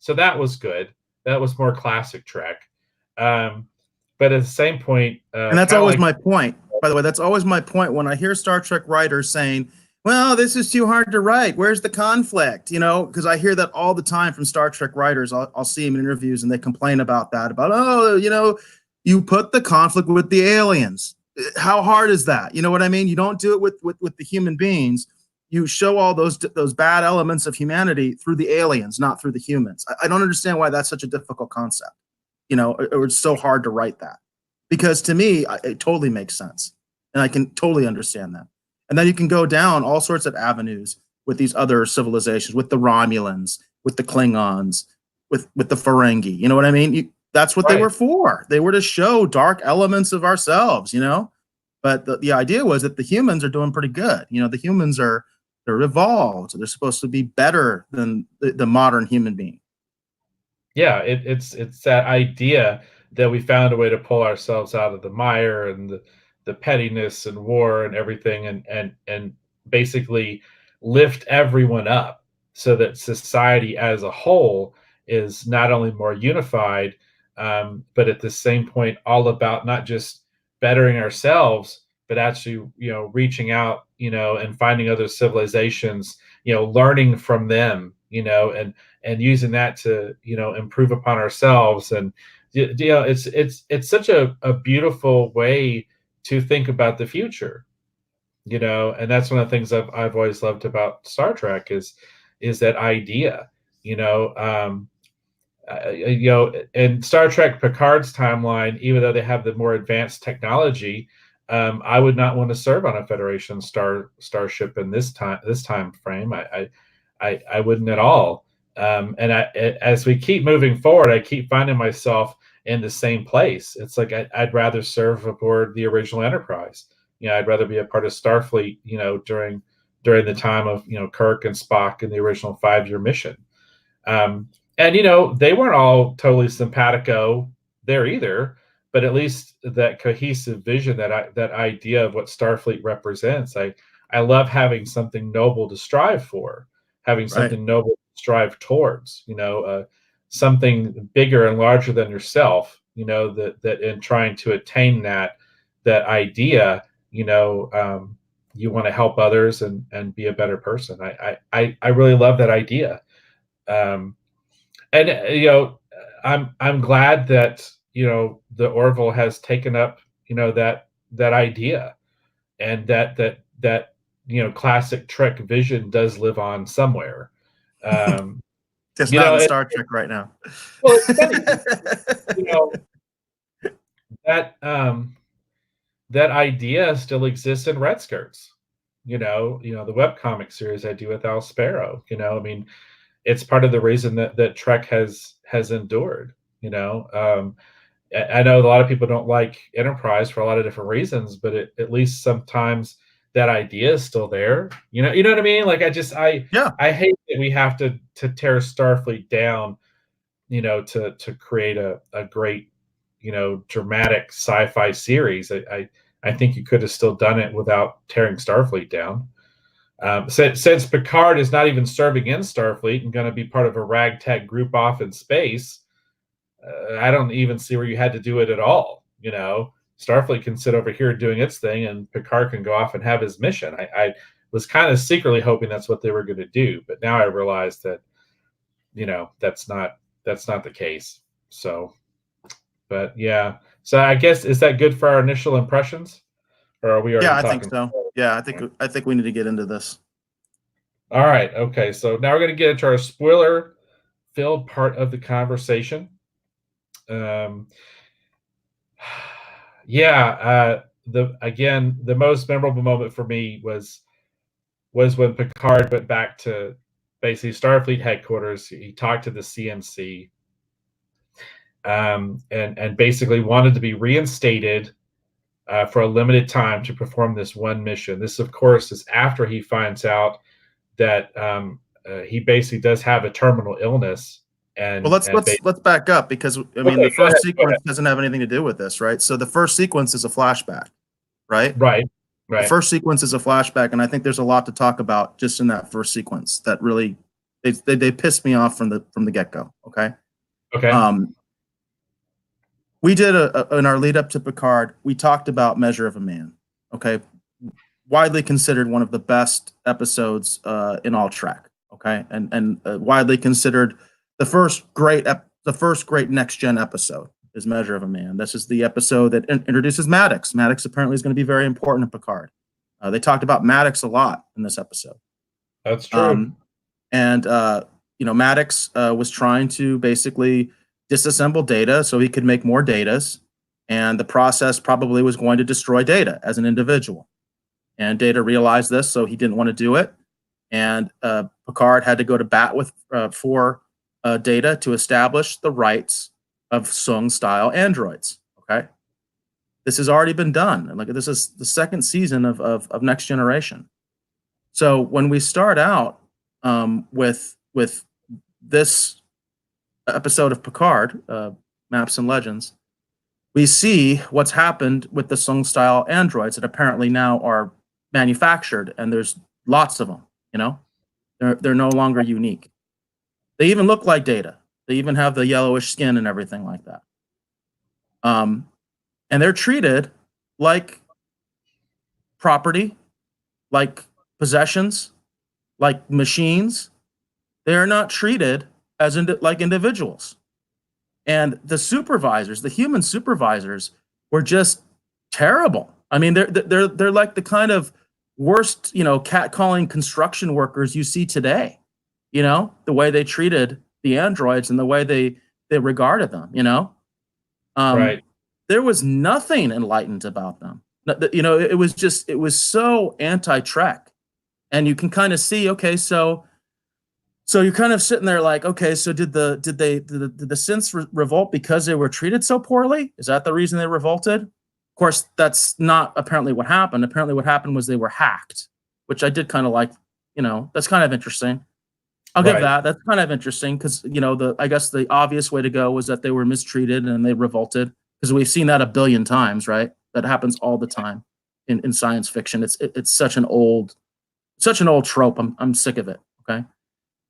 so that was good. That was more classic Trek. But at the same point, And that's kind of always like, my point. By the way, that's always my point when I hear Star Trek writers saying, well, this is too hard to write. Where's the conflict? You know, because I hear that all the time from Star Trek writers. I'll see them in interviews and they complain about that, about, oh, you know, you put the conflict with the aliens. How hard is that? You know what I mean? You don't do it with the human beings. You show all those bad elements of humanity through the aliens, not through the humans. I don't understand why that's such a difficult concept. You know, or it's so hard to write that. Because to me, it totally makes sense. And I can totally understand that. And then you can go down all sorts of avenues with these other civilizations, with the Romulans, with the Klingons, with the Ferengi. You know what I mean? That's what they were for. They were to show dark elements of ourselves, you know? But the idea was that the humans are doing pretty good. You know, the humans they're evolved. They're supposed to be better than the modern human being. Yeah, it's that idea that we found a way to pull ourselves out of the mire and the pettiness and war and everything, and basically lift everyone up so that society as a whole is not only more unified, but at the same point all about not just bettering ourselves, but actually, reaching out, and finding other civilizations, learning from them, and using that to, improve upon ourselves. And it's such a beautiful way to think about the future, and that's one of the things I've always loved about Star Trek is that idea, in Star Trek Picard's timeline, even though they have the more advanced technology, I would not want to serve on a Federation starship in this time frame. I wouldn't at all. As we keep moving forward, I keep finding myself in the same place. It's like I'd rather serve aboard the original Enterprise. I'd rather be a part of Starfleet. During the time of Kirk and Spock in the original 5-year mission. And they weren't all totally simpatico there either, but at least that cohesive vision, that idea of what Starfleet represents. I love having something noble to strive for, having something noble to strive towards, something bigger and larger than yourself, that in trying to attain that idea, you want to help others and be a better person. I really love that idea. And I'm glad that the Orville has taken up that idea, and that classic Trek vision does live on somewhere. Just not in Star Trek right now. Well, it's funny, that idea still exists in Red Skirts. The webcomic series I do with Al Sparrow. I mean, it's part of the reason that Trek has endured. I know a lot of people don't like Enterprise for a lot of different reasons, but at least sometimes that idea is still there. You know what I mean? Like I hate that we have to tear Starfleet down, to create a great, dramatic sci-fi series. I think you could have still done it without tearing Starfleet down. Since Picard is not even serving in Starfleet and going to be part of a ragtag group off in space, I don't even see where you had to do it at all. Starfleet can sit over here doing its thing, and Picard can go off and have his mission. I was kind of secretly hoping that's what they were going to do, but now I realize that, that's not the case. So, but yeah. So I guess, is that good for our initial impressions, or are we already talking? I think so. Yeah, I think we need to get into this. All right. Okay. So now we're going to get into our spoiler-filled part of the conversation. The most memorable moment for me was when Picard went back to basically Starfleet headquarters. He talked to the CNC, and basically wanted to be reinstated for a limited time to perform this one mission. This, of course, is after he finds out that he basically does have a terminal illness, and Well, let's back up, because I mean, okay, the go ahead, first sequence doesn't have anything to do with this, right? So the first sequence is a flashback, right? right, The right, first sequence is a flashback, and I think there's a lot to talk about just in that first sequence that really they pissed me off from the get-go. Okay. okay, Um, we did in our lead up to Picard, we talked about Measure of a Man. Okay, widely considered one of the best episodes in all Trek. Okay, and widely considered the first great next gen episode is Measure of a Man. This is the episode that introduces Maddox. Maddox apparently is going to be very important in Picard. They talked about Maddox a lot in this episode. that's true. And Maddox was trying to basically disassemble Data so he could make more Datas, and the process probably was going to destroy Data as an individual. And Data realized this, so he didn't want to do it. And Picard had to go to bat for Data to establish the rights of Sung-style androids. Okay, this has already been done. Like, this is the second season of Next Generation. So when we start out with this episode of Picard, Maps and Legends, we see what's happened with the Sung-style androids that apparently now are manufactured, and there's lots of them. They're no longer unique. They even look like Data. They even have the yellowish skin and everything like that. And they're treated like property, like possessions, like machines. They are not treated as like individuals. And the supervisors, the human supervisors, were just terrible. I mean, they're like the kind of worst, catcalling construction workers you see today. The way they treated the androids and the way they regarded them. Right. There was nothing enlightened about them. It was so anti-Trek, and you can kind of see, okay, so you're kind of sitting there like, okay, so did the synths revolt because they were treated so poorly? Is that the reason they revolted? Of course, that's not apparently what happened. Apparently what happened was they were hacked, which I did kind of like. That's kind of interesting. I'll give that. That's kind of interesting because, I guess the obvious way to go was that they were mistreated and they revolted, because we've seen that a billion times, right? That happens all the time in science fiction. It's such an old trope. I'm sick of it. Okay.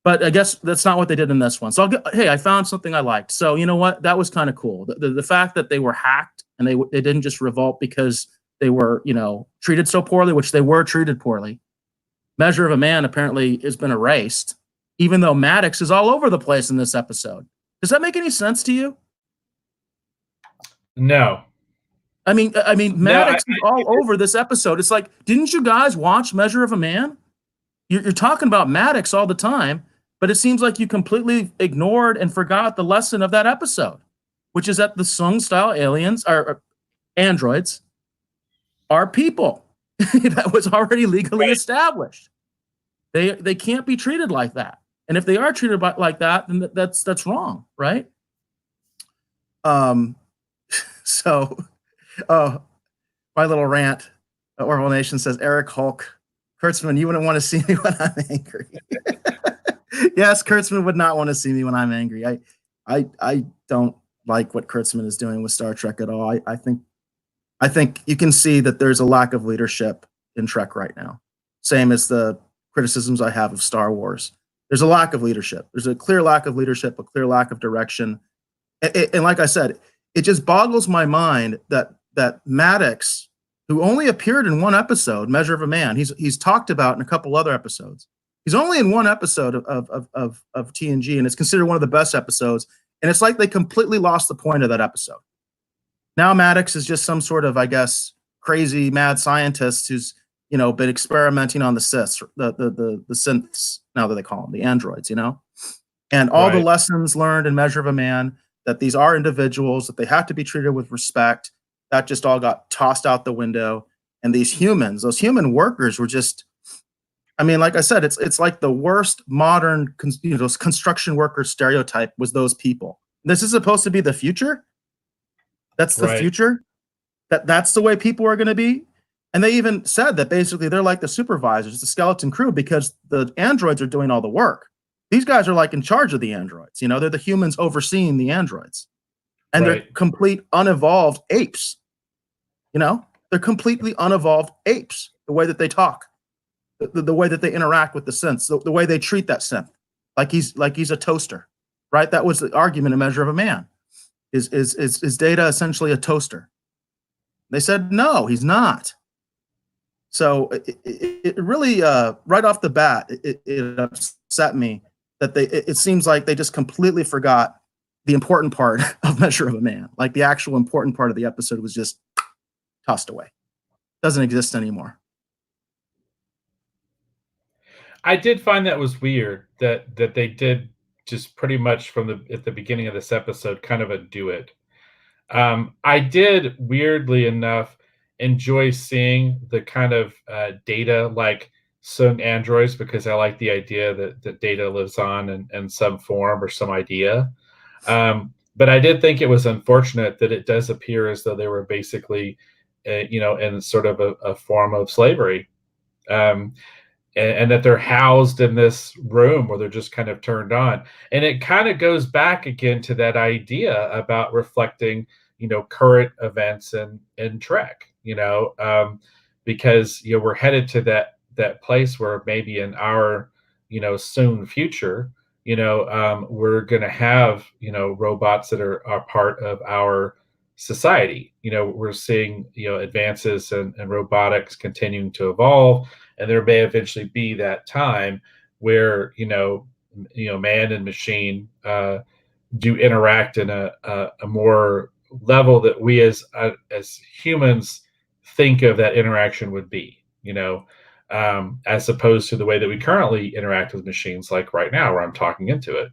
But I guess that's not what they did in this one. So I found something I liked. So you know what? That was kind of cool. The fact that they were hacked and they didn't just revolt because they were, treated so poorly, which they were treated poorly. Measure of a Man apparently has been erased, even though Maddox is all over the place in this episode. Does that make any sense to you? No. I mean, Maddox is all over this episode. It's like, didn't you guys watch Measure of a Man? You're talking about Maddox all the time, but it seems like you completely ignored and forgot the lesson of that episode, which is that the Sung-style aliens or androids are people. That was already legally established. They can't be treated like that. And if they are treated like that, then that's wrong, right? So, my little rant, Orville Nation says, Eric Hulk, Kurtzman, you wouldn't want to see me when I'm angry. Yes, Kurtzman would not want to see me when I'm angry. I don't like what Kurtzman is doing with Star Trek at all. I think you can see that there's a lack of leadership in Trek right now. Same as the criticisms I have of Star Wars. There's a lack of leadership. There's a clear lack of leadership, a clear lack of direction. And like I said, it just boggles my mind that Maddox, who only appeared in one episode, Measure of a Man, he's talked about in a couple other episodes. He's only in one episode of TNG, and it's considered one of the best episodes. And it's like they completely lost the point of that episode. Now Maddox is just some sort of, I guess, crazy mad scientist who's been experimenting on the synths, the synths, now that they call them the androids, and all the lessons learned in Measure of a Man, that these are individuals, that they have to be treated with respect, that just all got tossed out the window. And these humans, those human workers were just, I mean, like I said, it's like the worst modern construction worker stereotype was those people. This is supposed to be the future. That's the future. That's the way people are going to be. And they even said that basically they're like the supervisors, the skeleton crew, because the androids are doing all the work. These guys are like in charge of the androids. You know, they're the humans overseeing the androids, and they're complete unevolved apes. You know, they're completely unevolved apes. The way that they talk, the way that they interact with the synths, the way they treat that synth, like he's a toaster, right? That was the argument in Measure of a Man. Is Data essentially a toaster? They said no, he's not. So it really, right off the bat, it upset me that it seems like they just completely forgot the important part of Measure of a Man. Like the actual important part of the episode was just tossed away. Doesn't exist anymore. I did find that was weird that they did just pretty much at the beginning of this episode kind of a do it. I did, weirdly enough, enjoy seeing the kind of Data like sung androids, because I like the idea that Data lives on in some form or some idea. But I did think it was unfortunate that it does appear as though they were basically, in sort of a form of slavery. And that they're housed in this room where they're just kind of turned on. And it kind of goes back again to that idea about reflecting, current events in Trek, because, we're headed to that place where maybe in our, soon future, we're going to have, robots that are part of our society. We're seeing, advances in robotics continuing to evolve. And there may eventually be that time where man and machine do interact in a more level that we as humans think of that interaction would be, as opposed to the way that we currently interact with machines, like right now, where I'm talking into it,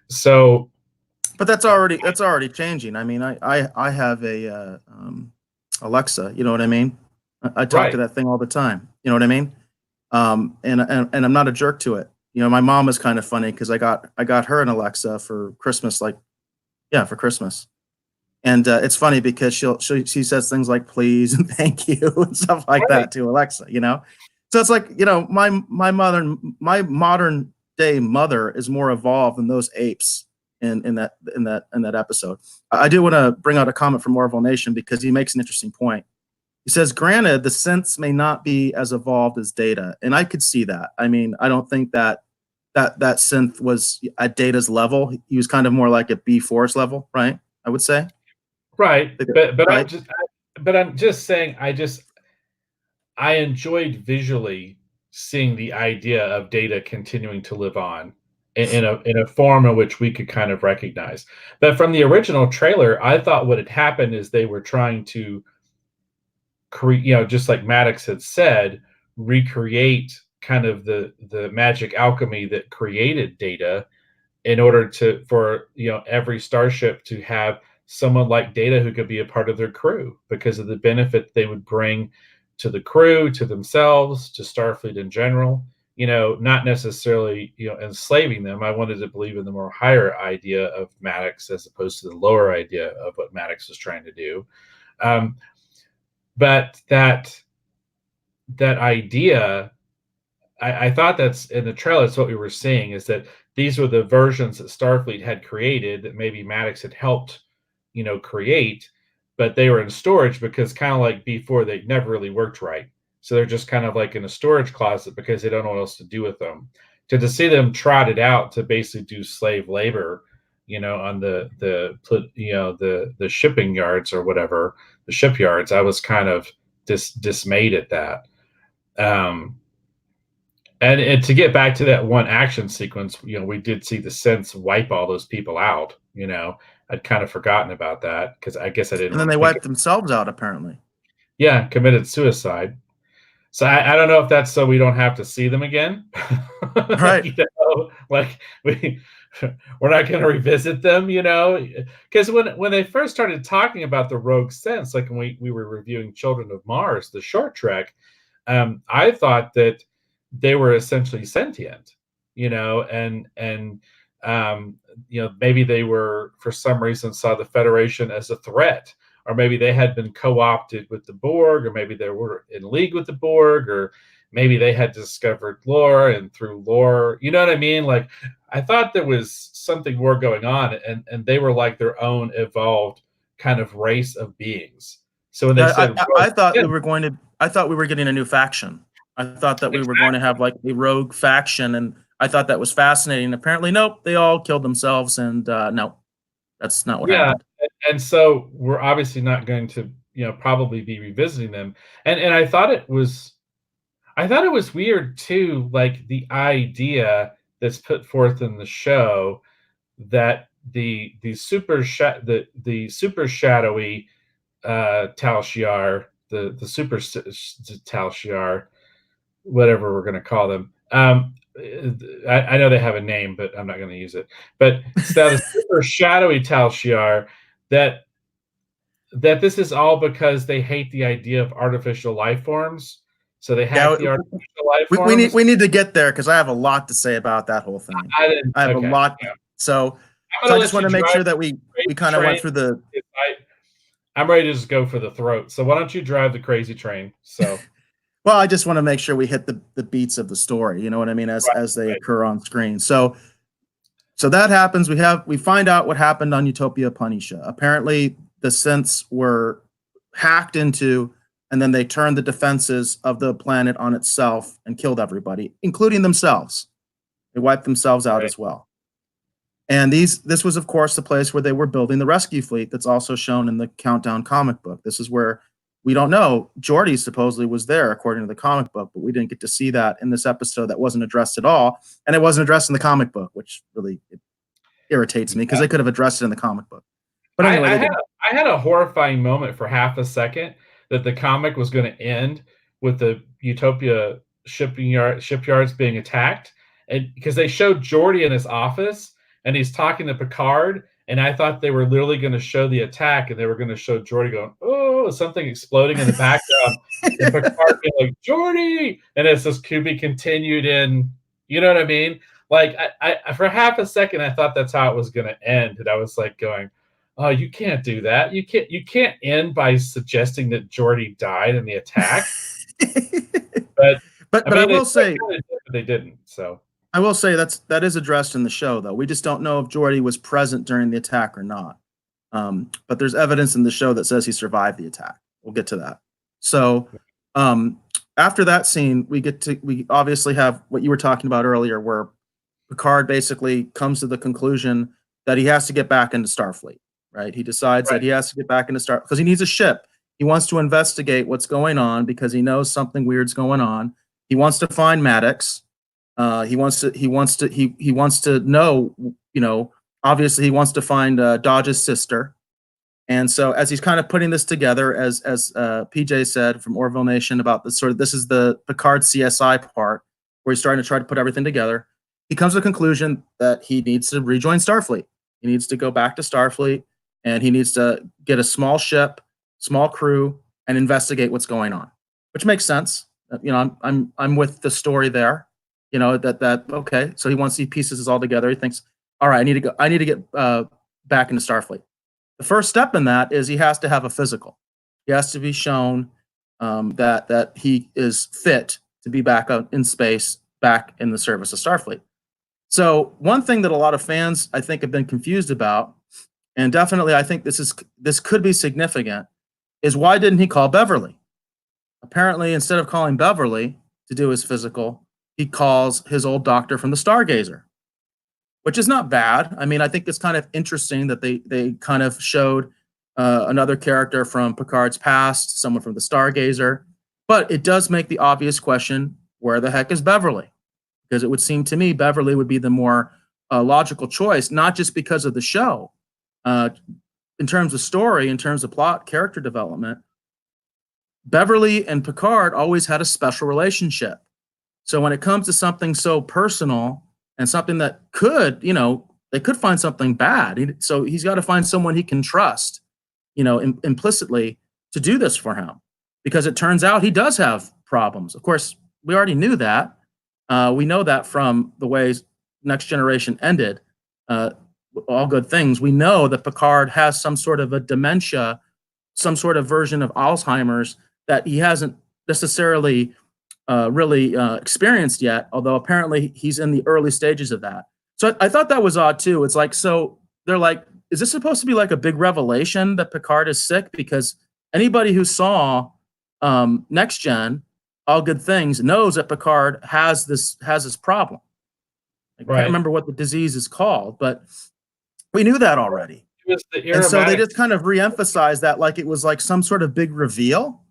So, but that's already changing. I mean, I have a Alexa. You know what I mean? I talk to that thing all the time. You know what I mean? And I'm not a jerk to it. My mom is kind of funny because I got her an Alexa for Christmas, for Christmas. And it's funny because she says things like please and thank you and stuff like that to Alexa. So it's like, my modern day mother is more evolved than those apes in that episode. I do want to bring out a comment from Marvel Nation because he makes an interesting point. He says, granted, the synths may not be as evolved as Data, and I could see that. I mean, I don't think that synth was at Data's level. He was kind of more like at B-Force level, right? I would say. Right, but right? I'm just saying, I enjoyed visually seeing the idea of Data continuing to live on in a form in which we could kind of recognize. But from the original trailer, I thought what had happened is they were trying to create, just like Maddox had said, recreate kind of the magic alchemy that created Data in order for every starship to have someone like Data who could be a part of their crew because of the benefit they would bring to the crew, to themselves, to Starfleet in general. Not necessarily enslaving them. I wanted to believe in the more higher idea of Maddox as opposed to the lower idea of what Maddox was trying to do. But that idea, I thought that's in the trailer. That's what we were seeing, is that these were the versions that Starfleet had created that maybe Maddox had helped, create, but they were in storage because kind of like before, they never really worked right. So they're just kind of like in a storage closet because they don't know what else to do with them. To see them trotted out to basically do slave labor, on the shipping yards or whatever, the shipyards, I was kind of dismayed at that. And to get back to that one action sequence, we did see the synths wipe all those people out. I'd kind of forgotten about that because I guess I didn't. And then they wiped themselves out, apparently. Yeah, committed suicide. So I don't know if that's so we don't have to see them again. Right. We're not going to revisit them, because when they first started talking about the rogue synths, like when we were reviewing Children of Mars, the short trek, I thought that they were essentially sentient, and maybe they were, for some reason, saw the Federation as a threat, or maybe they had been co-opted with the Borg, or maybe they were in league with the Borg, or maybe they had discovered lore, and through lore, you know what I mean? Like, I thought there was something more going on, and they were like their own evolved kind of race of beings. So when they said, I thought we were going to. I thought we were getting a new faction. I thought that we were going to have like a rogue faction, and I thought that was fascinating. Apparently, nope, they all killed themselves, and no, that's not what happened. And so we're obviously not going to, probably be revisiting them. And I thought it was weird too, like the idea that's put forth in the show that the super shadowy Tal Shiar, the super Tal Shiar, whatever we're going to call them. I know they have a name, but I'm not going to use it. But now the super shadowy Tal Shiar, that this is all because they hate the idea of artificial life forms. So they hack the artificial life forms. We need to get there because I have a lot to say about that whole thing. I have a lot. Yeah. So I just want to make sure that we kind of went through the. I'm ready to just go for the throat. So why don't you drive the crazy train? So. Well, I just want to make sure we hit the beats of the story. You know what I mean? As they occur on screen. So that happens. We find out what happened on Utopia Punisha. Apparently, the synths were hacked into, and then they turned the defenses of the planet on itself and killed everybody, including themselves. They wiped themselves out as well. And this was, of course, the place where they were building the rescue fleet that's also shown in the Countdown comic book. This is where, we don't know, Geordi supposedly was there, according to the comic book, but we didn't get to see that in this episode. That wasn't addressed at all. And it wasn't addressed in the comic book, which really irritates me because they could have addressed it in the comic book. But anyway, I had a horrifying moment for half a second that the comic was going to end with the Utopia shipyards being attacked, and because they showed Geordi in his office and he's talking to Picard, and I thought they were literally going to show the attack, and they were going to show Geordi going, oh, something exploding in the background, and Picard being like, Geordi, and it's just to be continued in, you know what I mean? Like, I for half a second I thought that's how it was going to end, and I was like going, oh, you can't do that. You can't end by suggesting that Geordi died in the attack. but I will say they didn't. So I will say that is addressed in the show, though. We just don't know if Geordi was present during the attack or not. But there's evidence in the show that says he survived the attack. We'll get to that. So after that scene, we obviously have what you were talking about earlier, where Picard basically comes to the conclusion that he has to get back into Starfleet. Right? He decides that he has to get back into Starfleet because he needs a ship. He wants to investigate what's going on because he knows something weird's going on. He wants to find Maddox. He wants to know, obviously he wants to find Dodge's sister. And so as he's kind of putting this together, as PJ said from Orville Nation about this is the Picard CSI part where he's starting to try to put everything together. He comes to the conclusion that he needs to rejoin Starfleet. He needs to go back to Starfleet, and he needs to get a small ship, small crew, and investigate what's going on, which makes sense. I'm with the story there. That okay. So he once he pieces this all together, he thinks, all right, I need to get back into Starfleet. The first step in that is he has to have a physical. He has to be shown that he is fit to be back out in space, back in the service of Starfleet. So one thing that a lot of fans, I think, have been confused about, and definitely I think this could be significant, is why didn't he call Beverly? Apparently, instead of calling Beverly to do his physical, he calls his old doctor from the Stargazer, which is not bad. I mean, I think it's kind of interesting that they kind of showed another character from Picard's past, someone from the Stargazer, but it does make the obvious question, where the heck is Beverly? Because it would seem to me Beverly would be the more logical choice, not just because of the show. In terms of story, in terms of plot, character development, Beverly and Picard always had a special relationship. So when it comes to something so personal and something that could, they could find something bad. So he's got to find someone he can trust, implicitly to do this for him, because it turns out he does have problems. Of course, we already knew that. We know that from the way Next Generation ended, all good things. We know that Picard has some sort of a dementia some sort of version of Alzheimer's that he hasn't necessarily really experienced yet, although apparently he's in the early stages of that. So I thought that was odd too. It's like, so they're like, is this supposed to be like a big revelation that Picard is sick? Because anybody who saw Next Gen, All Good Things, knows that Picard has this problem. I can't remember what the disease is called, but we knew that already. And so they just kind of reemphasized that like it was like some sort of big reveal.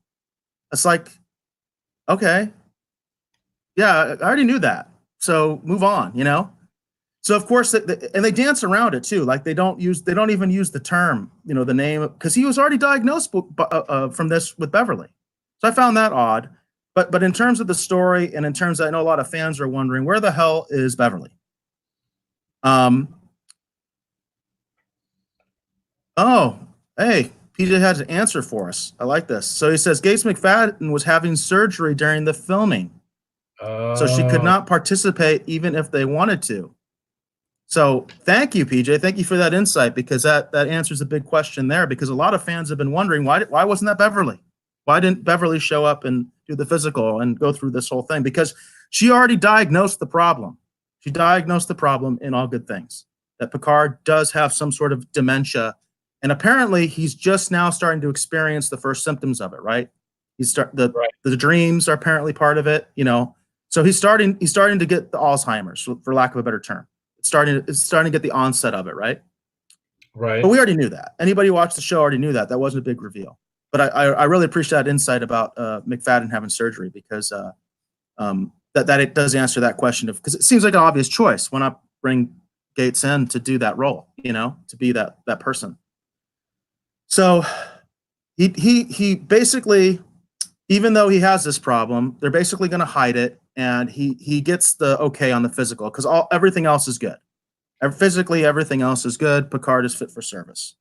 It's like, okay, yeah, I already knew that. So move on, you know? So of course, and they dance around it too. Like they don't even use the term, you know, the name, because he was already diagnosed from this with Beverly. So I found that odd. But in terms of the story, and in terms of, I know a lot of fans are wondering, where the hell is Beverly? Oh, hey, PJ has an answer for us. I like this. So he says Gates McFadden was having surgery during the filming. So she could not participate even if they wanted to. So thank you, PJ. Thank you for that insight, because that answers a big question there, because a lot of fans have been wondering, why wasn't that Beverly? Why didn't Beverly show up and do the physical and go through this whole thing? Because she already diagnosed the problem. She diagnosed the problem in All Good Things, that Picard does have some sort of dementia. And apparently he's just now starting to experience the first symptoms of it, right? The dreams are apparently part of it, you know. So he's starting to get the Alzheimer's, for lack of a better term. It's starting to get the onset of it, right? Right. But we already knew that. Anybody who watched the show already knew that. That wasn't a big reveal. But I really appreciate that insight about McFadden having surgery, because that it does answer that question of, because it seems like an obvious choice. Why not bring Gates in to do that role, you know, to be that person? So he basically, even though he has this problem, they're basically going to hide it, and he gets the okay on the physical, because everything else is good. Physically, everything else is good. Picard is fit for service.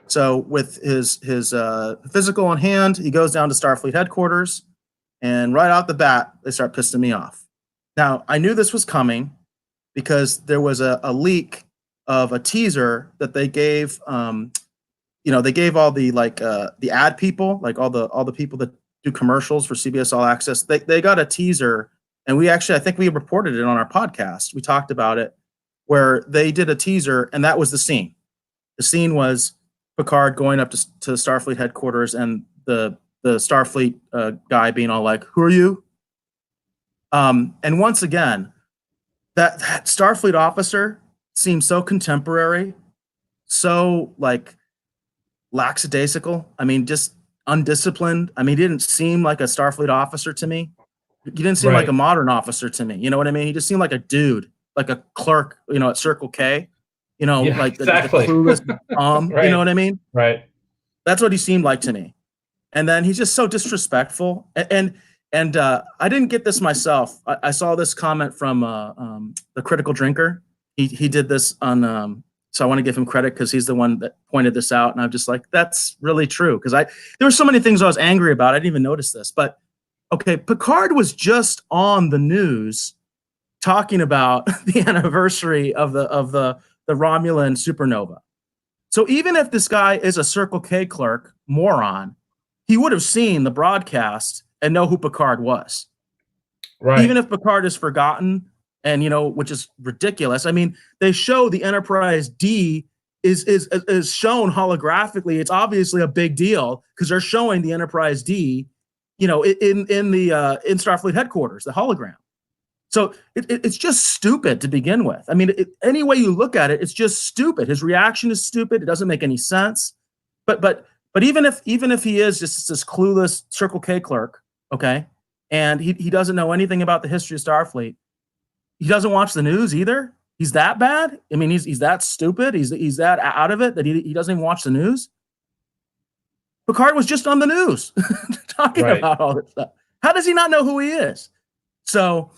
So with his physical in hand, he goes down to Starfleet headquarters, and right out the bat, they start pissing me off. Now, I knew this was coming because there was a leak of a teaser that they gave. They gave all the the ad people, like all the people that do commercials for CBS All Access. They got a teaser, and I think we reported it on our podcast. We talked about it, where they did a teaser, and that was the scene. The scene was Picard going up to Starfleet headquarters, and the Starfleet guy being all like, "Who are you?" And once again, that Starfleet officer seemed so contemporary, so like lackadaisical. I mean, just undisciplined. I mean, he didn't seem like a Starfleet officer to me. He didn't seem like a modern officer to me. You know what I mean? He just seemed like a dude, like a clerk, you know, at Circle K. You know, like exactly. the clueless Right. You know what I mean? Right. That's what he seemed like to me. And then he's just so disrespectful. And I didn't get this myself. I saw this comment from the Critical Drinker. He did this on. So I want to give him credit, because he's the one that pointed this out. And I'm just like, that's really true. Because there were so many things I was angry about. I didn't even notice this. But okay, Picard was just on the news talking about the anniversary of the Romulan supernova. So even if this guy is a Circle K clerk moron, he would have seen the broadcast and know who Picard was. Right. Even if Picard is forgotten, and you know, which is ridiculous. I mean, they show the Enterprise D is shown holographically. It's obviously a big deal, because they're showing the Enterprise D, you know, in Starfleet headquarters, the hologram. So it's just stupid to begin with. I mean, any way you look at it, it's just stupid. His reaction is stupid. It doesn't make any sense. But even if he is just this clueless Circle K clerk, okay, and he doesn't know anything about the history of Starfleet, he doesn't watch the news either. He's that bad. I mean, he's that stupid. He's that out of it that he doesn't even watch the news. Picard was just on the news talking about all this stuff. How does he not know who he is? So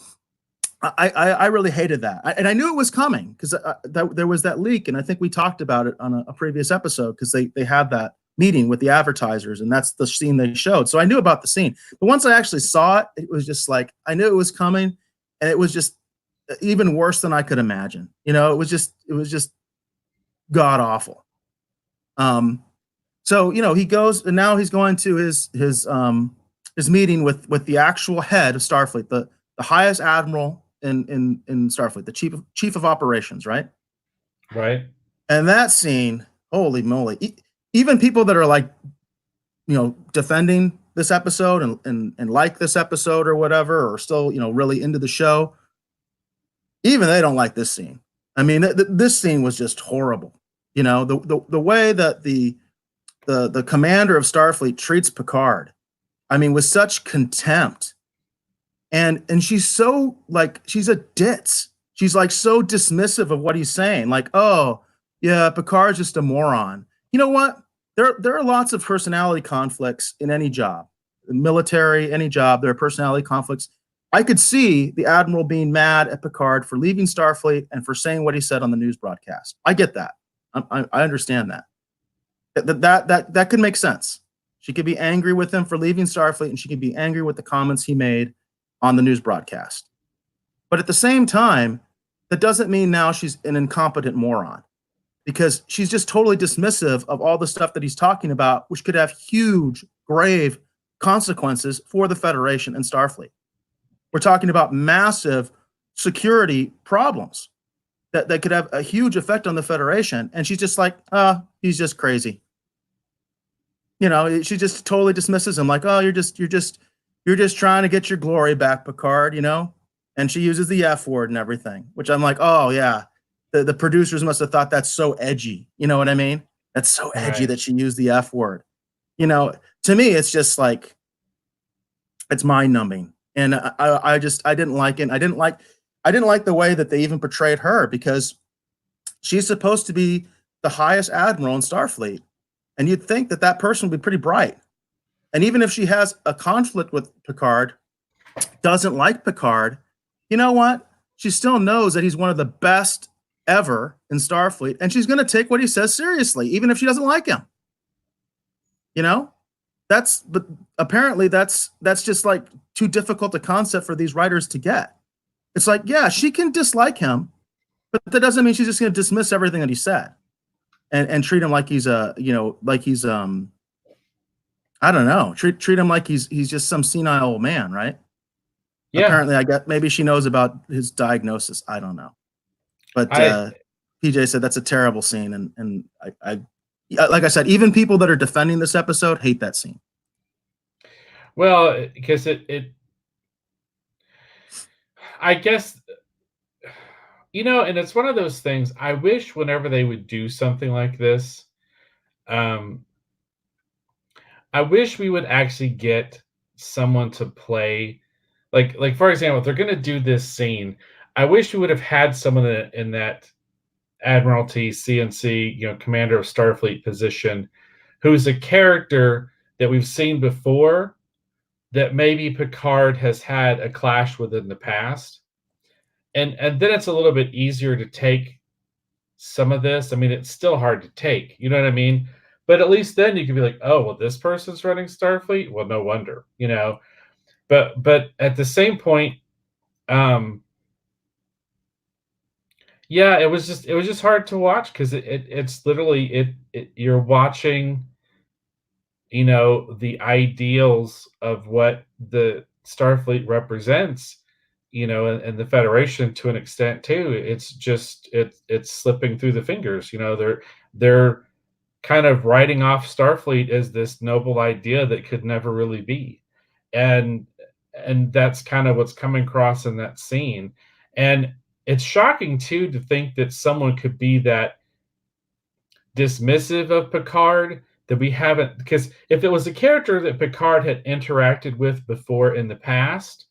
I really hated that. And I knew it was coming, because there was that leak, and I think we talked about it on a previous episode, because they had that meeting with the advertisers, and that's the scene they showed. So I knew about the scene. But once I actually saw it, it was just like, I knew it was coming, and it was just even worse than I could imagine. You know, it was just god awful. So So he goes, and now he's going to his meeting with the actual head of Starfleet, the highest admiral in Starfleet, the chief of operations, right? Right. And that scene, holy moly! Even people that are like, defending this episode and like this episode or whatever, or still really into the show, even they don't like this scene. I mean, this scene was just horrible. The way that the commander of Starfleet treats Picard, I mean, with such contempt, and she's so like, she's a ditz. She's like so dismissive of what he's saying. Like, oh yeah, Picard's just a moron. You know what? There are lots of personality conflicts in any job, military, any job. There are personality conflicts. I could see the admiral being mad at Picard for leaving Starfleet and for saying what he said on the news broadcast. I get that. I understand that. That could make sense. She could be angry with him for leaving Starfleet, and she could be angry with the comments he made on the news broadcast. But at the same time, that doesn't mean now she's an incompetent moron, because she's just totally dismissive of all the stuff that he's talking about, which could have huge, grave consequences for the Federation and Starfleet. We're talking about massive security problems that could have a huge effect on the Federation. And she's just like, he's just crazy. She just totally dismisses him, like, oh, you're just trying to get your glory back, Picard, And she uses the F word and everything, which I'm like, oh yeah, the producers must have thought that's so edgy. You know what I mean? That's so edgy, right, that she used the F word. To me, it's just like, it's mind numbing. And I didn't like it. I didn't like the way that they even portrayed her, because she's supposed to be the highest admiral in Starfleet. And you'd think that person would be pretty bright. And even if she has a conflict with Picard, doesn't like Picard, you know what? She still knows that he's one of the best ever in Starfleet. And she's going to take what he says seriously, even if she doesn't like him. But apparently that's just like too difficult a concept for these writers to get. It's like, yeah, she can dislike him, but that doesn't mean she's just going to dismiss everything that he said and treat him like he's I don't know, treat him like he's just some senile old man, right? Yeah. Apparently, I guess maybe she knows about his diagnosis. I don't know, but PJ said that's a terrible scene, and I like I said, even people that are defending this episode hate that scene. Well, because it I guess, and it's one of those things. I wish whenever they would do something like this, I wish we would actually get someone to play, like for example, if they're going to do this scene, I wish we would have had someone in that Admiralty, CNC, Commander of Starfleet position, who's a character that we've seen before, that maybe Picard has had a clash with in the past. And then it's a little bit easier to take some of this. I mean, it's still hard to take, you know what I mean? But at least then you can be like, oh, well, this person's running Starfleet? Well, no wonder, But at the same point, yeah, it was just hard to watch, because it's literally you're watching, the ideals of what the Starfleet represents, and the Federation to an extent too. It's just it's slipping through the fingers. They're kind of writing off Starfleet as this noble idea that could never really be, and that's kind of what's coming across in that scene. And it's shocking too to think that someone could be that dismissive of Picard, that we haven't, because if it was a character that Picard had interacted with before in the past,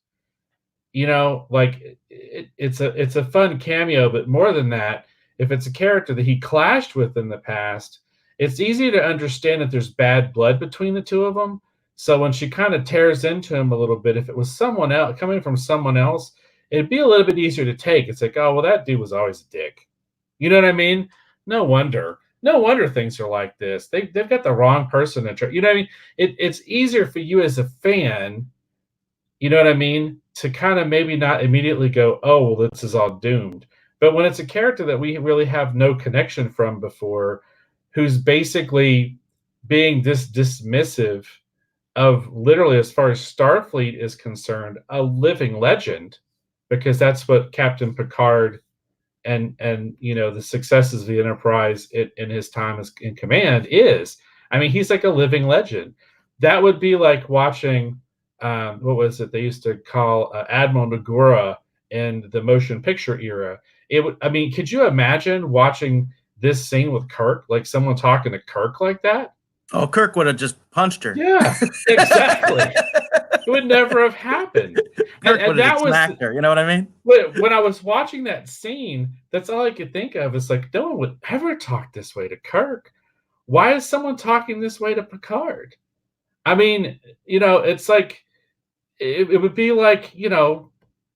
like it's a fun cameo. But more than that, if it's a character that he clashed with in the past, it's easy to understand that there's bad blood between the two of them. So when she kind of tears into him a little bit, if it was someone else, coming from someone else, it'd be a little bit easier to take. It's like, oh, well, that dude was always a dick. You know what I mean? No wonder things are like this. They've got the wrong person. You know what I mean? It's easier for you as a fan, you know what I mean, to kind of maybe not immediately go, oh, well, this is all doomed. But when it's a character that we really have no connection from before, who's basically being this dismissive of literally, as far as Starfleet is concerned, a living legend, because that's what Captain Picard and the successes of the Enterprise in his time as in command is. I mean, he's like a living legend. That would be like watching what was it they used to call Admiral Nagura in the motion picture era. It would. I mean, could you imagine watching this scene with Kirk, like someone talking to Kirk like that? Oh, Kirk would have just punched her. Yeah, exactly. It would never have happened. Kirk And would have that was smacked her. You know what I mean? when I was watching that scene, that's all I could think of. Is like, no one would ever talk this way to Kirk. Why is someone talking this way to Picard? I mean, it's like it would be like,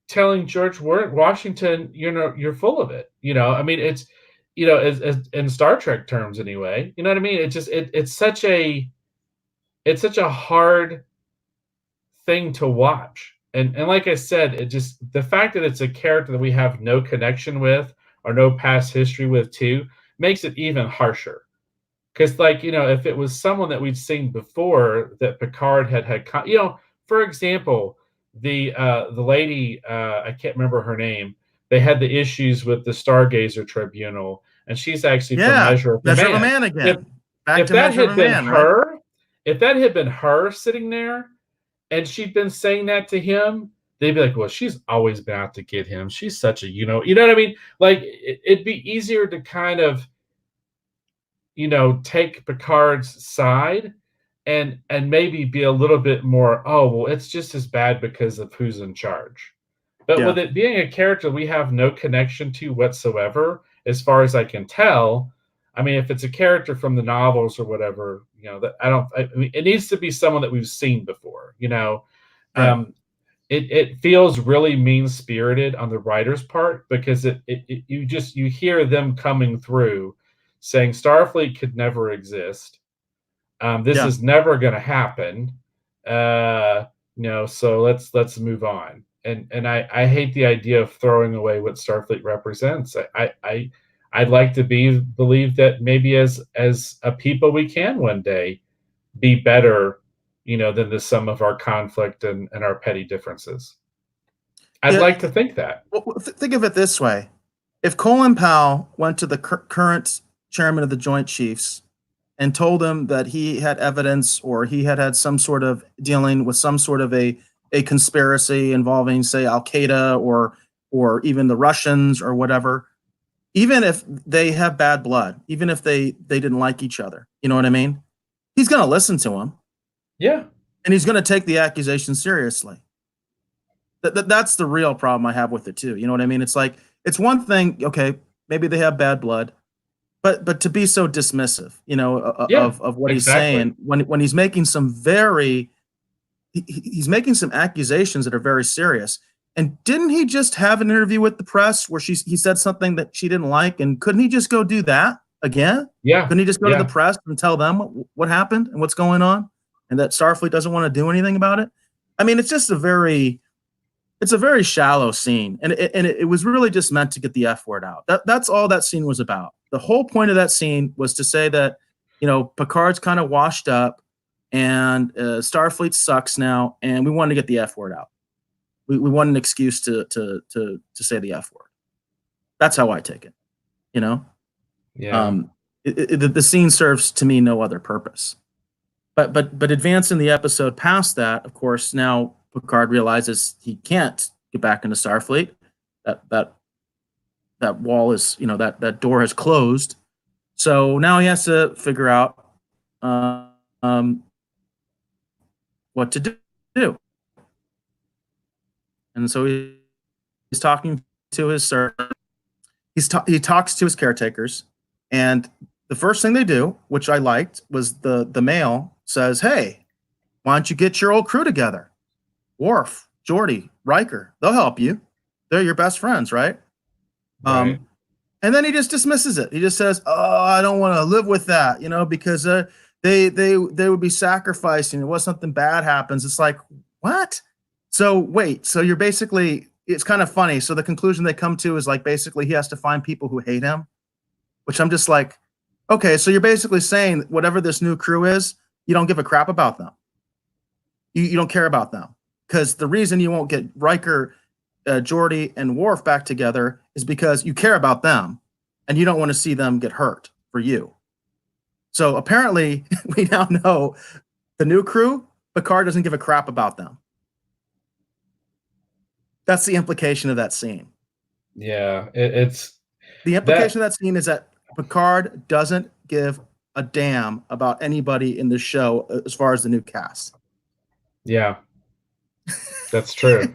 telling George Washington, you're full of it. I mean, it's, as in Star Trek terms anyway. You know what I mean? It's such a hard thing to watch. And like I said, it just, the fact that it's a character that we have no connection with or no past history with too makes it even harsher. Because, like, if it was someone that we'd seen before that Picard had, for example, the lady, I can't remember her name. They had the issues with the Stargazer Tribunal, and she's actually from Measure of a Man again. If that had been her, if that had been her sitting there, and she'd been saying that to him, they'd be like, well, she's always been out to get him. She's such a, you know what I mean? Like, it'd be easier to kind of, take Picard's side and maybe be a little bit more, oh, well, it's just as bad because of who's in charge. But with it being a character we have no connection to whatsoever, as far as I can tell, I mean, if it's a character from the novels or whatever, that I mean, it needs to be someone that we've seen before, Right. It feels really mean-spirited on the writer's part, because you hear them coming through saying Starfleet could never exist. This is never going to happen. So let's move on. And I hate the idea of throwing away what Starfleet represents. I'd like to believe that maybe as a people we can one day be better, than the sum of our conflict and our petty differences. I'd like to think that. Well, think of it this way: if Colin Powell went to the current chairman of the Joint Chiefs and told him that he had evidence, or he had some sort of dealing with some sort of a conspiracy involving, say, Al Qaeda or even the Russians or whatever, even if they have bad blood, even if they didn't like each other, you know what I mean? He's going to listen to him. Yeah. And he's going to take the accusation seriously. That's the real problem I have with it too. You know what I mean? It's like, it's one thing, okay, maybe they have bad blood, but to be so dismissive, of what he's saying when he's making some he's making some accusations that are very serious. And didn't he just have an interview with the press where he said something that she didn't like? And couldn't he just go do that again? Yeah. Couldn't he just go to the press and tell them what happened and what's going on, and that Starfleet doesn't want to do anything about it? I mean, it's just a very shallow scene, and it was really just meant to get the F word out. That's all that scene was about. The whole point of that scene was to say that, Picard's kind of washed up, and Starfleet sucks now, and we wanted to get the F word out. We want an excuse to say the F word. That's how I take it. Yeah. The scene serves to me no other purpose. But advancing the episode past that, of course, now Picard realizes he can't get back into Starfleet. That wall is, that door has closed. So now he has to figure out what to do. And so he's talking to his servant. He talks to his caretakers, and the first thing they do, which I liked, was the male says, "Hey, why don't you get your old crew together? Worf, Geordi, Riker, they'll help you. They're your best friends, right?" Right. And then he just dismisses it. He just says, "Oh, I don't want to live with that, because they would be sacrificing. What something bad happens?" It's like, what? So wait, so you're basically, it's kind of funny. So the conclusion they come to is like, basically he has to find people who hate him, which I'm just like, Okay, so you're basically saying whatever this new crew is, you don't give a crap about them. You don't care about them because the reason you won't get Riker, Geordi, and Worf back together is because you care about them, and you don't want to see them get hurt for you. So apparently, we now know the new crew. Picard doesn't give a crap about them. That's the implication of that scene. Yeah, it's The that. implication of that scene is that Picard doesn't give a damn about anybody in the show as far as the new cast. Yeah, that's true.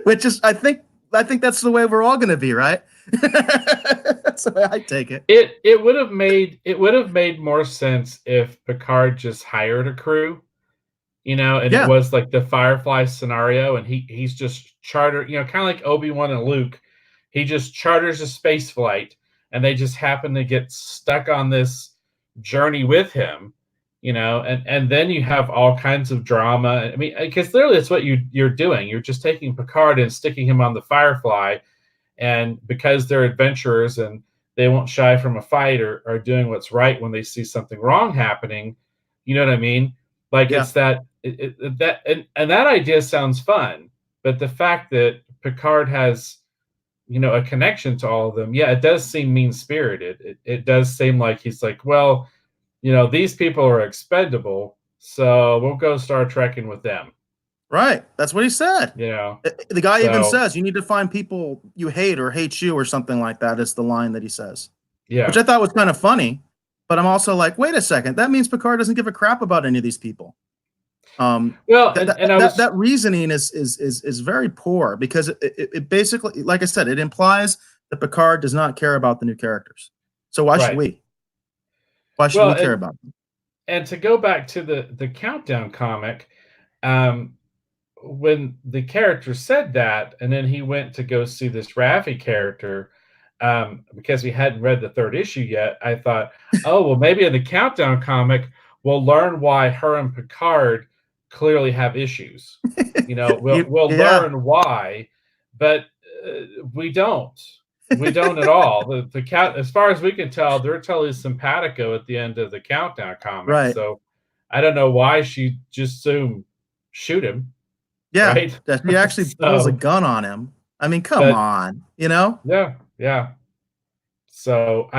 Which is, I think that's the way we're all going to be, right? That's the way I take it. It would have made more sense if Picard just hired a crew, and it was like the Firefly scenario, and he's just chartered, kind of like Obi-Wan and Luke. He just charters a space flight, and they just happen to get stuck on this journey with him, and then you have all kinds of drama. I mean, because clearly that's what you're doing. You're just taking Picard and sticking him on the Firefly, and because they're adventurers and they won't shy from a fight or doing what's right when they see something wrong happening, you know what I mean? Like it's that and that idea sounds fun, but the fact that Picard has a connection to all of them, it does seem mean spirited. It does seem like he's like, well, these people are expendable, so we'll go Star Trekking with them. Right. That's what he said. The guy even says, you need to find people you hate or hate you or something like that is the line that he says. Yeah. Which I thought was kind of funny, but I'm also like, wait a second. That means Picard doesn't give a crap about any of these people. That reasoning is very poor because it basically, like I said, it implies that Picard does not care about the new characters. So why should we? Why should we care about them? And to go back to the Countdown comic, when the character said that, and then he went to go see this Raffi character, because we hadn't read the third issue yet, I thought, oh, well, maybe in the Countdown comic, we'll learn why her and Picard clearly have issues. We'll learn why, but we don't. We don't at all. The cat, as far as we can tell, they're totally simpatico at the end of the Countdown comic. Right. So I don't know why she just shoot him. Yeah, right? He actually pulls a gun on him. I mean, come on, Yeah. So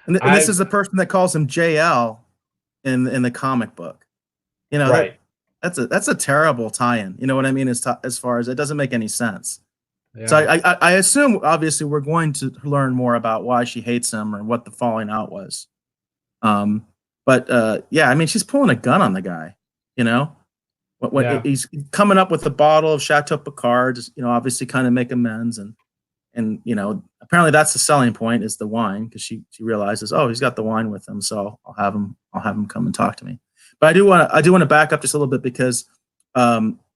this is the person that calls him JL in the comic book. Right. That's a terrible tie-in. You know what I mean? As far as it doesn't make any sense. Yeah. So I assume obviously we're going to learn more about why she hates him or what the falling out was. But I mean, she's pulling a gun on the guy. When he's coming up with a bottle of Chateau Picard, obviously kind of make amends, and apparently that's the selling point is the wine, because she realizes, oh, he's got the wine with him, so I'll have him come and talk to me. But I do want to back up just a little bit because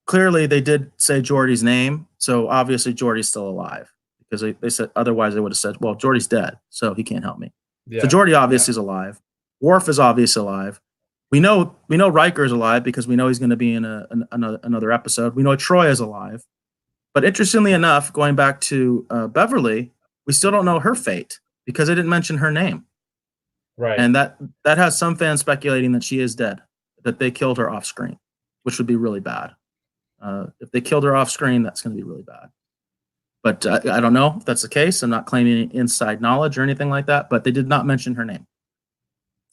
clearly they did say Geordi's name, so obviously Geordi's still alive, because they said otherwise they would have said, well, Geordi's dead, so he can't help me. Yeah. So Geordi obviously is alive. Worf is obviously alive. We know Riker is alive because we know he's going to be in another episode. We know Troy is alive. But interestingly enough, going back to Beverly, we still don't know her fate because they didn't mention her name. Right. And that has some fans speculating that she is dead, that they killed her off screen, which would be really bad. If they killed her off screen, that's going to be really bad. But I don't know if that's the case. I'm not claiming inside knowledge or anything like that, but they did not mention her name.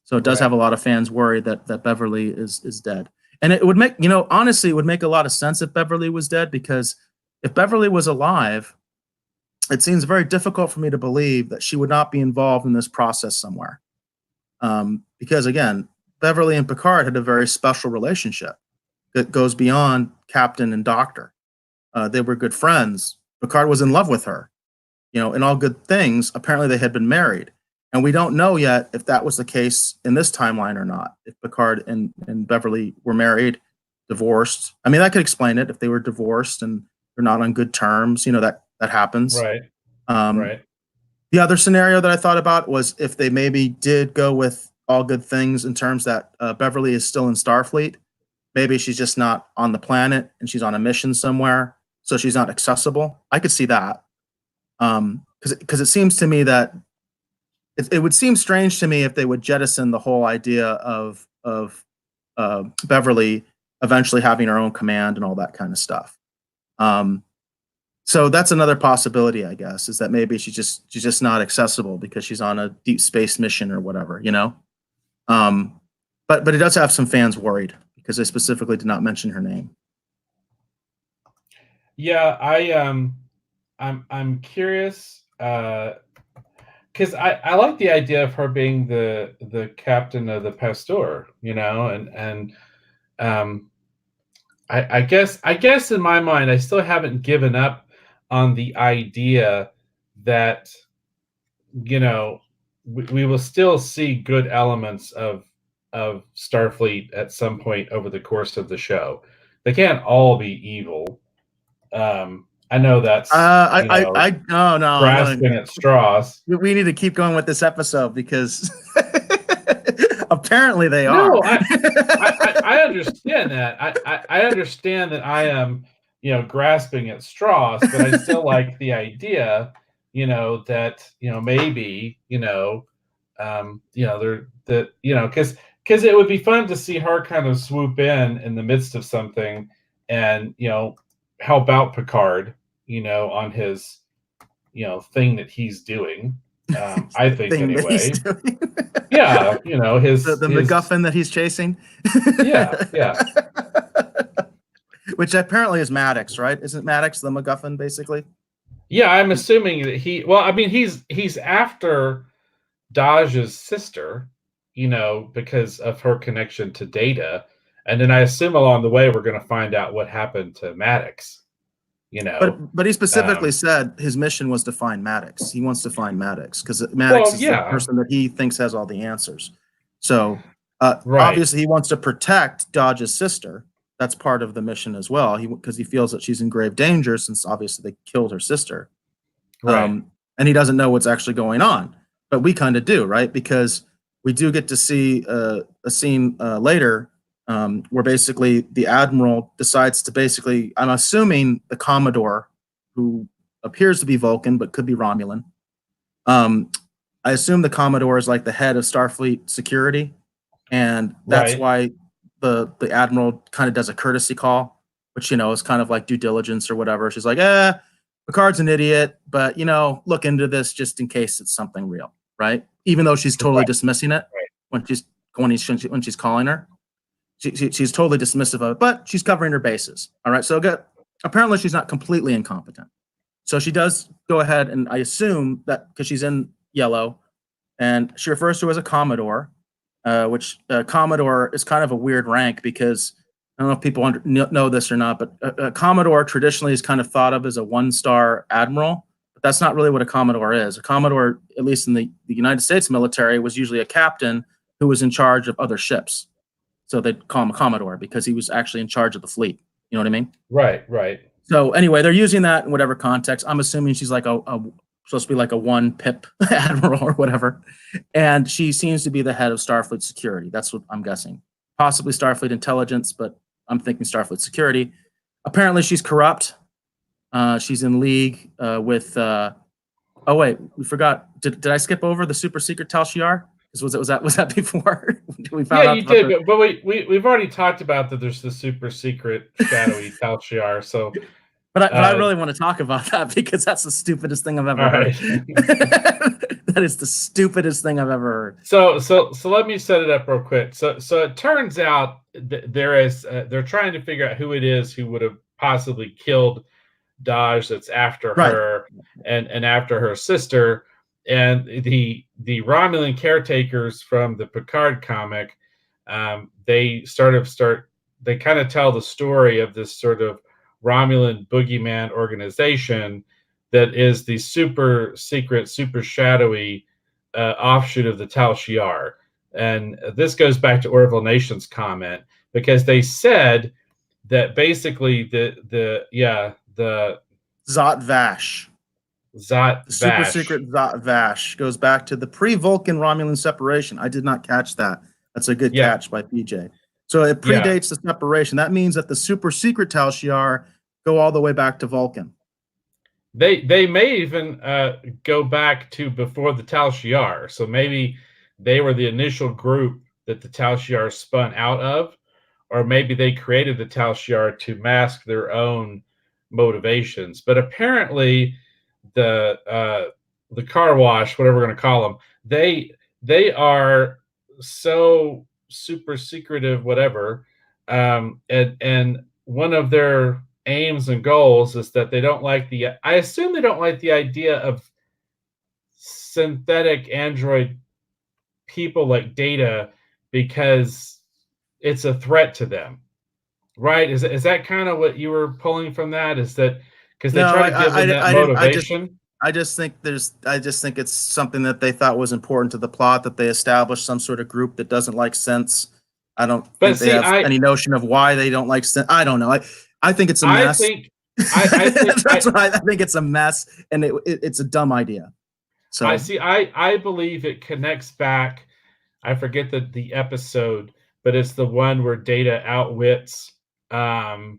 So it does have a lot of fans worried that Beverly is dead. And it would make, honestly, it would make a lot of sense if Beverly was dead, because if Beverly was alive, it seems very difficult for me to believe that she would not be involved in this process somewhere. Because again, Beverly and Picard had a very special relationship that goes beyond captain and doctor. They were good friends. Picard was in love with her. In all good things, apparently they had been married. And we don't know yet if that was the case in this timeline or not. If Picard and Beverly were married, divorced. I mean, that could explain it. If they were divorced and they're not on good terms, that happens. Right. Right. The other scenario that I thought about was if they maybe did go with all good things in terms that Beverly is still in Starfleet. Maybe she's just not on the planet and she's on a mission somewhere, so she's not accessible. I could see that. Because it seems to me that it would seem strange to me if they would jettison the whole idea of Beverly eventually having her own command and all that kind of stuff. So that's another possibility, I guess, is that maybe she's just not accessible because she's on a deep space mission or whatever, you know. But it does have some fans worried because they specifically did not mention her name. Yeah, I'm curious because I like the idea of her being the captain of the Pasteur, you know, and I guess in my mind I still haven't given up on the idea that, you know, we will still see good elements of Starfleet at some point over the course of the show. They can't all be evil. I know that's grasping at straws. We need to keep going with this episode because apparently they are. No, I understand that. I understand that I am, you know, grasping at straws, but I still like the idea, you know, that, you know, maybe, you know, because it would be fun to see her kind of swoop in the midst of something and, you know, help out Picard, you know, on his, you know, thing that he's doing. I think anyway. Yeah, you know, the his MacGuffin that he's chasing. Yeah. Which apparently is Maddox, right? Isn't Maddox the MacGuffin, basically? Yeah, I'm assuming that he's after Daj's sister, you know, because of her connection to Data. And then I assume along the way we're going to find out what happened to Maddox, you know. But he specifically said his mission was to find Maddox. He wants to find Maddox because Maddox is the person that he thinks has all the answers. So obviously he wants to protect Dodge's sister. That's part of the mission as well. Because he feels that she's in grave danger since obviously they killed her sister. Right. And he doesn't know what's actually going on. But we kind of do, right? Because we do get to see a scene later where basically the Admiral decides to basically, I'm assuming the Commodore, who appears to be Vulcan but could be Romulan. I assume the Commodore is like the head of Starfleet security, and that's why the Admiral kind of does a courtesy call, which, you know, is kind of like due diligence or whatever. She's like, Picard's an idiot, but, you know, look into this just in case it's something real, right? Even though she's totally dismissing it when she's calling her. She's totally dismissive of it, but she's covering her bases. All right. So apparently she's not completely incompetent. So she does go ahead, and I assume that because she's in yellow, and she refers to her as a Commodore, which Commodore is kind of a weird rank because I don't know if people know this or not, but a Commodore traditionally is kind of thought of as a one-star admiral, but that's not really what a Commodore is. A Commodore, at least in the United States military, was usually a captain who was in charge of other ships. So they'd call him a Commodore because he was actually in charge of the fleet. You know what I mean? Right. So anyway, they're using that in whatever context. I'm assuming she's like supposed to be like a one pip admiral or whatever. And she seems to be the head of Starfleet security. That's what I'm guessing. Possibly Starfleet intelligence, but I'm thinking Starfleet security. Apparently she's corrupt. She's in league with oh wait, we forgot. Did I skip over the super secret Tal Shiar? Was that before? We found out you did, but we've already talked about that. There's the super secret shadowy Tal Shiar. So, but I really want to talk about that because that's the stupidest thing I've ever heard. That is the stupidest thing I've ever heard. So let me set it up real quick. So it turns out they're trying to figure out who it is who would have possibly killed Daj. That's after her and after her sister. And the Romulan caretakers from the Picard comic, they they kind of tell the story of this sort of Romulan boogeyman organization that is the super secret, super shadowy offshoot of the Tal Shiar. And this goes back to Orville Nation's comment because they said that basically the Zot Vash. The super secret Zot Vash goes back to the pre-Vulcan Romulan separation. I did not catch that. That's a good catch by PJ. So it predates the separation. That means that the super secret Tal Shiar go all the way back to Vulcan. They may even go back to before the Tal Shiar. So maybe they were the initial group that the Tal Shiar spun out of, or maybe they created the Tal Shiar to mask their own motivations. But apparently, the car wash, whatever we're going to call them, they are so super secretive, whatever. And one of their aims and goals is that they don't like I assume they don't like the idea of synthetic android people like Data because it's a threat to them, right? Is that kind of what you were pulling from that? Is that because they No, try to give them that motivation? I just think it's something that they thought was important to the plot, that they established some sort of group that doesn't like sense. I don't think they have any notion of why they don't like sense. I don't know. I think it's a mess. I think it's a mess, and it's a dumb idea. So I believe it connects back. I forget the episode, but it's the one where Data outwits the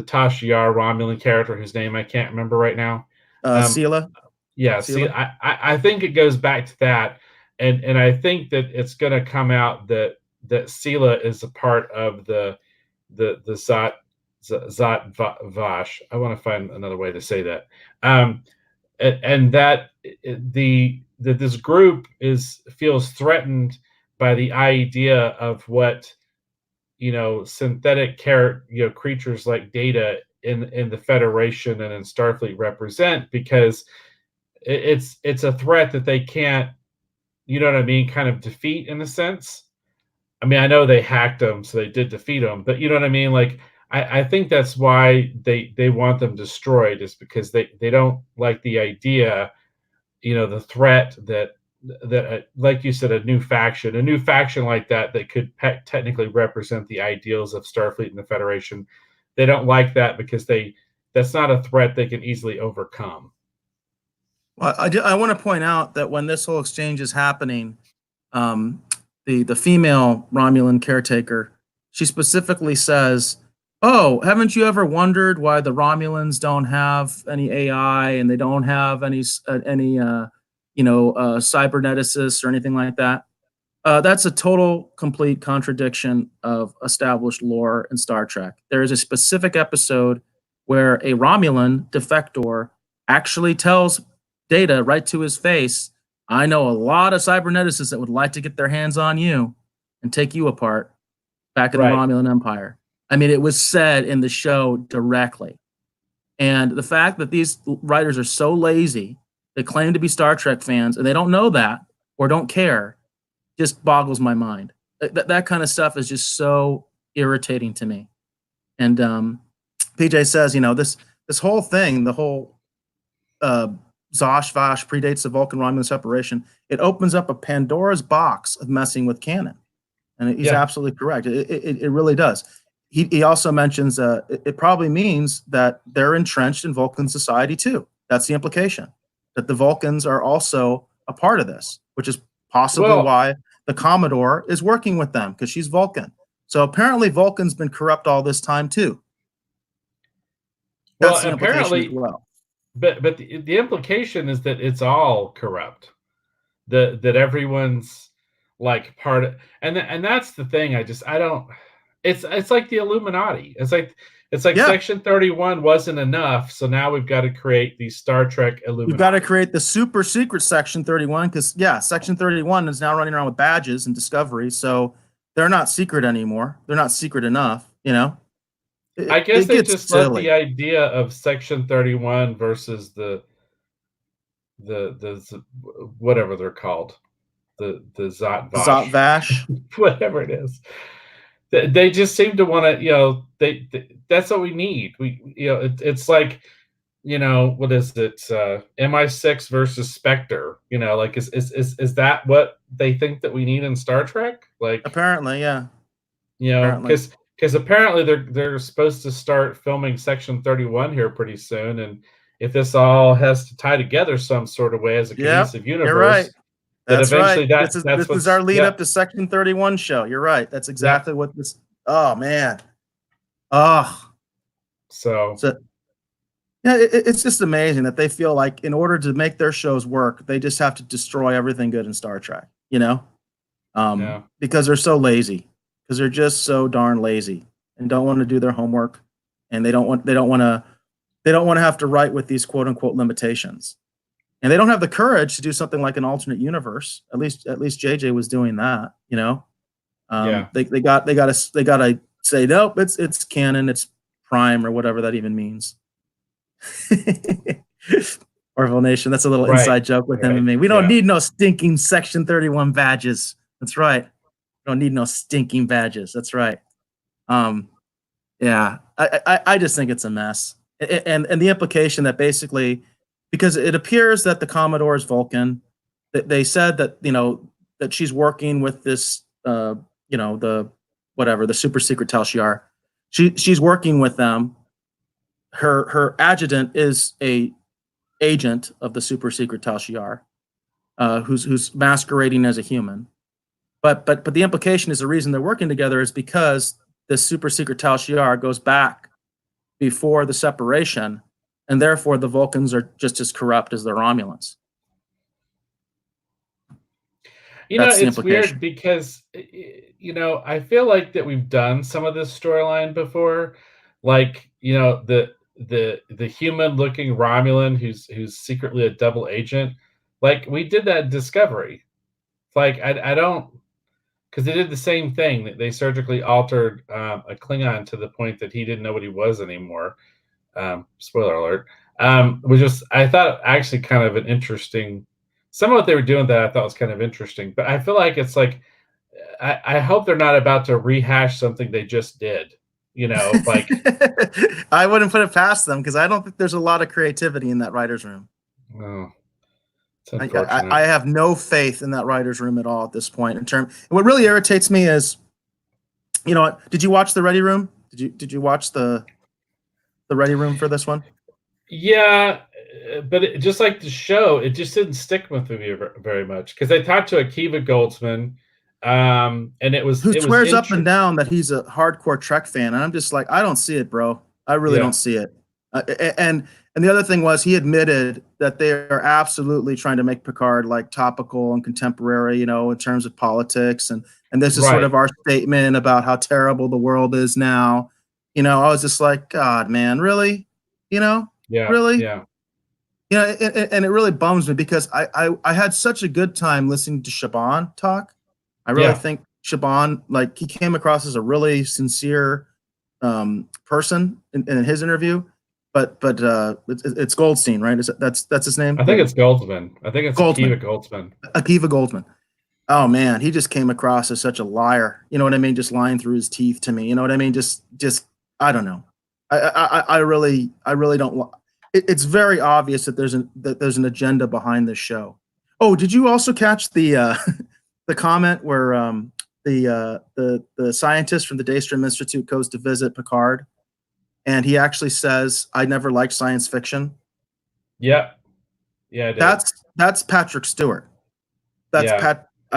Tashiar Romulan character whose name I can't remember right now. Sela. Yeah, see, I think it goes back to that, and I think that it's going to come out that Sela is a part of the Zat Vash. I want to find another way to say that. And that this group feels threatened by the idea of what synthetic creatures like Data in the Federation and in Starfleet represent, because it's a threat that they can't, kind of defeat in a sense. I mean, I know they hacked them, so they did defeat them, but you know what I mean? Like, I think that's why they want them destroyed, is because they don't like the idea, the threat that like you said, a new faction like that could technically represent the ideals of Starfleet and the Federation. They don't like that because that's not a threat they can easily overcome. Well, I want to point out that when this whole exchange is happening, the female Romulan caretaker, she specifically says, "Oh, haven't you ever wondered why the Romulans don't have any AI and they don't have any cyberneticists or anything like that?" That's a total, complete contradiction of established lore in Star Trek. There is a specific episode where a Romulan defector actually tells Data right to his face, "I know a lot of cyberneticists that would like to get their hands on you and take you apart back in the Romulan Empire." I mean, it was said in the show directly. And the fact that these writers are so lazy, they claim to be Star Trek fans, and they don't know that or don't care, just boggles my mind. That kind of stuff is just so irritating to me. And PJ says, this whole thing, the whole Zosh Vash predates the Vulcan Romulan separation. It opens up a Pandora's box of messing with canon. And he's absolutely correct. It really does. He also mentions it probably means that they're entrenched in Vulcan society too. That's the implication, that the Vulcans are also a part of this, which is possibly why the Commodore is working with them, because she's Vulcan. So apparently Vulcan's been corrupt all this time too. That's the implication as well. But the implication is that it's all corrupt, that everyone's like part of, and that's the thing. I don't. It's like the Illuminati. It's like Section 31 wasn't enough, so now we've got to create the Star Trek Illuminati. We've got to create the super secret Section 31, because Section 31 is now running around with badges and Discovery, so they're not secret anymore. They're not secret enough, I guess they just let the idea of Section 31 versus the whatever they're called, the Zat Vash, whatever it is. They just seem to want to, that's what we need. It's like, what is it? MI6 versus Spectre. Like is that what they think that we need in Star Trek? Like, apparently, yeah. Because apparently they're supposed to start filming Section 31 here pretty soon, and if this all has to tie together some sort of way as a cohesive universe, you're right. That's eventually right. This is our lead up to Section 31 show. You're right. That's exactly what this. Oh man. Oh. So Yeah, it's just amazing that they feel like in order to make their shows work, they just have to destroy everything good in Star Trek, Yeah. because they're so lazy, because they're just so darn lazy and don't want to do their homework, and they don't want to have to write with these quote unquote limitations, and they don't have the courage to do something like an alternate universe. At least JJ was doing that. Yeah. They gotta say nope, it's canon, it's prime or whatever that even means. Orville Nation. That's a little Right. inside joke with him Right. and me. We don't Yeah. need no stinking Section 31 badges. That's right. We don't need no stinking badges. That's right. Yeah. I just think it's a mess. And the implication that basically, because it appears that the Commodore is Vulcan, that they said that that she's working with this the whatever, the super secret Tal Shiar. She's working with them. Her adjutant is a agent of the super secret Tal Shiar, who's masquerading as a human. But the implication is the reason they're working together is because the super secret Tal Shiar goes back before the separation, and therefore the Vulcans are just as corrupt as the Romulans. That's the It's weird implication. because I feel like that we've done some of this storyline before, like the human looking Romulan who's secretly a double agent. Like we did that in Discovery. Like I don't, because they did the same thing. They surgically altered a Klingon to the point that he didn't know what he was anymore. Spoiler alert. Was just, I thought, actually kind of an interesting. Some of what they were doing that I thought was kind of interesting, but I feel like it's like I hope they're not about to rehash something they just did. Like I wouldn't put it past them because I don't think there's a lot of creativity in that writer's room. oh, it's I unfortunate. have no faith in that writer's room at all at this point. What really irritates me is, did you watch the Ready Room? Did you watch the Ready Room for this one? Yeah, but just like the show, it just didn't stick with me very much because I talked to Akiva Goldsman, and it was Who swears up and down that he's a hardcore Trek fan, and I'm just like, I don't see it, bro. I really don't see it. And the other thing was, he admitted that they are absolutely trying to make Picard like topical and contemporary, in terms of politics, and this is sort of our statement about how terrible the world is now. I was just like, God, man, really? Yeah, really? yeah. And it really bums me because I had such a good time listening to Shaban talk. I really think Shaban, like, he came across as a really sincere person in his interview. But it's Goldstein, right? That's his name? I think it's Goldsman. I think it's Akiva Goldsman. Akiva Goldsman. Oh man, he just came across as such a liar. You know what I mean? Just lying through his teeth to me. You know what I mean? Just I don't know. I really don't. It's very obvious that there's an agenda behind this show. Oh, did you also catch the the comment where the scientist from the Daystrom Institute goes to visit Picard, and he actually says, "I never liked science fiction." Yeah, I did. That's Patrick Stewart. That's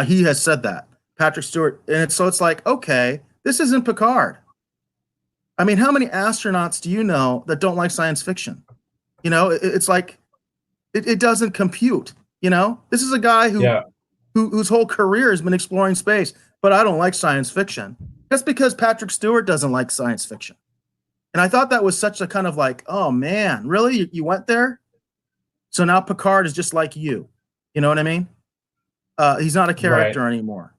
he has said that, Patrick Stewart, and it's like, okay, this isn't Picard. I mean, how many astronauts do you know that don't like science fiction? It's like it doesn't compute. This is a guy whose whole career has been exploring space, but I don't like science fiction. That's because Patrick Stewart doesn't like science fiction. And I thought that was such a kind of like, oh man, really? You went there? So now Picard is just like you. You know what I mean? He's not a character anymore.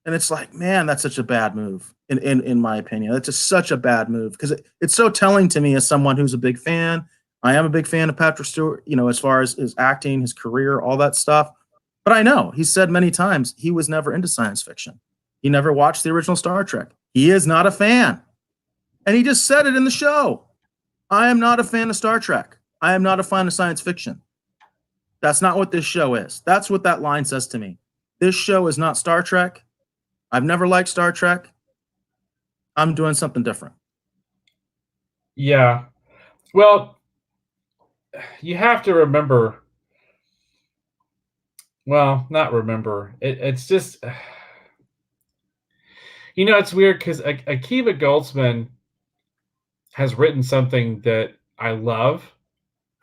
And it's like, man, that's such a bad move, in my opinion. That's just such a bad move because it's so telling to me as someone who's a big fan. I am a big fan of Patrick Stewart, as far as his acting, his career, all that stuff. But I know he's said many times he was never into science fiction. He never watched the original Star Trek. He is not a fan. And he just said it in the show. I am not a fan of Star Trek. I am not a fan of science fiction. That's not what this show is. That's what that line says to me. This show is not Star Trek. I've never liked Star Trek. I'm doing something different. Yeah. Well, you have to remember. Well, not remember. It's just, it's weird because Akiva Goldsman has written something that I love,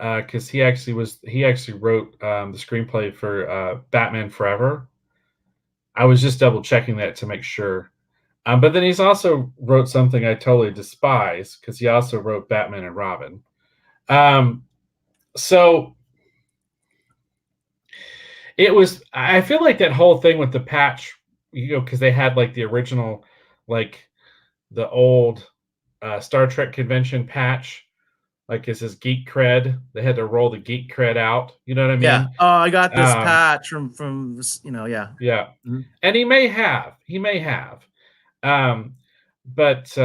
because he actually wrote the screenplay for Batman Forever. I was just double checking that to make sure. But then he's also wrote something I totally despise because he also wrote Batman and Robin. So it was. I feel like that whole thing with the patch, because they had like the original, like the old Star Trek convention patch, like it says geek cred. They had to roll the geek cred out. You know what I mean? Yeah. Oh, I got this Um, patch from this, yeah. Yeah. Mhm. And he may have. Um, but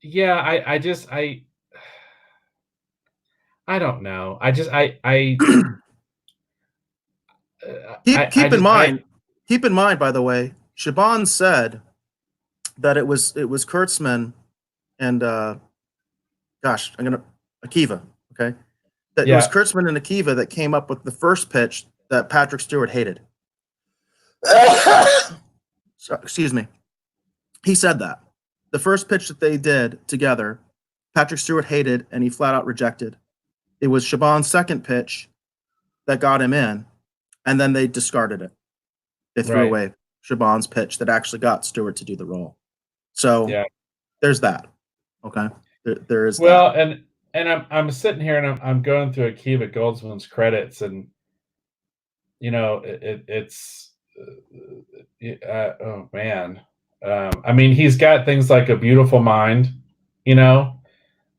yeah, I don't know. Keep in mind, by the way, Shaban said that it was Kurtzman and Akiva, okay? That it was Yeah, Kurtzman and Akiva that came up with the first pitch that Patrick Stewart hated. So, excuse me. He said that. The first pitch that they did together, Patrick Stewart hated and he flat out rejected. It was Shaban's second pitch that got him in, and then they discarded it. They threw right. away Shaban's pitch that actually got Stewart to do the role. So Yeah. there's that. Okay. There is Well, that. and I'm sitting here and I'm going through Akiva Goldsman's credits, and it's oh man. I mean, he's got things like A Beautiful Mind, the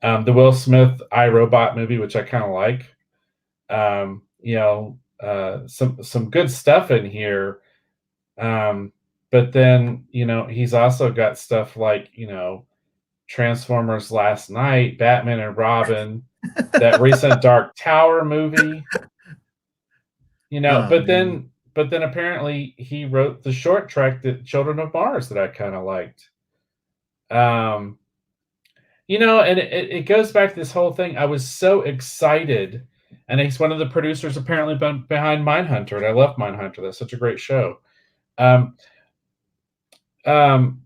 Will Smith I, Robot movie, which I kind of like. Some good stuff in here. But then, he's also got stuff like, Transformers Last Night, Batman and Robin, that recent Dark Tower movie, Oh, but man. then apparently he wrote the short track that Children of Mars that I kind of liked. And it goes back to this whole thing. I was so excited, and he's one of the producers apparently behind Mindhunter, and I love Mindhunter. That's such a great show. Um, um,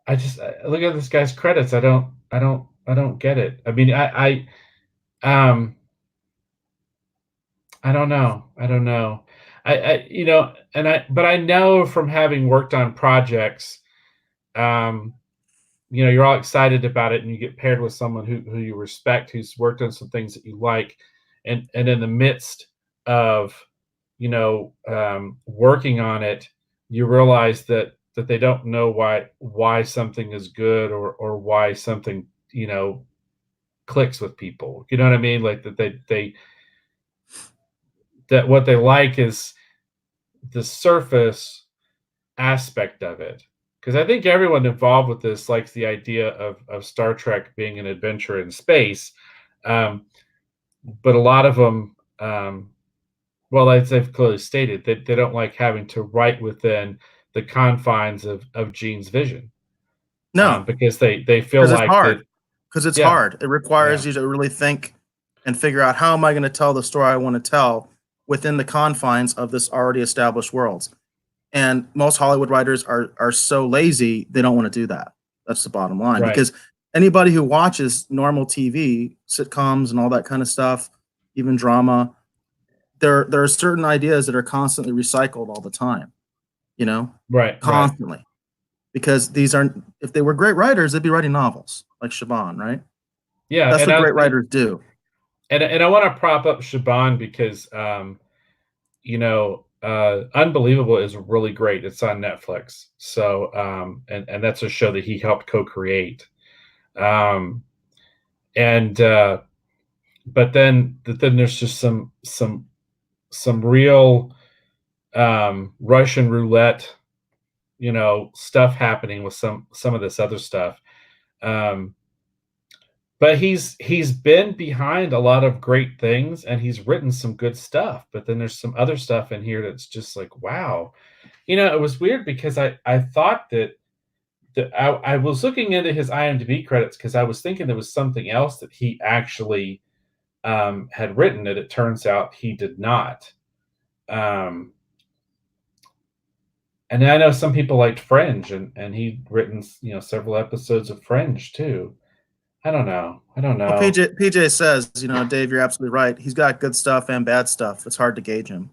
I look at this guy's credits. I don't get it. I mean, I don't know. But I know from having worked on projects, um, you're all excited about it, and you get paired with someone who you respect, who's worked on some things that you like, and in the midst of working on it, you realize that they don't know why something is good, or why something clicks with people. You know what I mean? Like that what they like is the surface aspect of it. Because I think everyone involved with this likes the idea of Star Trek being an adventure in space. Um, but a lot of them, well, as they've clearly stated, they don't like having to write within the confines of Gene's vision, No, because they feel because it's like hard. that. Because it's Yeah, hard. It requires yeah, you to really think and figure out, how am I going to tell the story I want to tell within the confines of this already established world. And most Hollywood writers are so lazy, they don't want to do that. That's the bottom line. right, Because anybody who watches normal TV, sitcoms and all that kind of stuff, even drama, there are certain ideas that are constantly recycled all the time, right. constantly. Because these aren't, if they were great writers, they'd be writing novels like Shaban, right? Yeah, That's what great writers do. and I want to prop up Shaban because Unbelievable is really great. It's on Netflix. So and that's a show that he helped co-create. Um and But then there's just some real Russian roulette, stuff happening with some of this other stuff. Um but he's been behind a lot of great things, and he's written some good stuff, but then there's some other stuff in here that's just like, wow. It was weird because I thought that I was looking into his IMDb credits because I was thinking there was something else that he actually had written, and it turns out he did not. Um, and I know some people liked Fringe, and he'd written several episodes of Fringe too. I don't know. I don't know. Well, PJ says, Dave, you're absolutely right. He's got good stuff and bad stuff. It's hard to gauge him.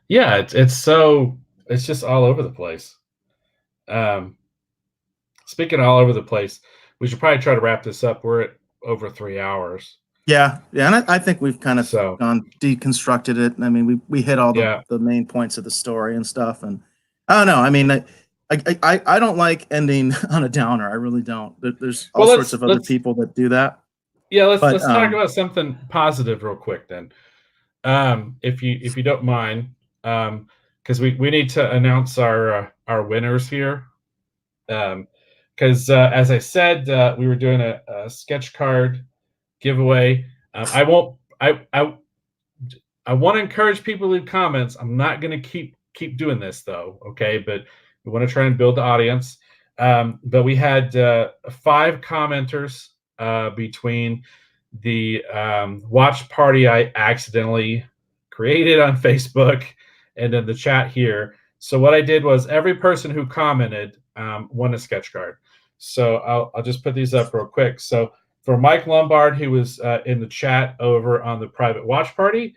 Yeah, it's just all over the place. Speaking of all over the place, we should probably try to wrap this up. We're at over 3 hours. Yeah, and I think we've kind of deconstructed it. I mean, we hit all the main points of the story and stuff, and I don't know. I mean, I don't like ending on a downer. I really don't. There's all sorts of other people that do that. Yeah, let's talk about something positive real quick then, if you don't mind, because we need to announce our winners here. Because as I said, we were doing a sketch card giveaway. I want to encourage people to leave comments. I'm not going to keep doing this though, okay? But we want to try and build the audience. But we had 5 commenters between the watch party I accidentally created on Facebook and then the chat here. So what I did was every person who commented won a sketch card. So I'll just put these up real quick. So for Mike Lombard, who was in the chat over on the private watch party,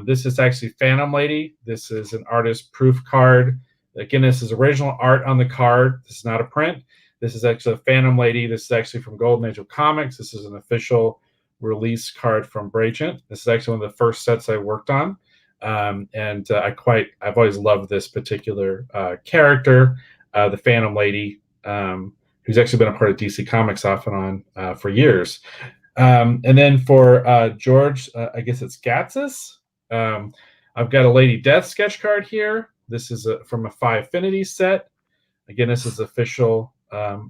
this is actually Phantom Lady. This is an artist proof card. Again, this is original art on the card. This is not a print. This is actually a Phantom Lady. This is actually from Golden Age of Comics. This is an official release card from Bragent. This is actually one of the first sets I worked on. And I've always loved this particular character, the Phantom Lady, who's actually been a part of DC Comics off and on for years. And then for George, I guess it's Gatsis. I've got a Lady Death sketch card here. This is from a Phi Affinity set. Again, this is official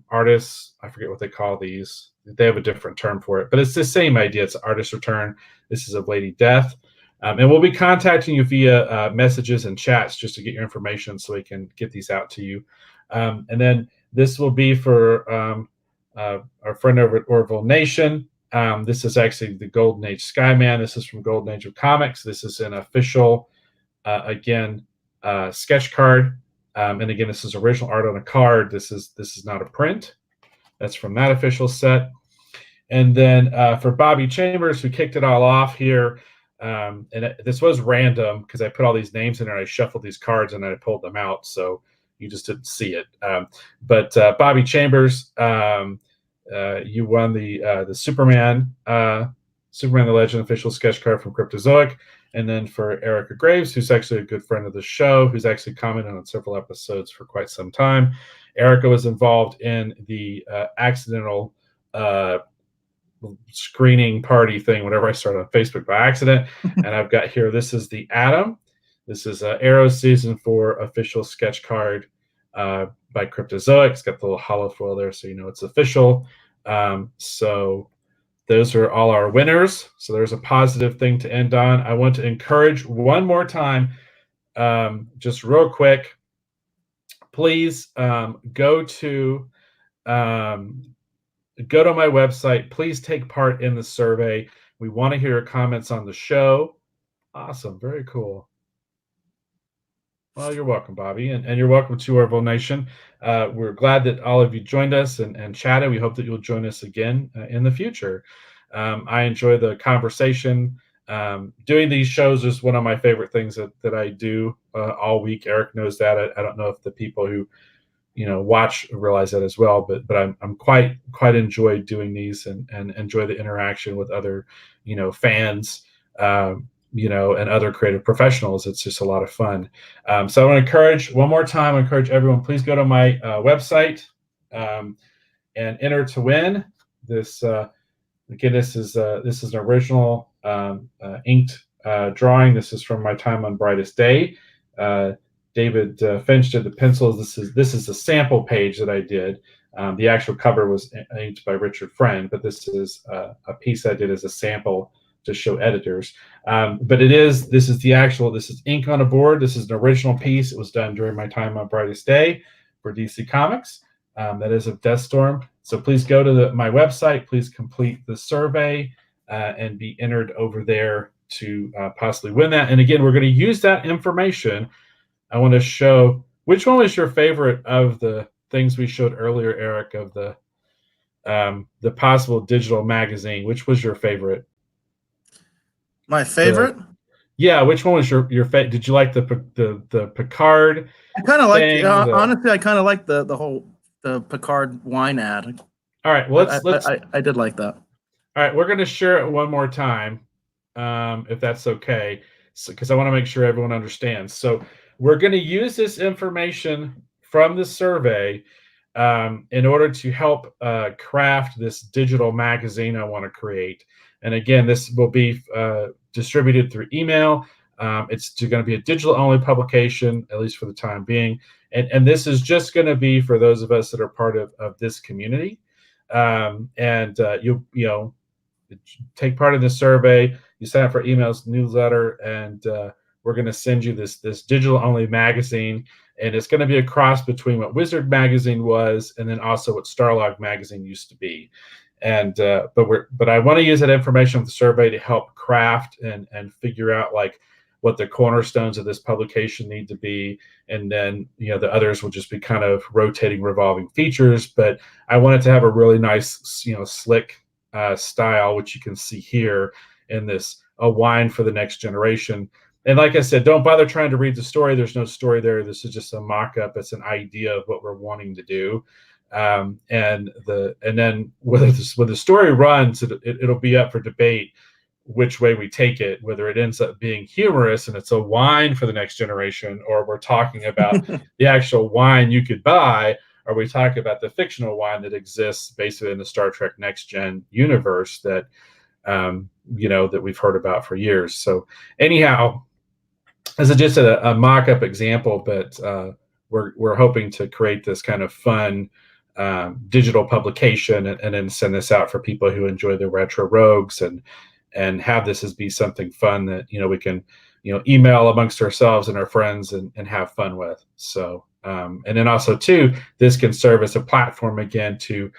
artists. I forget what they call these. They have a different term for it, but it's the same idea. It's an artist return. This is of Lady Death. And we'll be contacting you via messages and chats just to get your information so we can get these out to you. And then this will be for our friend over at Orville Nation. This is actually the Golden Age Skyman. This is from Golden Age of Comics. This is an official, sketch card. And again, this is original art on a card. This is not a print. That's from that official set. And then for Bobby Chambers, who kicked it all off here, this was random because I put all these names in there. I shuffled these cards and I pulled them out, so you just didn't see it. But Bobby Chambers, you won the Superman the Legend official sketch card from Cryptozoic. And then for Erica Graves, who's actually a good friend of the show, who's actually commented on several episodes for quite some time. Erica was involved in the accidental screening party thing whenever I started on Facebook by accident. And I've got here, this is the Atom. This is Arrow Season 4 official sketch card by Cryptozoic. It's got the little hollow foil there, so you know it's official. So those are all our winners. So there's a positive thing to end on. I want to encourage one more time, just real quick, please go to my website. Please take part in the survey. We want to hear your comments on the show. Awesome. Very cool. Well, you're welcome, Bobby, and you're welcome to Orville Nation. We're glad that all of you joined us and chatted. We hope that you'll join us again in the future. I enjoy the conversation. Doing these shows is one of my favorite things that I do all week. Eric knows that. I don't know if the people who watch realize that as well, but I'm quite enjoyed doing these and enjoy the interaction with other fans and other creative professionals. It's just a lot of fun. So I want to encourage one more time. I encourage everyone, please go to my website and enter to win this. Again, this is an original inked drawing. This is from my time on Brightest Day. David Finch did the pencils. This is the sample page that I did. The actual cover was inked by Richard Friend, but this is a piece I did as a sample to show editors. But this is ink on a board. This is an original piece. It was done during my time on Brightest Day for DC Comics. That is of Deathstorm. So please go to my website. Please complete the survey and be entered over there to possibly win that. And again, we're going to use that information. I want to show, which one was your favorite of the things we showed earlier, Eric, of the the possible digital magazine. Which was your favorite? My favorite? Yeah, which one was your favorite? Did you like the Picard I kind of like, thing? honestly, I kind of like the Picard wine ad. All right, well, let's. I did like that. All right, we're going to share it one more time, if that's okay, because I want to make sure everyone understands. So we're going to use this information from the survey in order to help craft this digital magazine I want to create. And again, this will be distributed through email. It's going to be a digital-only publication, at least for the time being. And this is just going to be for those of us that are part of this community. You take part in the survey, you sign up for emails, newsletter, and we're going to send you this digital only magazine, and it's going to be a cross between what Wizard magazine was and then also what Starlog magazine used to be. And but I want to use that information of the survey to help craft and figure out like what the cornerstones of this publication need to be, and then the others will just be kind of rotating, revolving features. But I want it to have a really nice, slick style, which you can see here in this A Wine for the Next Generation. And like I said, don't bother trying to read the story. There's no story there. This is just a mock-up. It's an idea of what we're wanting to do. And then when the story runs, it'll be up for debate which way we take it, whether it ends up being humorous and it's a wine for the next generation, or we're talking about the actual wine you could buy, or we talk about the fictional wine that exists basically in the Star Trek Next Gen universe that that we've heard about for years. So anyhow, this is just a mock-up example, but we're hoping to create this kind of fun digital publication and then send this out for people who enjoy the retro rogues and have this as be something fun that we can email amongst ourselves and our friends and have fun with. So and then also too, this can serve as a platform again to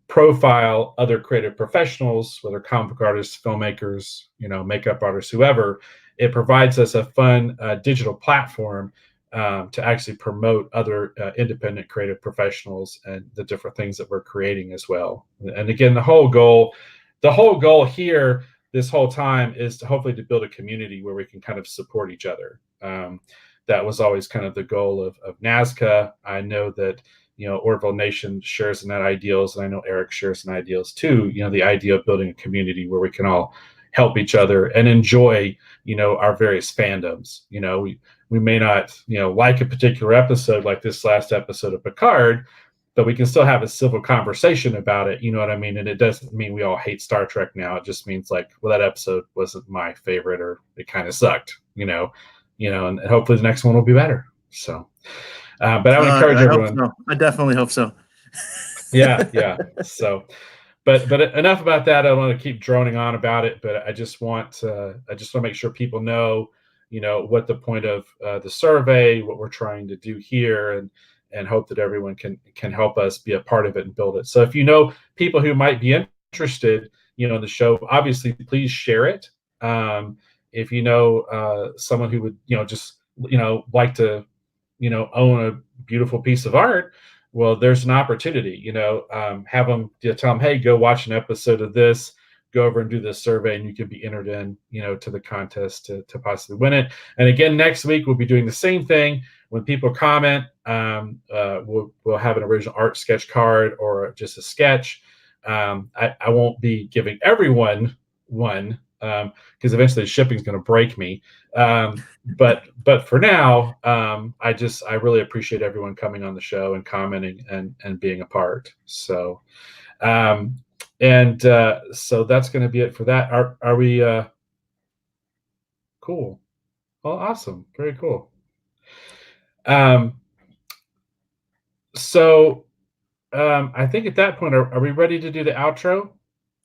profile other creative professionals, whether comic book artists, filmmakers, makeup artists, whoever. It provides us a fun digital platform to actually promote other independent creative professionals and the different things that we're creating as well. And again, the whole goal here this whole time is to hopefully to build a community where we can kind of support each other. That was always kind of the goal of NASCA. I know that Orville Nation shares in that ideals, and I know Eric shares in ideals too. The idea of building a community where we can all help each other and enjoy our various fandoms. We may not like a particular episode like this last episode of Picard, but we can still have a civil conversation about it. You know what I mean? And it doesn't mean we all hate Star Trek now. It just means like, well, that episode wasn't my favorite, or it kind of sucked, and hopefully the next one will be better. So, but I would encourage everyone. Hope so. I definitely hope so. Yeah. So, but enough about that. I don't want to keep droning on about it, but I just want to make sure people know, what the point of the survey, what we're trying to do here, and hope that everyone can help us be a part of it and build it. So if people who might be interested, in the show, obviously please share it. If someone who would, just, like to, own a beautiful piece of art, well, there's an opportunity, have them, tell them, hey, go watch an episode of this, go over and do this survey, and you can be entered in, to the contest to possibly win it. And again, next week, we'll be doing the same thing. When people comment, we'll have an original art sketch card or just a sketch. I won't be giving everyone one because eventually shipping is going to break me. But for now, I really appreciate everyone coming on the show and commenting and being a part. So, so that's going to be it for that. Are we cool? Well, awesome. Very cool. I think at that point, are we ready to do the outro,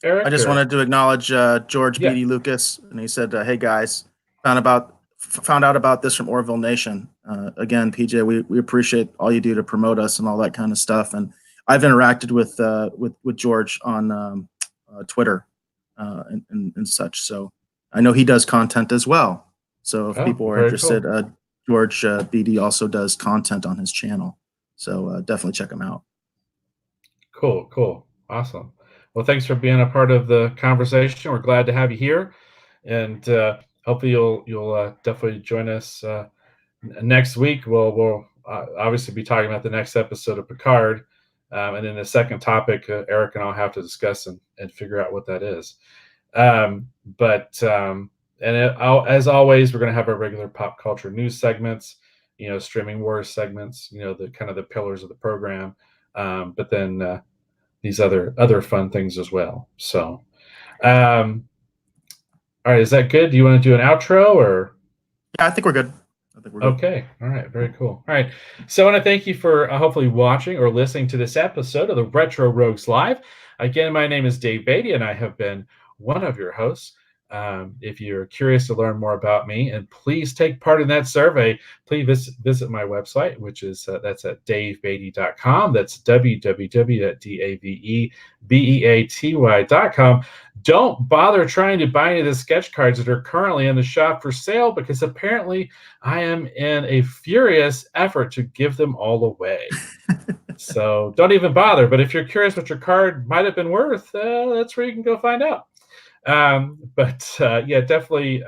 Eric? I just wanted to acknowledge George B.D. Lucas, and he said, "Hey guys, found out about this from Orville Nation. Again, PJ, we appreciate all you do to promote us and all that kind of stuff. And I've interacted with George on Twitter and such, so I know he does content as well. So if people are interested, cool. George BD also does content on his channel, so definitely check him out." Cool. Awesome. Well, thanks for being a part of the conversation. We're glad to have you here, and hopefully you'll definitely join us next week. We'll obviously be talking about the next episode of Picard, and then the second topic, Eric and I'll have to discuss and figure out what that is. But as always, we're going to have our regular pop culture news segments, streaming wars segments, the kind of the pillars of the program, but then these other fun things as well. So, all right, is that good? Do you want to do an outro or? Yeah, I think we're good. Okay. All right. Very cool. All right. So I want to thank you for hopefully watching or listening to this episode of the Retro Rogues Live. Again, my name is Dave Beatty, and I have been one of your hosts. If you're curious to learn more about me, and please take part in that survey, please visit my website, which is that's at davebeatty.com. That's www.davebeaty.com. Don't bother trying to buy any of the sketch cards that are currently in the shop for sale, because apparently I am in a furious effort to give them all away. So don't even bother. But if you're curious what your card might have been worth, that's where you can go find out. Yeah, definitely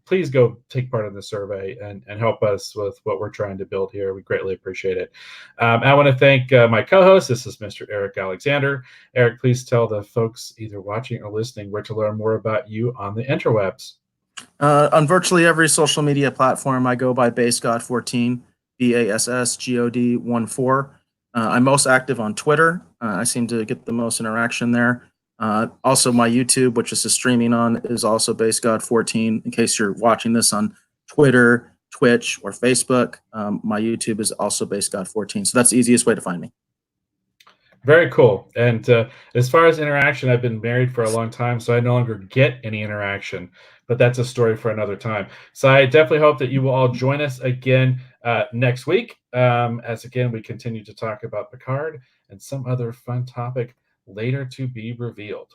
please go take part in the survey and help us with what we're trying to build here. We greatly appreciate it. I want to thank my co-host. This is Mr. Eric Alexander. Eric, please tell the folks either watching or listening where to learn more about you on the interwebs. On virtually every social media platform, I go by BassGod14, BassGod14. I'm most active on Twitter. I seem to get the most interaction there. Also, my YouTube, which this is streaming on, is also BassGod14. In case you're watching this on Twitter, Twitch, or Facebook, my YouTube is also BassGod14. So that's the easiest way to find me. Very cool. And as far as interaction, I've been married for a long time, so I no longer get any interaction. But that's a story for another time. So I definitely hope that you will all join us again next week, as again we continue to talk about Picard and some other fun topic later to be revealed.